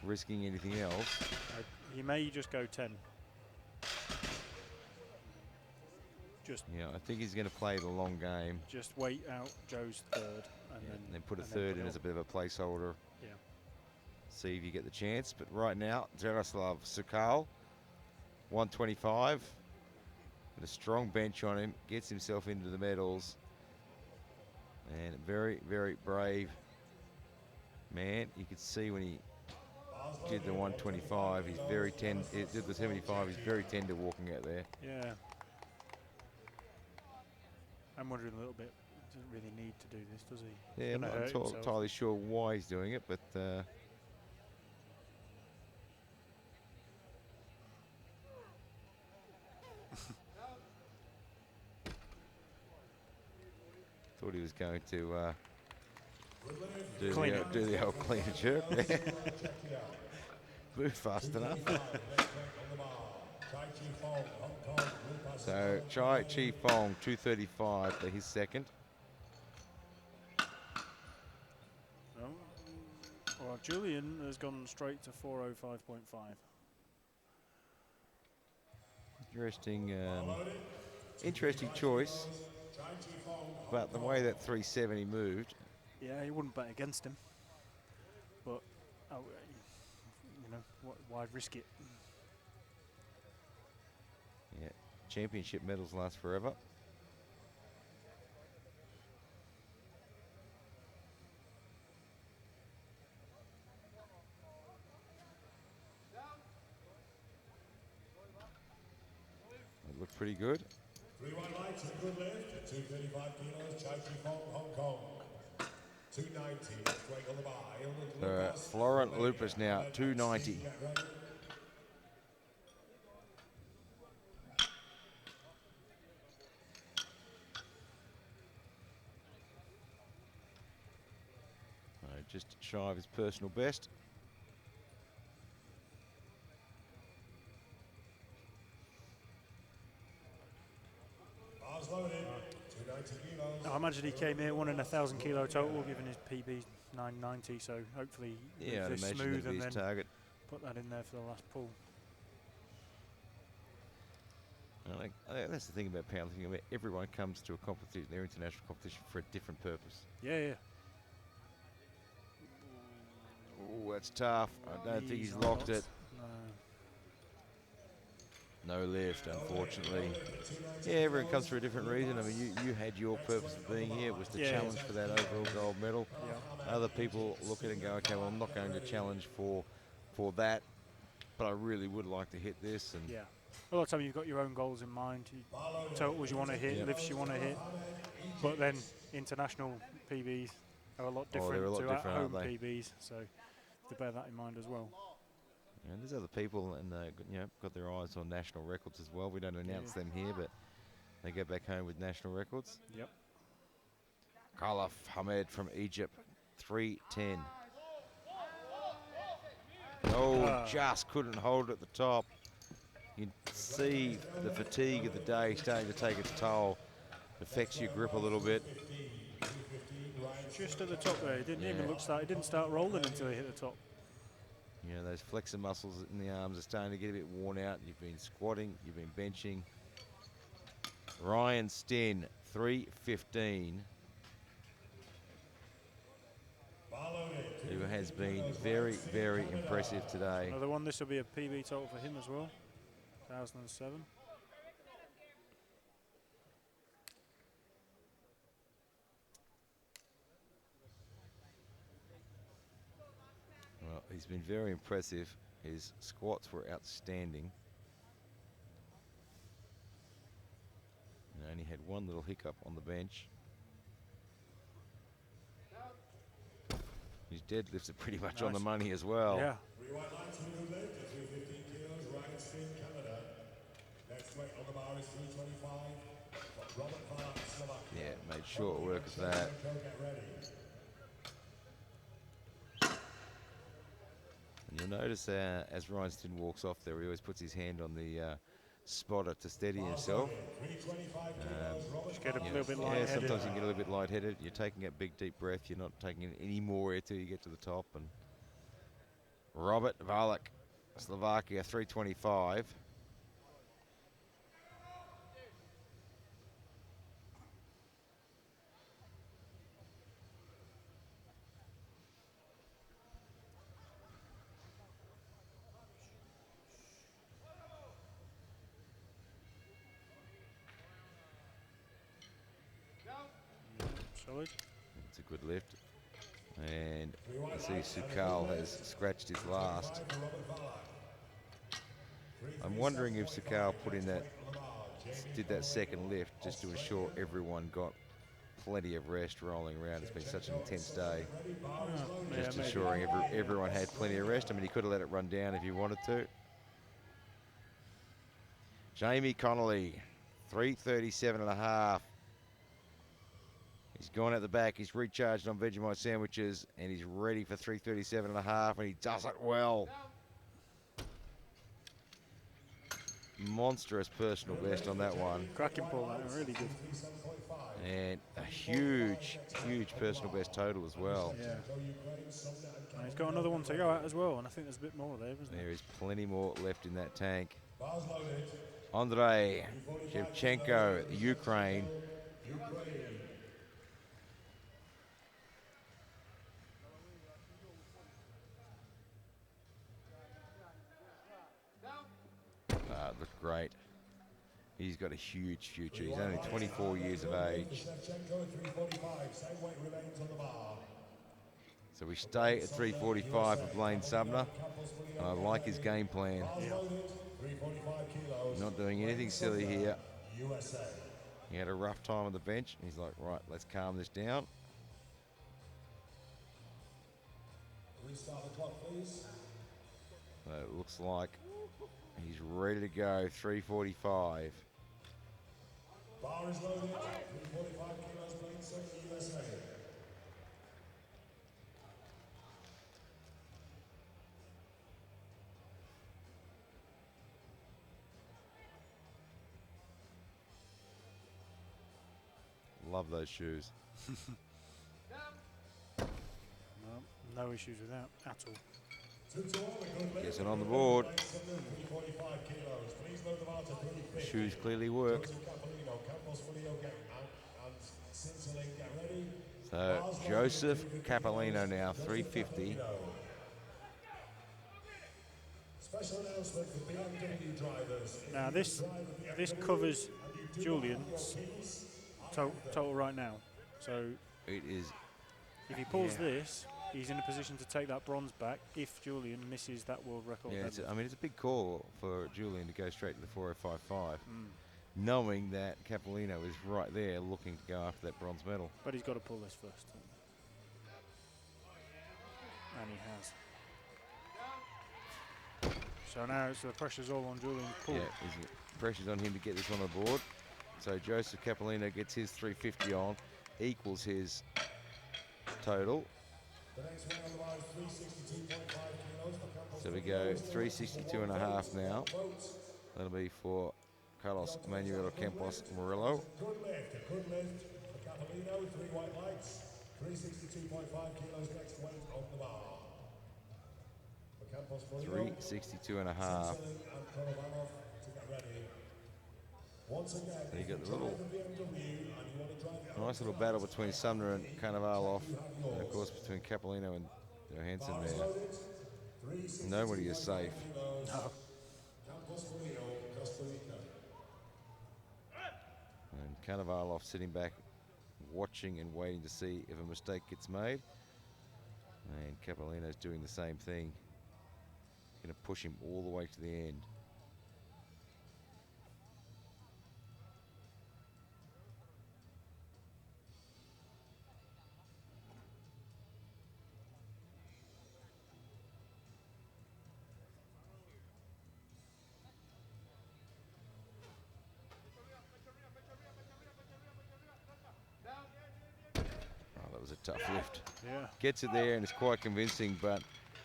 risking anything else, He may just go 10. Yeah, I think he's going to play the long game. Just wait out Joe's third, and then put a third in as a bit of a placeholder. Yeah. See if you get the chance. But right now, Jaroslav Sukal, 125, with a strong bench on him, gets himself into the medals, and very, very brave man. You could see when he did the 125, he's very tender. He did the 75, he's very tender walking out there. Yeah. I'm wondering a little bit, doesn't really need to do this, does he? Yeah, I'm not entirely sure why he's doing it, but thought he was going to do the old clean and jerk there. Move fast enough. So Chai Chi Fong, 235 for his second. Well, Julian has gone straight to 405.5. Interesting choice. But the way that 370 moved. Yeah, you wouldn't bet against him. But, you know, why risk it? Yeah, championship medals last forever. It looked pretty good. 3-1 lights and good lift, 235 kilos, Chai Chi Fong, Hong Kong. 290, straight on the bar. Florent Lupus now, 290. Just shy of his personal best. I imagine he came here 1 in 1,000 kilo total, given his PB 990. So hopefully, yeah, I'd this imagine smooth that'd be and his then target. put that in there for the last pull. I think that's the thing about powerlifting. I mean, everyone comes to a competition, their international competition, for a different purpose. Yeah. Oh, that's tough. I don't think he's locked it. No lift, unfortunately. Yeah, everyone comes for a different reason. I mean, you had your purpose of being here. It was the challenge for that overall gold medal. Yeah. Other people look at it and go, okay, well, I'm not going to challenge for that, but I really would like to hit this. And yeah. A lot of time you've got your own goals in mind. Totals you want to hit, lifts you want to hit. But then international PBs are a lot different to at-home PBs. So to bear that in mind as well. And there's other people, and got their eyes on national records as well. We don't announce them here, but they go back home with national records. Yep. Khalaf Hamed from Egypt, 310. Oh, just couldn't hold it at the top. You can see the fatigue of the day starting to take its toll. Affects your grip a little bit. Just at the top there, it didn't even look like it didn't start rolling until he hit the top. You know, those flexor muscles in the arms are starting to get a bit worn out. You've been squatting, you've been benching. Ryan Sten, 315. Who has been very, very impressive today. Another one, this will be a PB total for him as well. 2007. Well, he's been very impressive. His squats were outstanding. He only had one little hiccup on the bench. His deadlifts are pretty much Nice. on the money as well. Yeah. Three white lights for new lift at 315 kilos, Ryan Spin, Canada. Next weight on the bar is 325. Robert Clark, Slovakia. Yeah, made short work of that. Get ready. And you'll notice as Ryan Stin walks off there, he always puts his hand on the spotter to steady himself. 325 kilos, Robert Just get a Yeah, little bit yeah, lightheaded. sometimes you can get a little bit lightheaded. You're taking a big deep breath. You're not taking in any more air till you get to the top. And Robert Valak, Slovakia, 325. Solid. It's a good lift. And you see Sukal has scratched his last. I'm wondering if Sukal did that second lift just to ensure everyone got plenty of rest rolling around. It's been such an intense day. Just Yeah, ensuring everyone had plenty of rest. I mean, he could have let it run down if he wanted to. Jamie Connolly, 337.5. He's gone at the back. He's recharged on Vegemite sandwiches, and he's ready for 337.5, and he does it well. Monstrous personal best on that one. Cracking pull, that really good. And a huge, huge personal best total as well. Yeah. And he's got another one to go at as well, and I think there's a bit more there, isn't there? There is plenty more left in that tank. Andrei Shevchenko, Ukraine. Looked great. He's got a huge future. He's only 24 years of age. So we stay at 345 for Blaine Sumner. And I like his game plan. Not doing anything silly here. He had a rough time on the bench. And he's like, right, let's calm this down. Restart the clock, please. So it looks like he's ready to go, 345. Bar is loaded, 345 kilos, Blaine Sumner, USA. Love those shoes. No issues with that at all. Gets it on the board. Shoes clearly work. So Joseph Capolino now, 350. Special announcement for BMW drivers. Now this covers Julian's total right now. So It is, if he pulls this, he's in a position to take that bronze back if Julian misses that world record. yeah, deadlift. I mean, it's a big call for Julian to go straight to the 4055, knowing that Capolino is right there looking to go after that bronze medal. But he's got to pull this first. And he has. So now the pressure's all on Julian's pull. Yeah, pressure's on him to get this on the board. So Joseph Capolino gets his 350 on, equals his total. The next one on the line is 362.5 kilos for Campos. So we go 362.5 now. That'll be for Carlos Manuel Campos Murillo. Good lift for Capolino, 3 white lights, 362.5 kilos next weight on the bar. For Campos Murillo, 362.5. and Konovalov to get ready. Once again, There you got the little the BMW and you want to drive it nice little battle between Sumner and Cannavaloff, and of course between Capolino and Johansson there. Nobody is safe. Campos Murillo, Costa Rica. And Cannavaloff sitting back, watching and waiting to see if a mistake gets made. And Capolino's doing the same thing. Going to push him all the way to the end. it was a tough lift. Yeah. Gets it there and it's quite convincing, but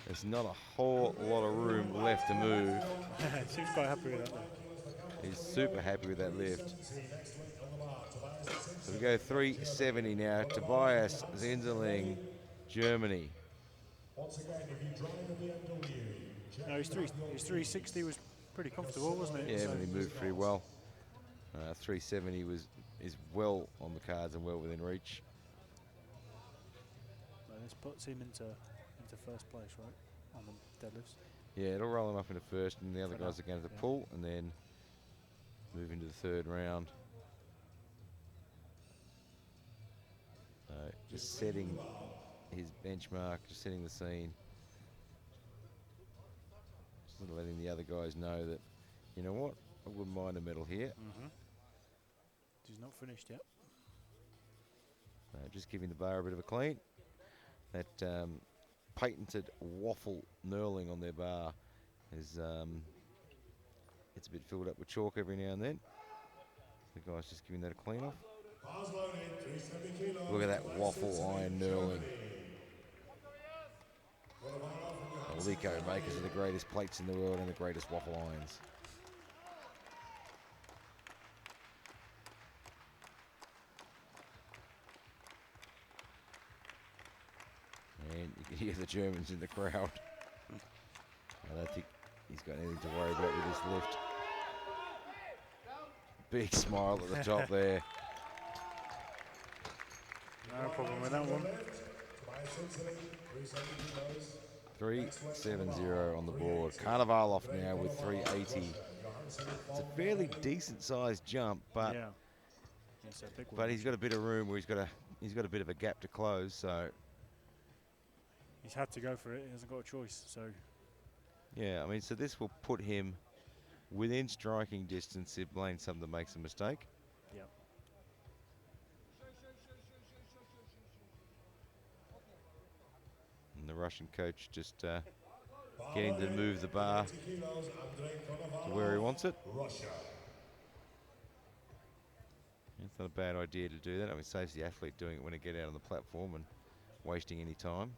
there's not a whole lot of room left to move. Seems quite happy with that though. He's super happy with that lift. So we go 370 now. Tobias Zinderling, Germany. No, his 360 was pretty comfortable, wasn't it? Yeah, So but he moved pretty well. 370 is well on the cards and well within reach. this puts him into first place, right, on the deadlifts. Yeah, it'll roll him up into first, and the other guys are going to yeah. pull and then move into the third round. Just setting his benchmark, just setting the scene. Just letting the other guys know that, you know what, I wouldn't mind a medal here. He's not finished yet. Just giving the bar a bit of a clean. That patented waffle knurling on their bar is it's a bit filled up with chalk every now and then. The guy's just giving that a clean off. Look at that waffle iron knurling. Lico makers are the greatest plates in the world and the greatest waffle irons. And you can hear the Germans in the crowd. I don't think he's got anything to worry about with this lift. Big smile at the top there. No problem with that one. 370 on the board. Karnavalov now with 380. It's a fairly decent sized jump, but Yeah. It's a big one. he's got a bit of room where he's got a bit of a gap to close. So He's had to go for it. He hasn't got a choice. So yeah, I mean, so this will put him within striking distance if Blaine Sumner makes a mistake. yeah. And the Russian coach just getting to move the bar to where he wants it. It's not a bad idea to do that. I mean, it saves the athlete doing it when they get out on the platform and wasting any time.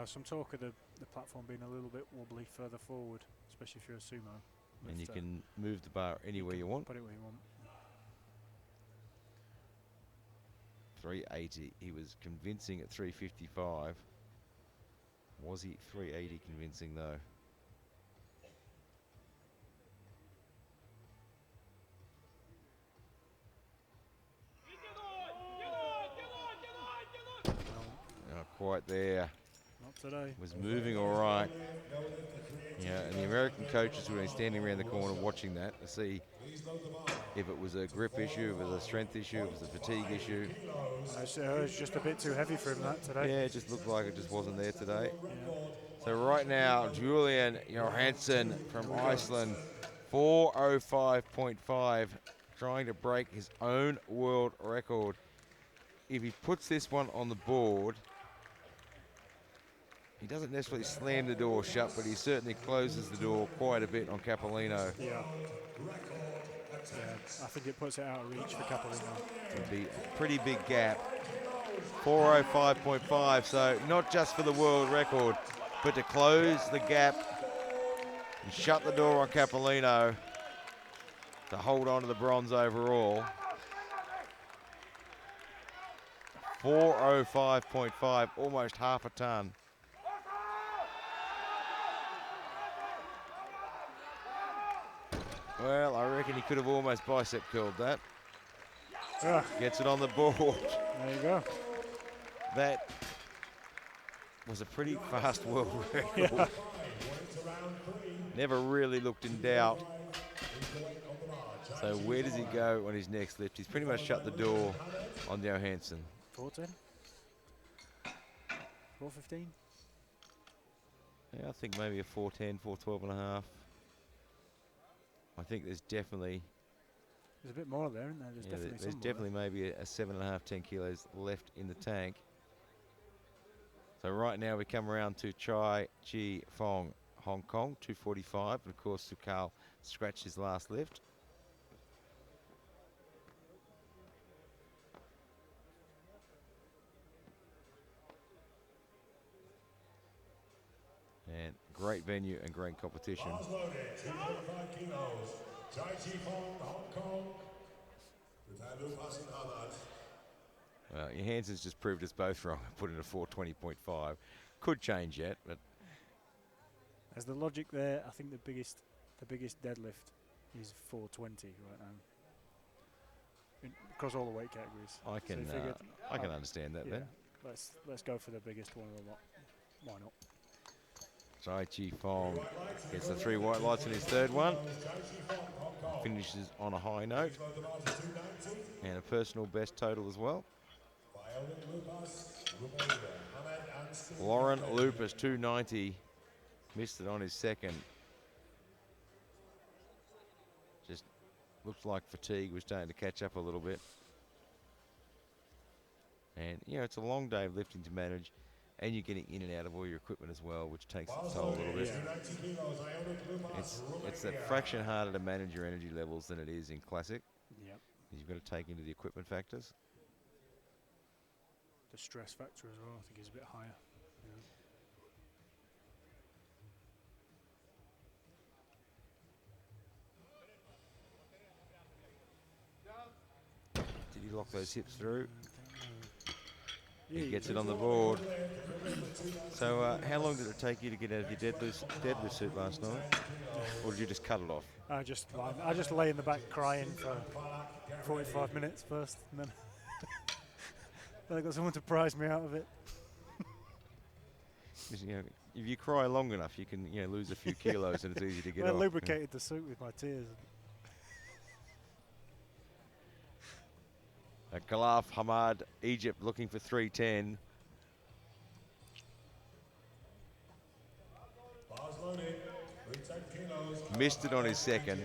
Some talk of the platform being a little bit wobbly further forward, especially if you're a sumo. And you can move the bar anywhere you want. Put it where you want. 380. He was convincing at 355. Was he 380 convincing though? Not quite there. Not today. Was moving all right. Yeah, and the American coaches were standing around the corner watching that to see if it was a grip issue, if it was a strength issue, if it was a fatigue issue. It's just a bit too heavy for him that today. Yeah, it just looked like it just wasn't there today. Yeah. So right now, Julian Johansson from Iceland, 4:05.5, trying to break his own world record. If he puts this one on the board, he doesn't necessarily slam the door shut, but he certainly closes the door quite a bit on Capolino. Yeah. I think it puts it out of reach for Capolino. It'd be a pretty big gap. 4:05.5, so not just for the world record, but to close the gap and shut the door on Capolino to hold on to the bronze overall. 4:05.5, almost half a ton. Well, I reckon he could have almost bicep curled that. Gets it on the board. There you go. That was a pretty fast world record. Yeah. Never really looked in doubt. So where does he go on his next lift? He's pretty much shut the door on Johansson. 4:10? 4:15? Yeah, I think maybe a 4:10, 4:12 and a half. I think there's definitely... There's a bit more there, isn't there? There's definitely maybe a 7.5, 10 kilos left in the tank. So right now we come around to Chai Chi Fong, Hong Kong, 245. And of course, Sukal scratched his last lift. great venue and great competition. Bars loaded, 2.5 kilos. Chai Chi Fong, Hong Kong. Lucas and Ahmad. Johansson's just proved us both wrong and put in a 420.5. Could change yet, but As the logic there, I think the biggest deadlift is 420 right now. Across all the weight categories. I can So figured, I can understand that then. Let's go for the biggest one of the lot. Why not? Chai Chi Fong gets the 3 white lights in his third one. Finishes on a high note. And a personal best total as well. Lauren Lupus, 290. Missed it on his second. Just looks like fatigue was starting to catch up a little bit. And, you know, it's a long day of lifting to manage. And you're getting in and out of all your equipment as well, which takes its toll a little bit. It's that fraction harder to manage your energy levels than it is in Classic. Yep. You've got to take into the equipment factors. The stress factor as well, I think, is a bit higher. Did he lock those hips through? He gets it on the board. So how long did it take you to get out of your deadlift suit last night? Or did you just cut it off? I just lay in the back crying for 45 minutes first, and then then I got someone to prize me out of it. You know, if you cry long enough, you can lose a few kilos and it's easy to get off. I lubricated the suit with my tears. Khalaf Hamad, Egypt, looking for 310. Missed it on his second.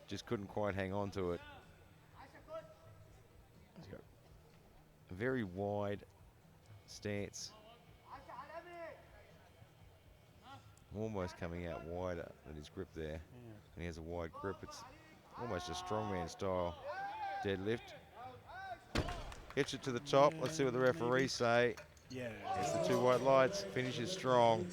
Just couldn't quite hang on to it. A very wide stance. Almost coming out wider than his grip there. Yeah. And he has a wide grip. It's almost a strongman style deadlift. Gets it to the top. Let's see what the referees say. Yeah. It's the 2 white lights. Finishes strong.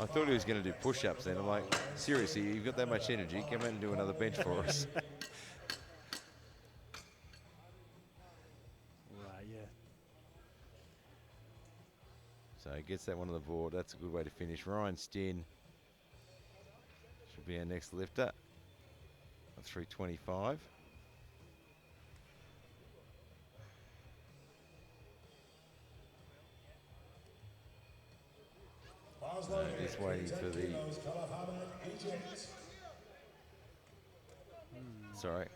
I thought he was going to do push-ups then. I'm like, seriously, you've got that much energy. Come out and do another bench for us. Right, yeah. So he gets that one on the board. That's a good way to finish. Ryan Stinn should be our next lifter. 325. Just waiting for the... Sorry.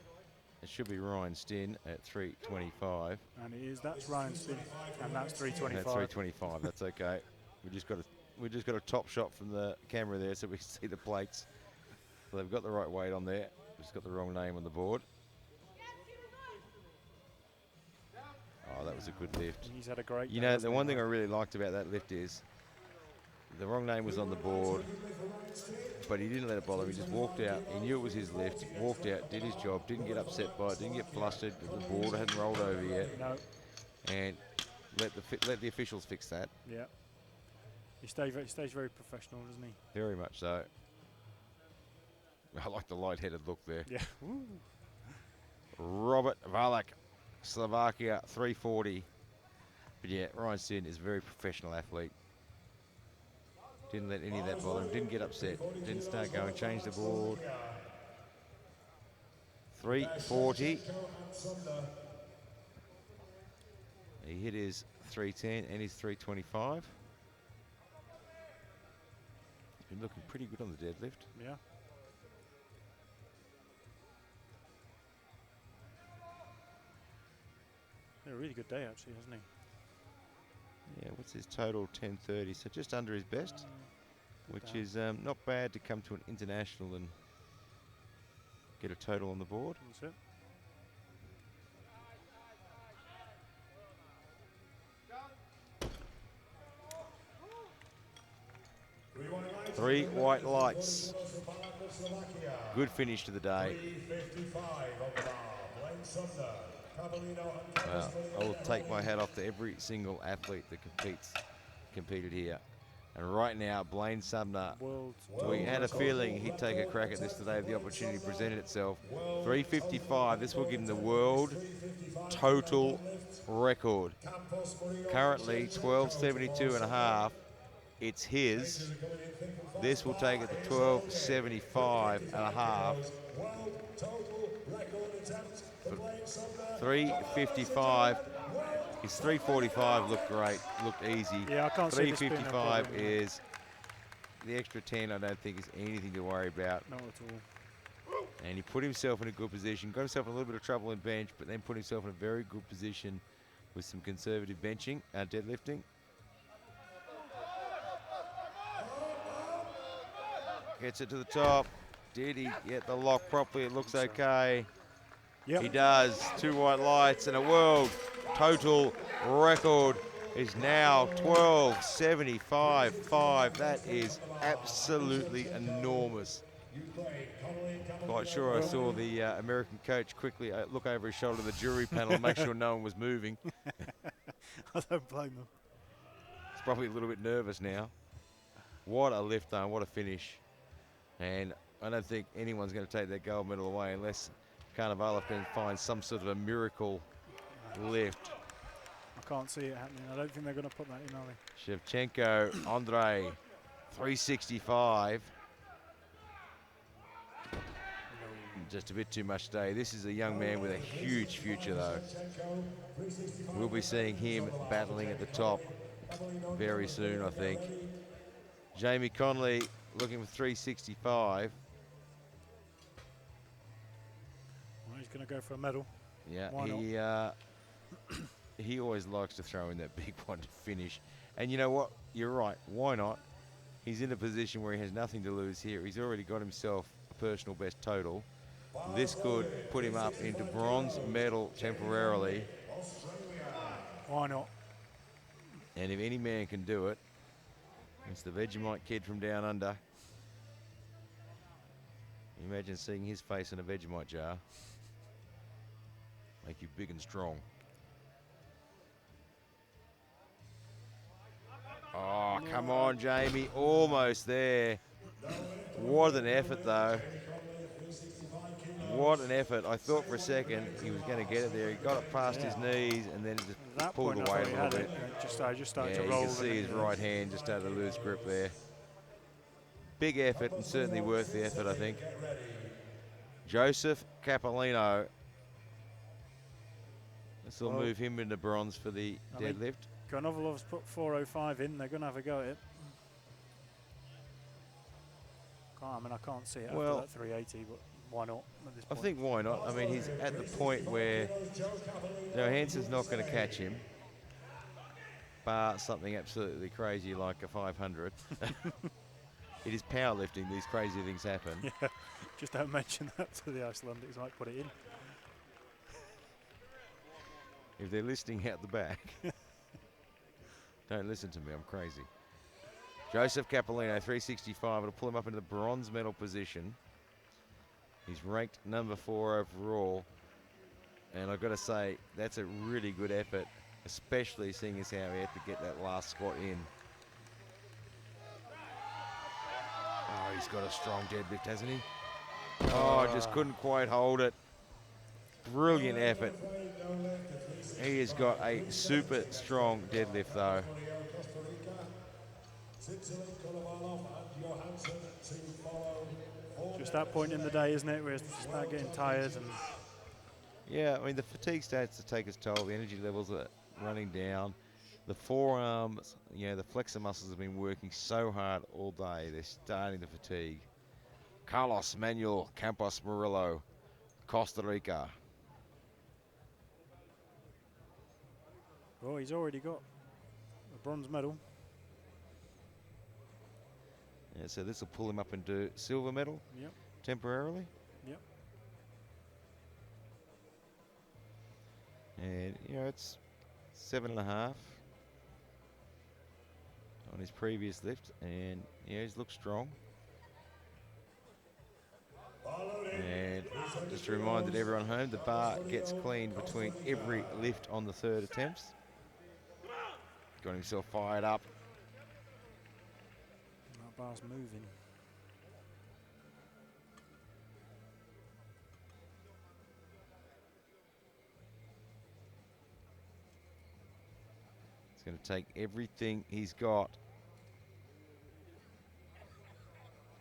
It should be Ryan Stinn at 325. And it is. That's Ryan Stinn, and that's 325. That's 325. That's okay. We just got a top shot from the camera there, so we can see the plates. So they've got the right weight on there. Just got the wrong name on the board. Oh, that was a good lift. He's had a great. You know, the one thing I really liked about that lift is the wrong name was on the board, but he didn't let it bother him. He just walked out. He knew it was his lift. Walked out, did his job, didn't get upset by it, didn't get flustered. The board hadn't rolled over yet. No. And let the officials fix that. Yeah. He stays very professional, doesn't he? Very much so. I like the light-headed look there. Yeah. Woo. Robert Valak, Slovakia, 340. But yeah, Ryan Stinn is a very professional athlete. Didn't let any of that bother him. Didn't get upset. Didn't start going. Change the board. 340. He hit his 310 and his 325. He's been looking pretty good on the deadlift. Yeah. Had a really good day, actually, hasn't he? Yeah, what's his total? 1030, so just under his best, which is not bad to come to an international and get a total on the board. That's it. 3 white lights. Good finish to the day. Well, I will take my hat off to every single athlete that competed here. And right now, Blaine Sumner, we had a feeling he'd take a crack at this today if the opportunity presented itself. 355, this will give him the world total record. Currently 1272 and a half. It's his. This will take it to 1275 and a half. 355. His 345 looked great, looked easy. Yeah, I can't see this being a 355 problem, is the extra 10. I don't think is anything to worry about. Not at all. And he put himself in a good position. Got himself in a little bit of trouble in bench, but then put himself in a very good position with some conservative benching, deadlifting. Gets it to the top. Did he get the lock properly? It looks okay. Yep. He does. 2 white lights and a world total record is now 1275.5. That is absolutely enormous. Quite sure I saw the American coach quickly look over his shoulder to the jury panel and make sure no one was moving. I don't blame them. He's probably a little bit nervous now. What a lift though, what a finish. And I don't think anyone's going to take that gold medal away unless Carnivalov can find some sort of a miracle lift. I can't see it happening. I don't think they're going to put that in, are they? Shevchenko, Andre, 365. Just a bit too much today. This is a young man with a huge future though. We'll be seeing him battling at the top very soon, I think. Jamie Conley looking for 365. Well, he's going to go for a medal. Yeah, Why he always likes to throw in that big one to finish. And you know what? You're right. Why not? He's in a position where he has nothing to lose here. He's already got himself a personal best total. This could put him up into bronze medal temporarily. Why not? And if any man can do it, it's the Vegemite kid from down under. Imagine seeing his face in a Vegemite jar. Make you big and strong. Oh, come on, Jamie. Almost there. What an effort, though. What an effort. I thought for a second he was going to get it there. He got it past his knees and then just pulled away a little bit. I just started to Yeah, roll. you can see his right hand just started to lose grip there. Big effort and certainly worth the effort, I think. Joseph Capolino. This will move him into bronze for the deadlift. Konovalov's put 405 in. They're going to have a go at it. I can't see it after that 380, but why not at this point? I think why not? I mean, he's at the point where Hansen's not going to catch him, bar something absolutely crazy like a 500. It is powerlifting. These crazy things happen. Yeah, just don't mention that to the Icelandics. Might put it in. If they're listening out the back, don't listen to me. I'm crazy. Joseph Capolino, 365. It'll pull him up into the bronze medal position. He's ranked number 4 overall. And I've got to say, that's a really good effort, especially seeing as how he had to get that last squat in. Oh, he's got a strong deadlift, hasn't he? Oh, just couldn't quite hold it. Brilliant effort. He has got a super strong deadlift, though. Just that point in the day, isn't it, where you start getting tired and. Yeah, I mean, the fatigue starts to take its toll. The energy levels are running down. The forearms, the flexor muscles have been working so hard all day. They're starting to fatigue. Carlos Manuel Campos Murillo, Costa Rica. Well, he's already got a bronze medal. Yeah, so this will pull him up into silver medal temporarily. Yep. And, it's 7.5 on his previous lift. And, he's looked strong. And just to remind everyone home, the bar gets cleaned between every lift on the 3rd attempts. Got himself fired up. That bar's moving. It's going to take everything he's got,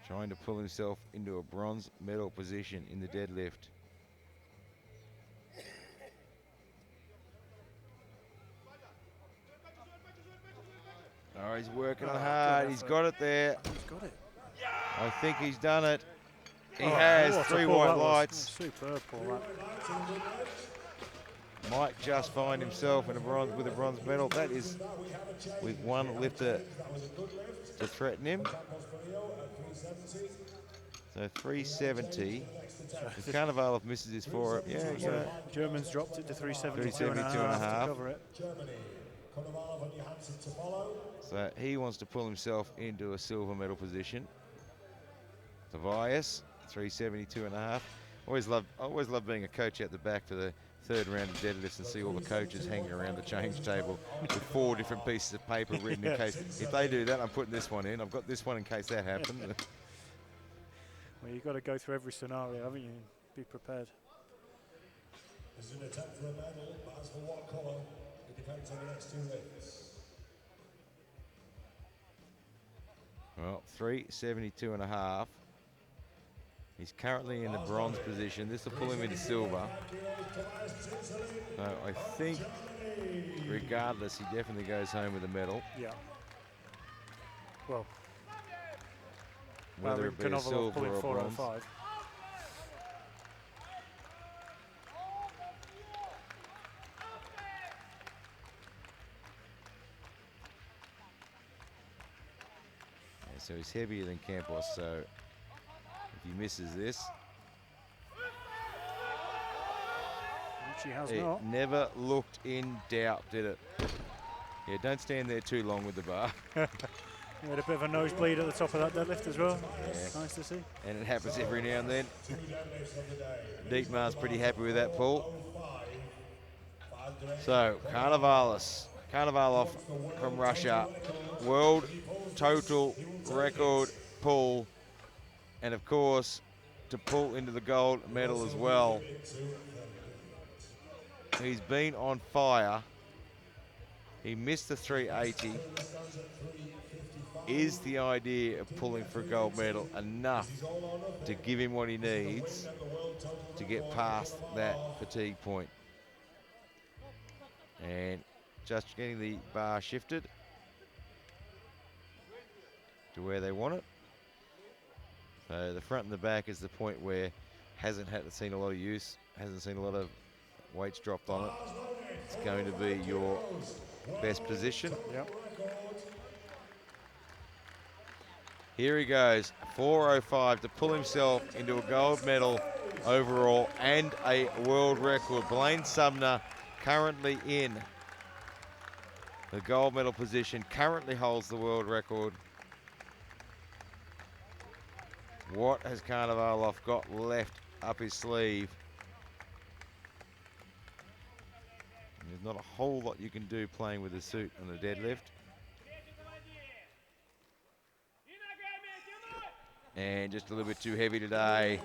trying to pull himself into a bronze medal position in the deadlift. Oh, he's working hard. He's got it there. He's got it. I think he's done it. He has. 3 white lights. Superb, Paul. Might just find himself in a with a bronze medal. That is with one lifter to threaten him. So 370. If Carnivalov misses his 4, yeah. Germans dropped it to 372 and a half to cover it. So he wants to pull himself into a silver medal position. Tobias, 372 and a half. Always love being a coach out the back for the 3rd round of deadlifts and see all the coaches hanging around the change table with 4 different pieces of paper written in case. If they do that, I'm putting this one in. I've got this one in case that happens. Well, you've got to go through every scenario, haven't you? Be prepared. This is an attempt for a medal, but as for what colour, it depends on the next 2 lifts. Well, 372 and a half. He's currently in the bronze position. This will pull him into silver. So I think, regardless, he definitely goes home with a medal. Yeah. Well, whether it be a silver or a bronze. 405. Yeah, so he's heavier than Campos, so if he misses this, Which he has it not. never looked in doubt, did it? Yeah, don't stand there too long with the bar. He had a bit of a nosebleed at the top of that deadlift as well. Yeah. Nice to see. And it happens every now and then. Dietmar's pretty happy with that pull. So, Karnavalov from Russia, world total record pull, and of course, to pull into the gold medal as well. He's been on fire. He missed the 380. Is the idea of pulling for a gold medal enough to give him what he needs to get past that fatigue point? And just getting the bar shifted to where they want it. So the front and the back is the point where hasn't seen a lot of use, hasn't seen a lot of weights dropped on it. It's going to be your best position. Yep. Here he goes, 405 to pull himself into a gold medal overall and a world record. Blaine Sumner currently in the gold medal position, currently holds the world record. What has Karnavalov got left up his sleeve? There's not a whole lot you can do playing with a suit on a deadlift. And just a little bit too heavy today.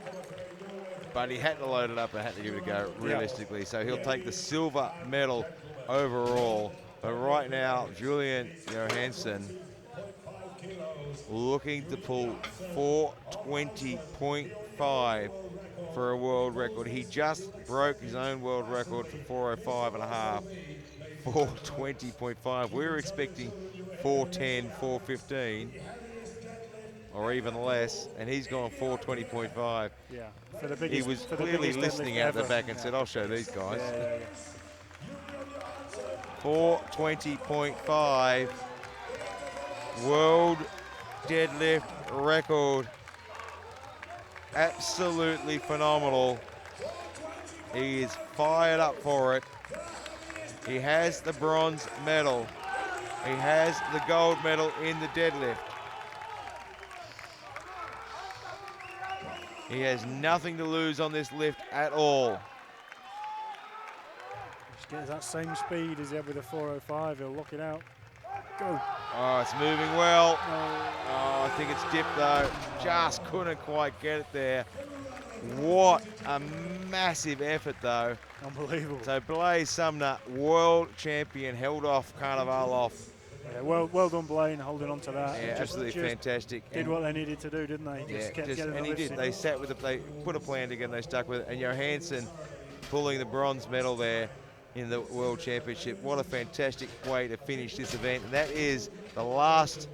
But he had to load it up and had to give it a go realistically. So he'll take the silver medal overall. But right now, Julian Johansson looking to pull 420.5 for a world record. He just broke his own world record for 405 and a half. 420.5. We were expecting 410, 415. Or even less, and he's gone 420.5. Yeah. He was clearly listening out the back and said, I'll show these guys. 420.5 world deadlift record. Absolutely phenomenal. He is fired up for it. He has the bronze medal. He has the gold medal in the deadlift. He has nothing to lose on this lift at all. Just gets that same speed as he had with the 405. He'll lock it out. Go. Oh, it's moving well. No. Oh, I think it's dipped though. Just couldn't quite get it there. What a massive effort though. Unbelievable. So Blaze Sumner, world champion, held off Carnival off. Yeah, well done, Blaine, holding on to that. Yeah, absolutely fantastic. Did what they needed to do, didn't they? Just kept getting and the he lifts did. in. They sat with they put a plan together, they stuck with it. And Johansson pulling the bronze medal there in the World Championship. What a fantastic way to finish this event. And that is the last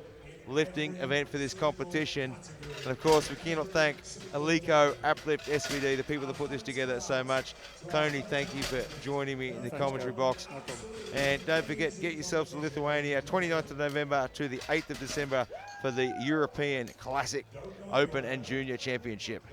lifting event for this competition. And of course, we cannot thank Alico, Uplift, SVD, the people that put this together so much. Tony, thank you for joining me in the commentary box. No problem. And don't forget, get yourselves to Lithuania, 29th of November to the 8th of December for the European Classic Open and Junior Championship.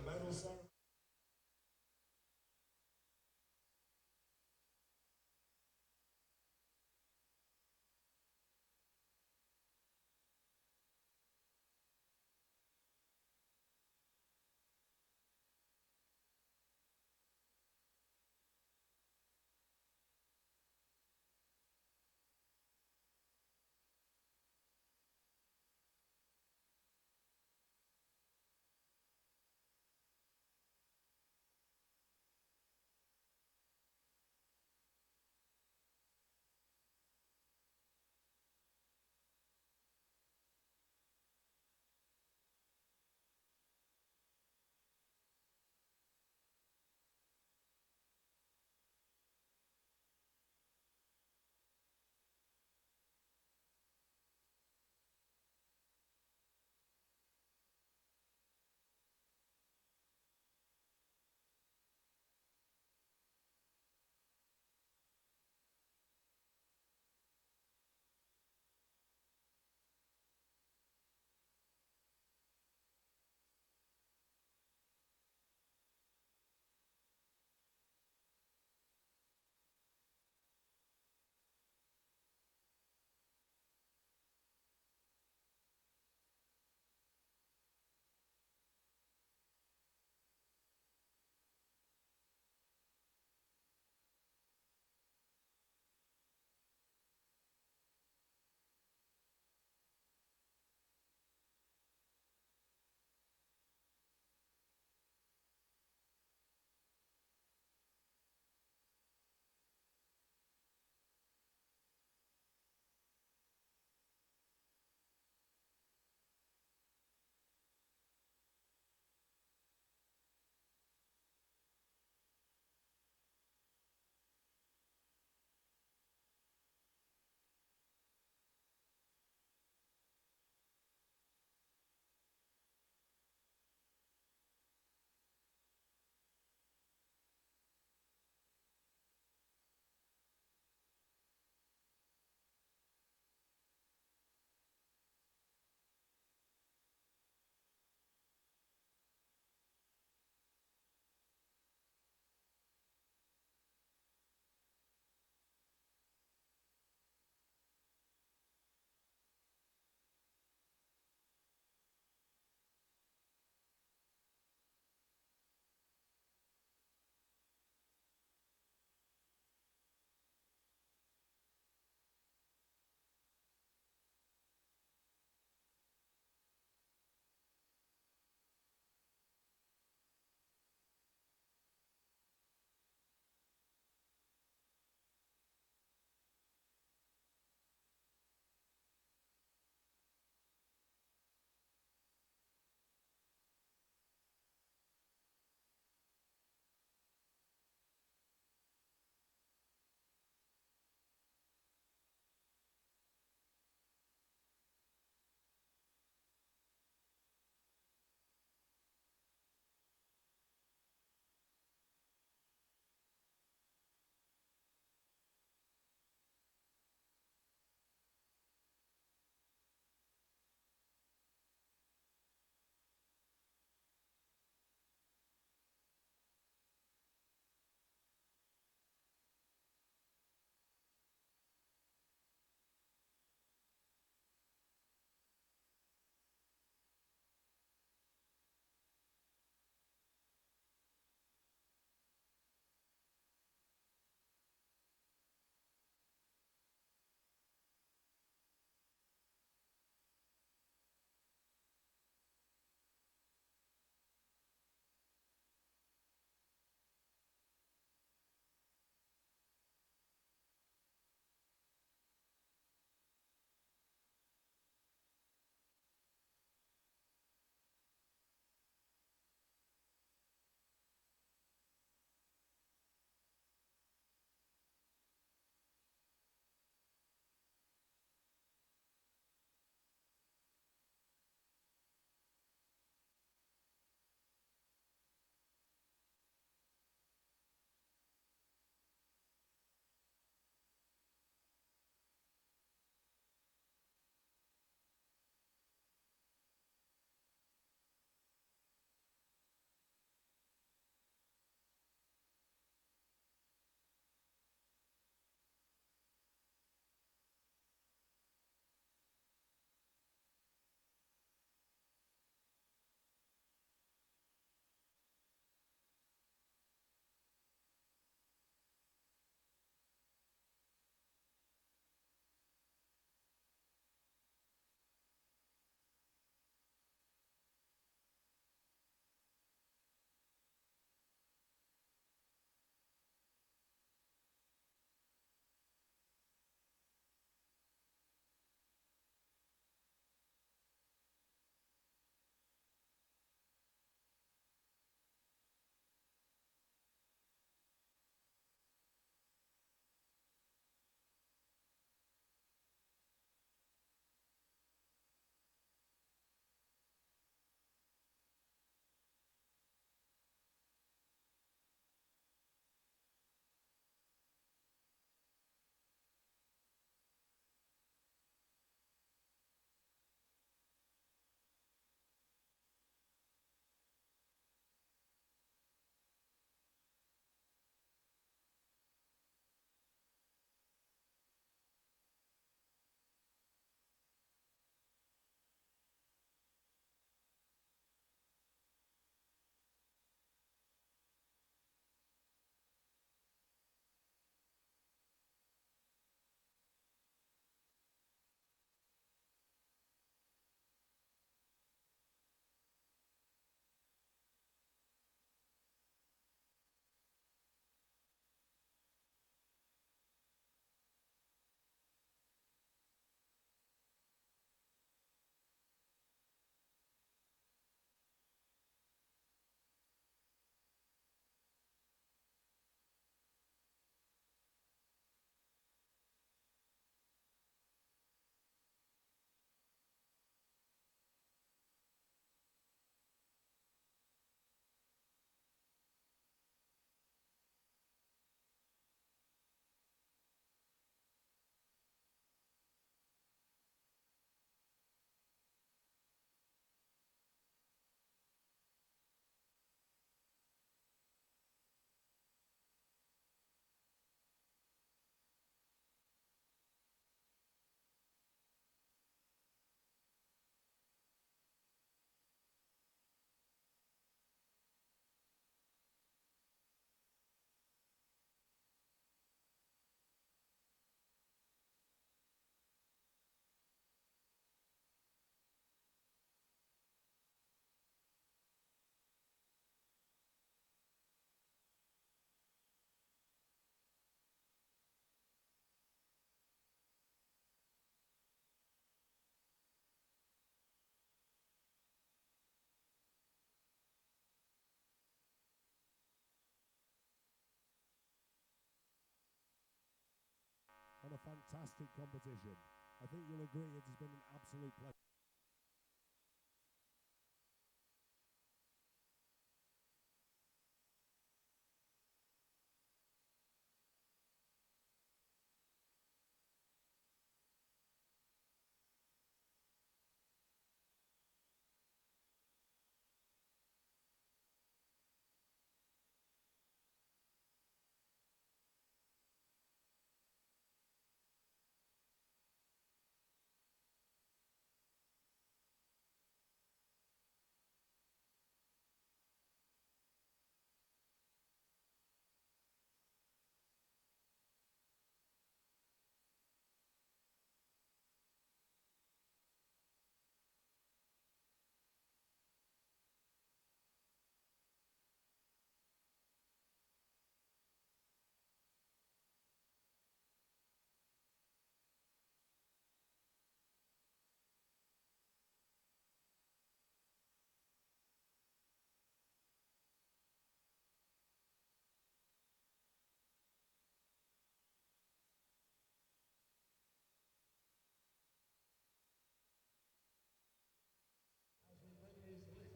fantastic competition. I think you'll agree it has been an absolute pleasure.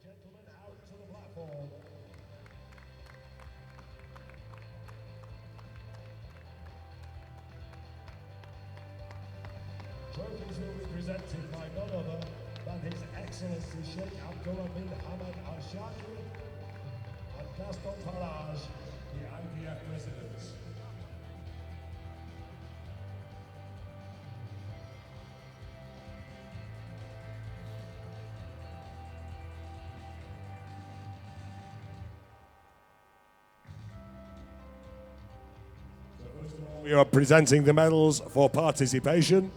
Gentlemen, out to the platform. Trophies will be presented by none other than His Excellency Sheikh Abdullah bin Hamad Al Shaki and Gaston Farage, the IPF presidents. We are presenting the medals for participation.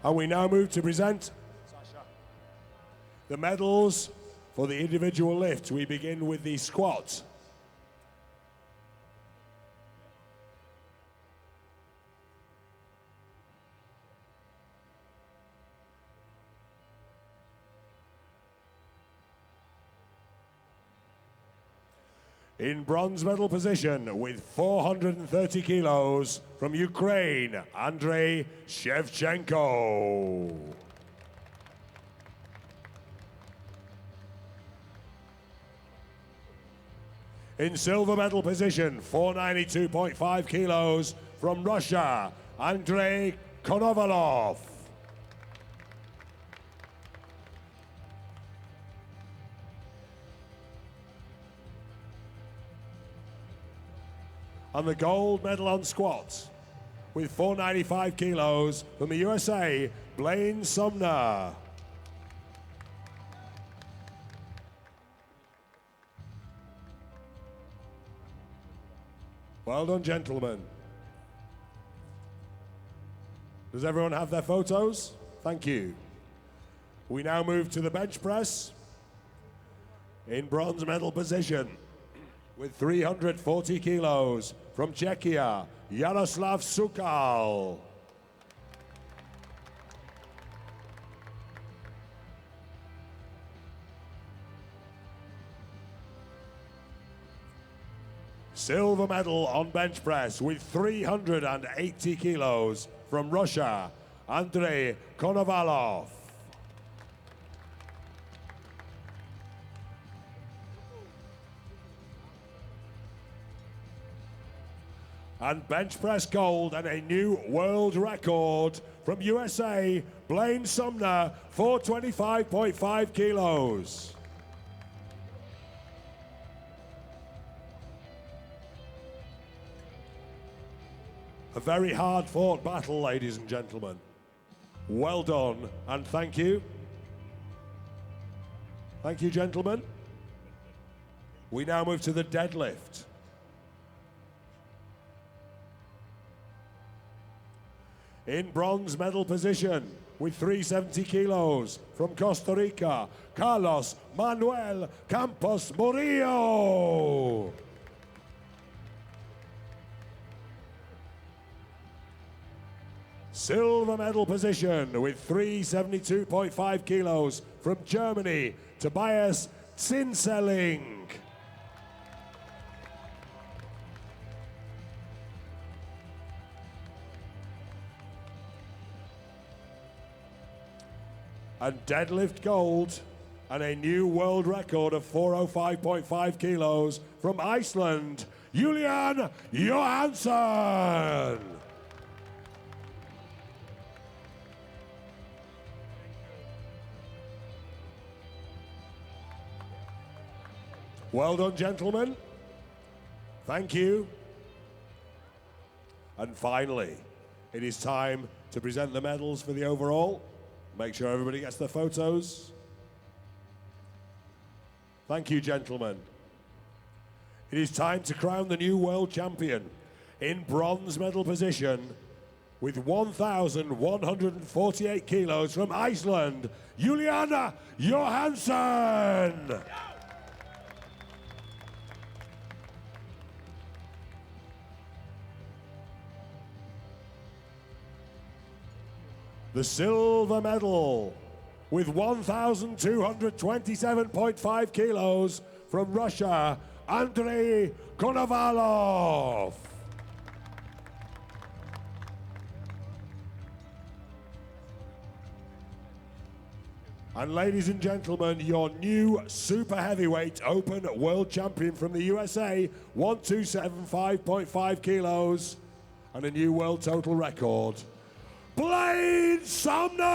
And we now move to present the medals for the individual lift. We begin with the squat. In bronze medal position with 430 kilos from Ukraine, Andrei Shevchenko. In silver medal position, 492.5 kilos from Russia, Andrei Konovalov. And the gold medal on squats with 495 kilos from the USA, Blaine Sumner. Well done, gentlemen. Does everyone have their photos? Thank you. We now move to the bench press. In bronze medal position, with 340 kilos, from Czechia, Jaroslav Sukal. Silver medal on bench press with 380 kilos, from Russia, Andrei Konovalov. And bench press gold and a new world record from USA, Blaine Sumner, 425.5 kilos. A very hard-fought battle, ladies and gentlemen. Well done, and thank you. Thank you, gentlemen. We now move to the deadlift. In bronze medal position, with 370 kilos, from Costa Rica, Carlos Manuel Campos Murillo. Silver medal position with 372.5 kilos, from Germany, Tobias Zinseling. And deadlift gold and a new world record of 405.5 kilos, from Iceland, Julian Johansson. Well done, gentlemen. Thank you. And finally, it is time to present the medals for the overall. Make sure everybody gets their photos. Thank you, gentlemen. It is time to crown the new world champion. In bronze medal position, with 1,148 kilos, from Iceland, Juliana Johansson. The silver medal, with 1,227.5 kilos, from Russia, Andrei Konovalov. And ladies and gentlemen, your new super heavyweight open world champion from the USA, 1,275.5 kilos, and a new world total record, Blaine Sumner!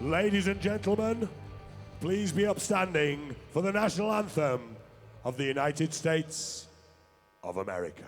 Ladies and gentlemen, please be upstanding for the national anthem of the United States of America.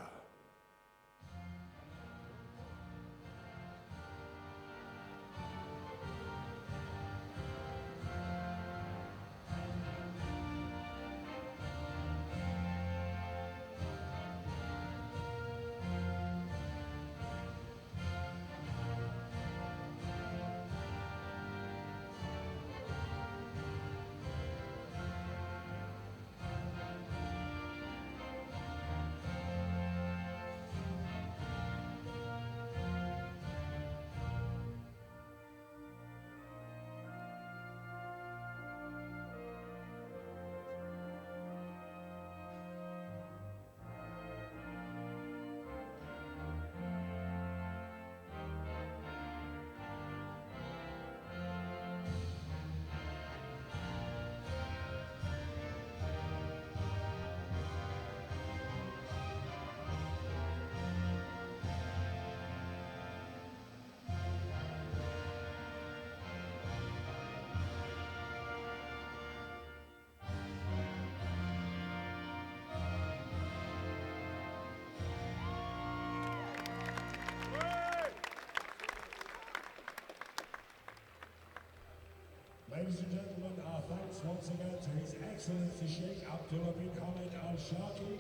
Ladies and gentlemen, our thanks once again to His Excellency Sheikh Abdullah bin Hamid Al Shaki,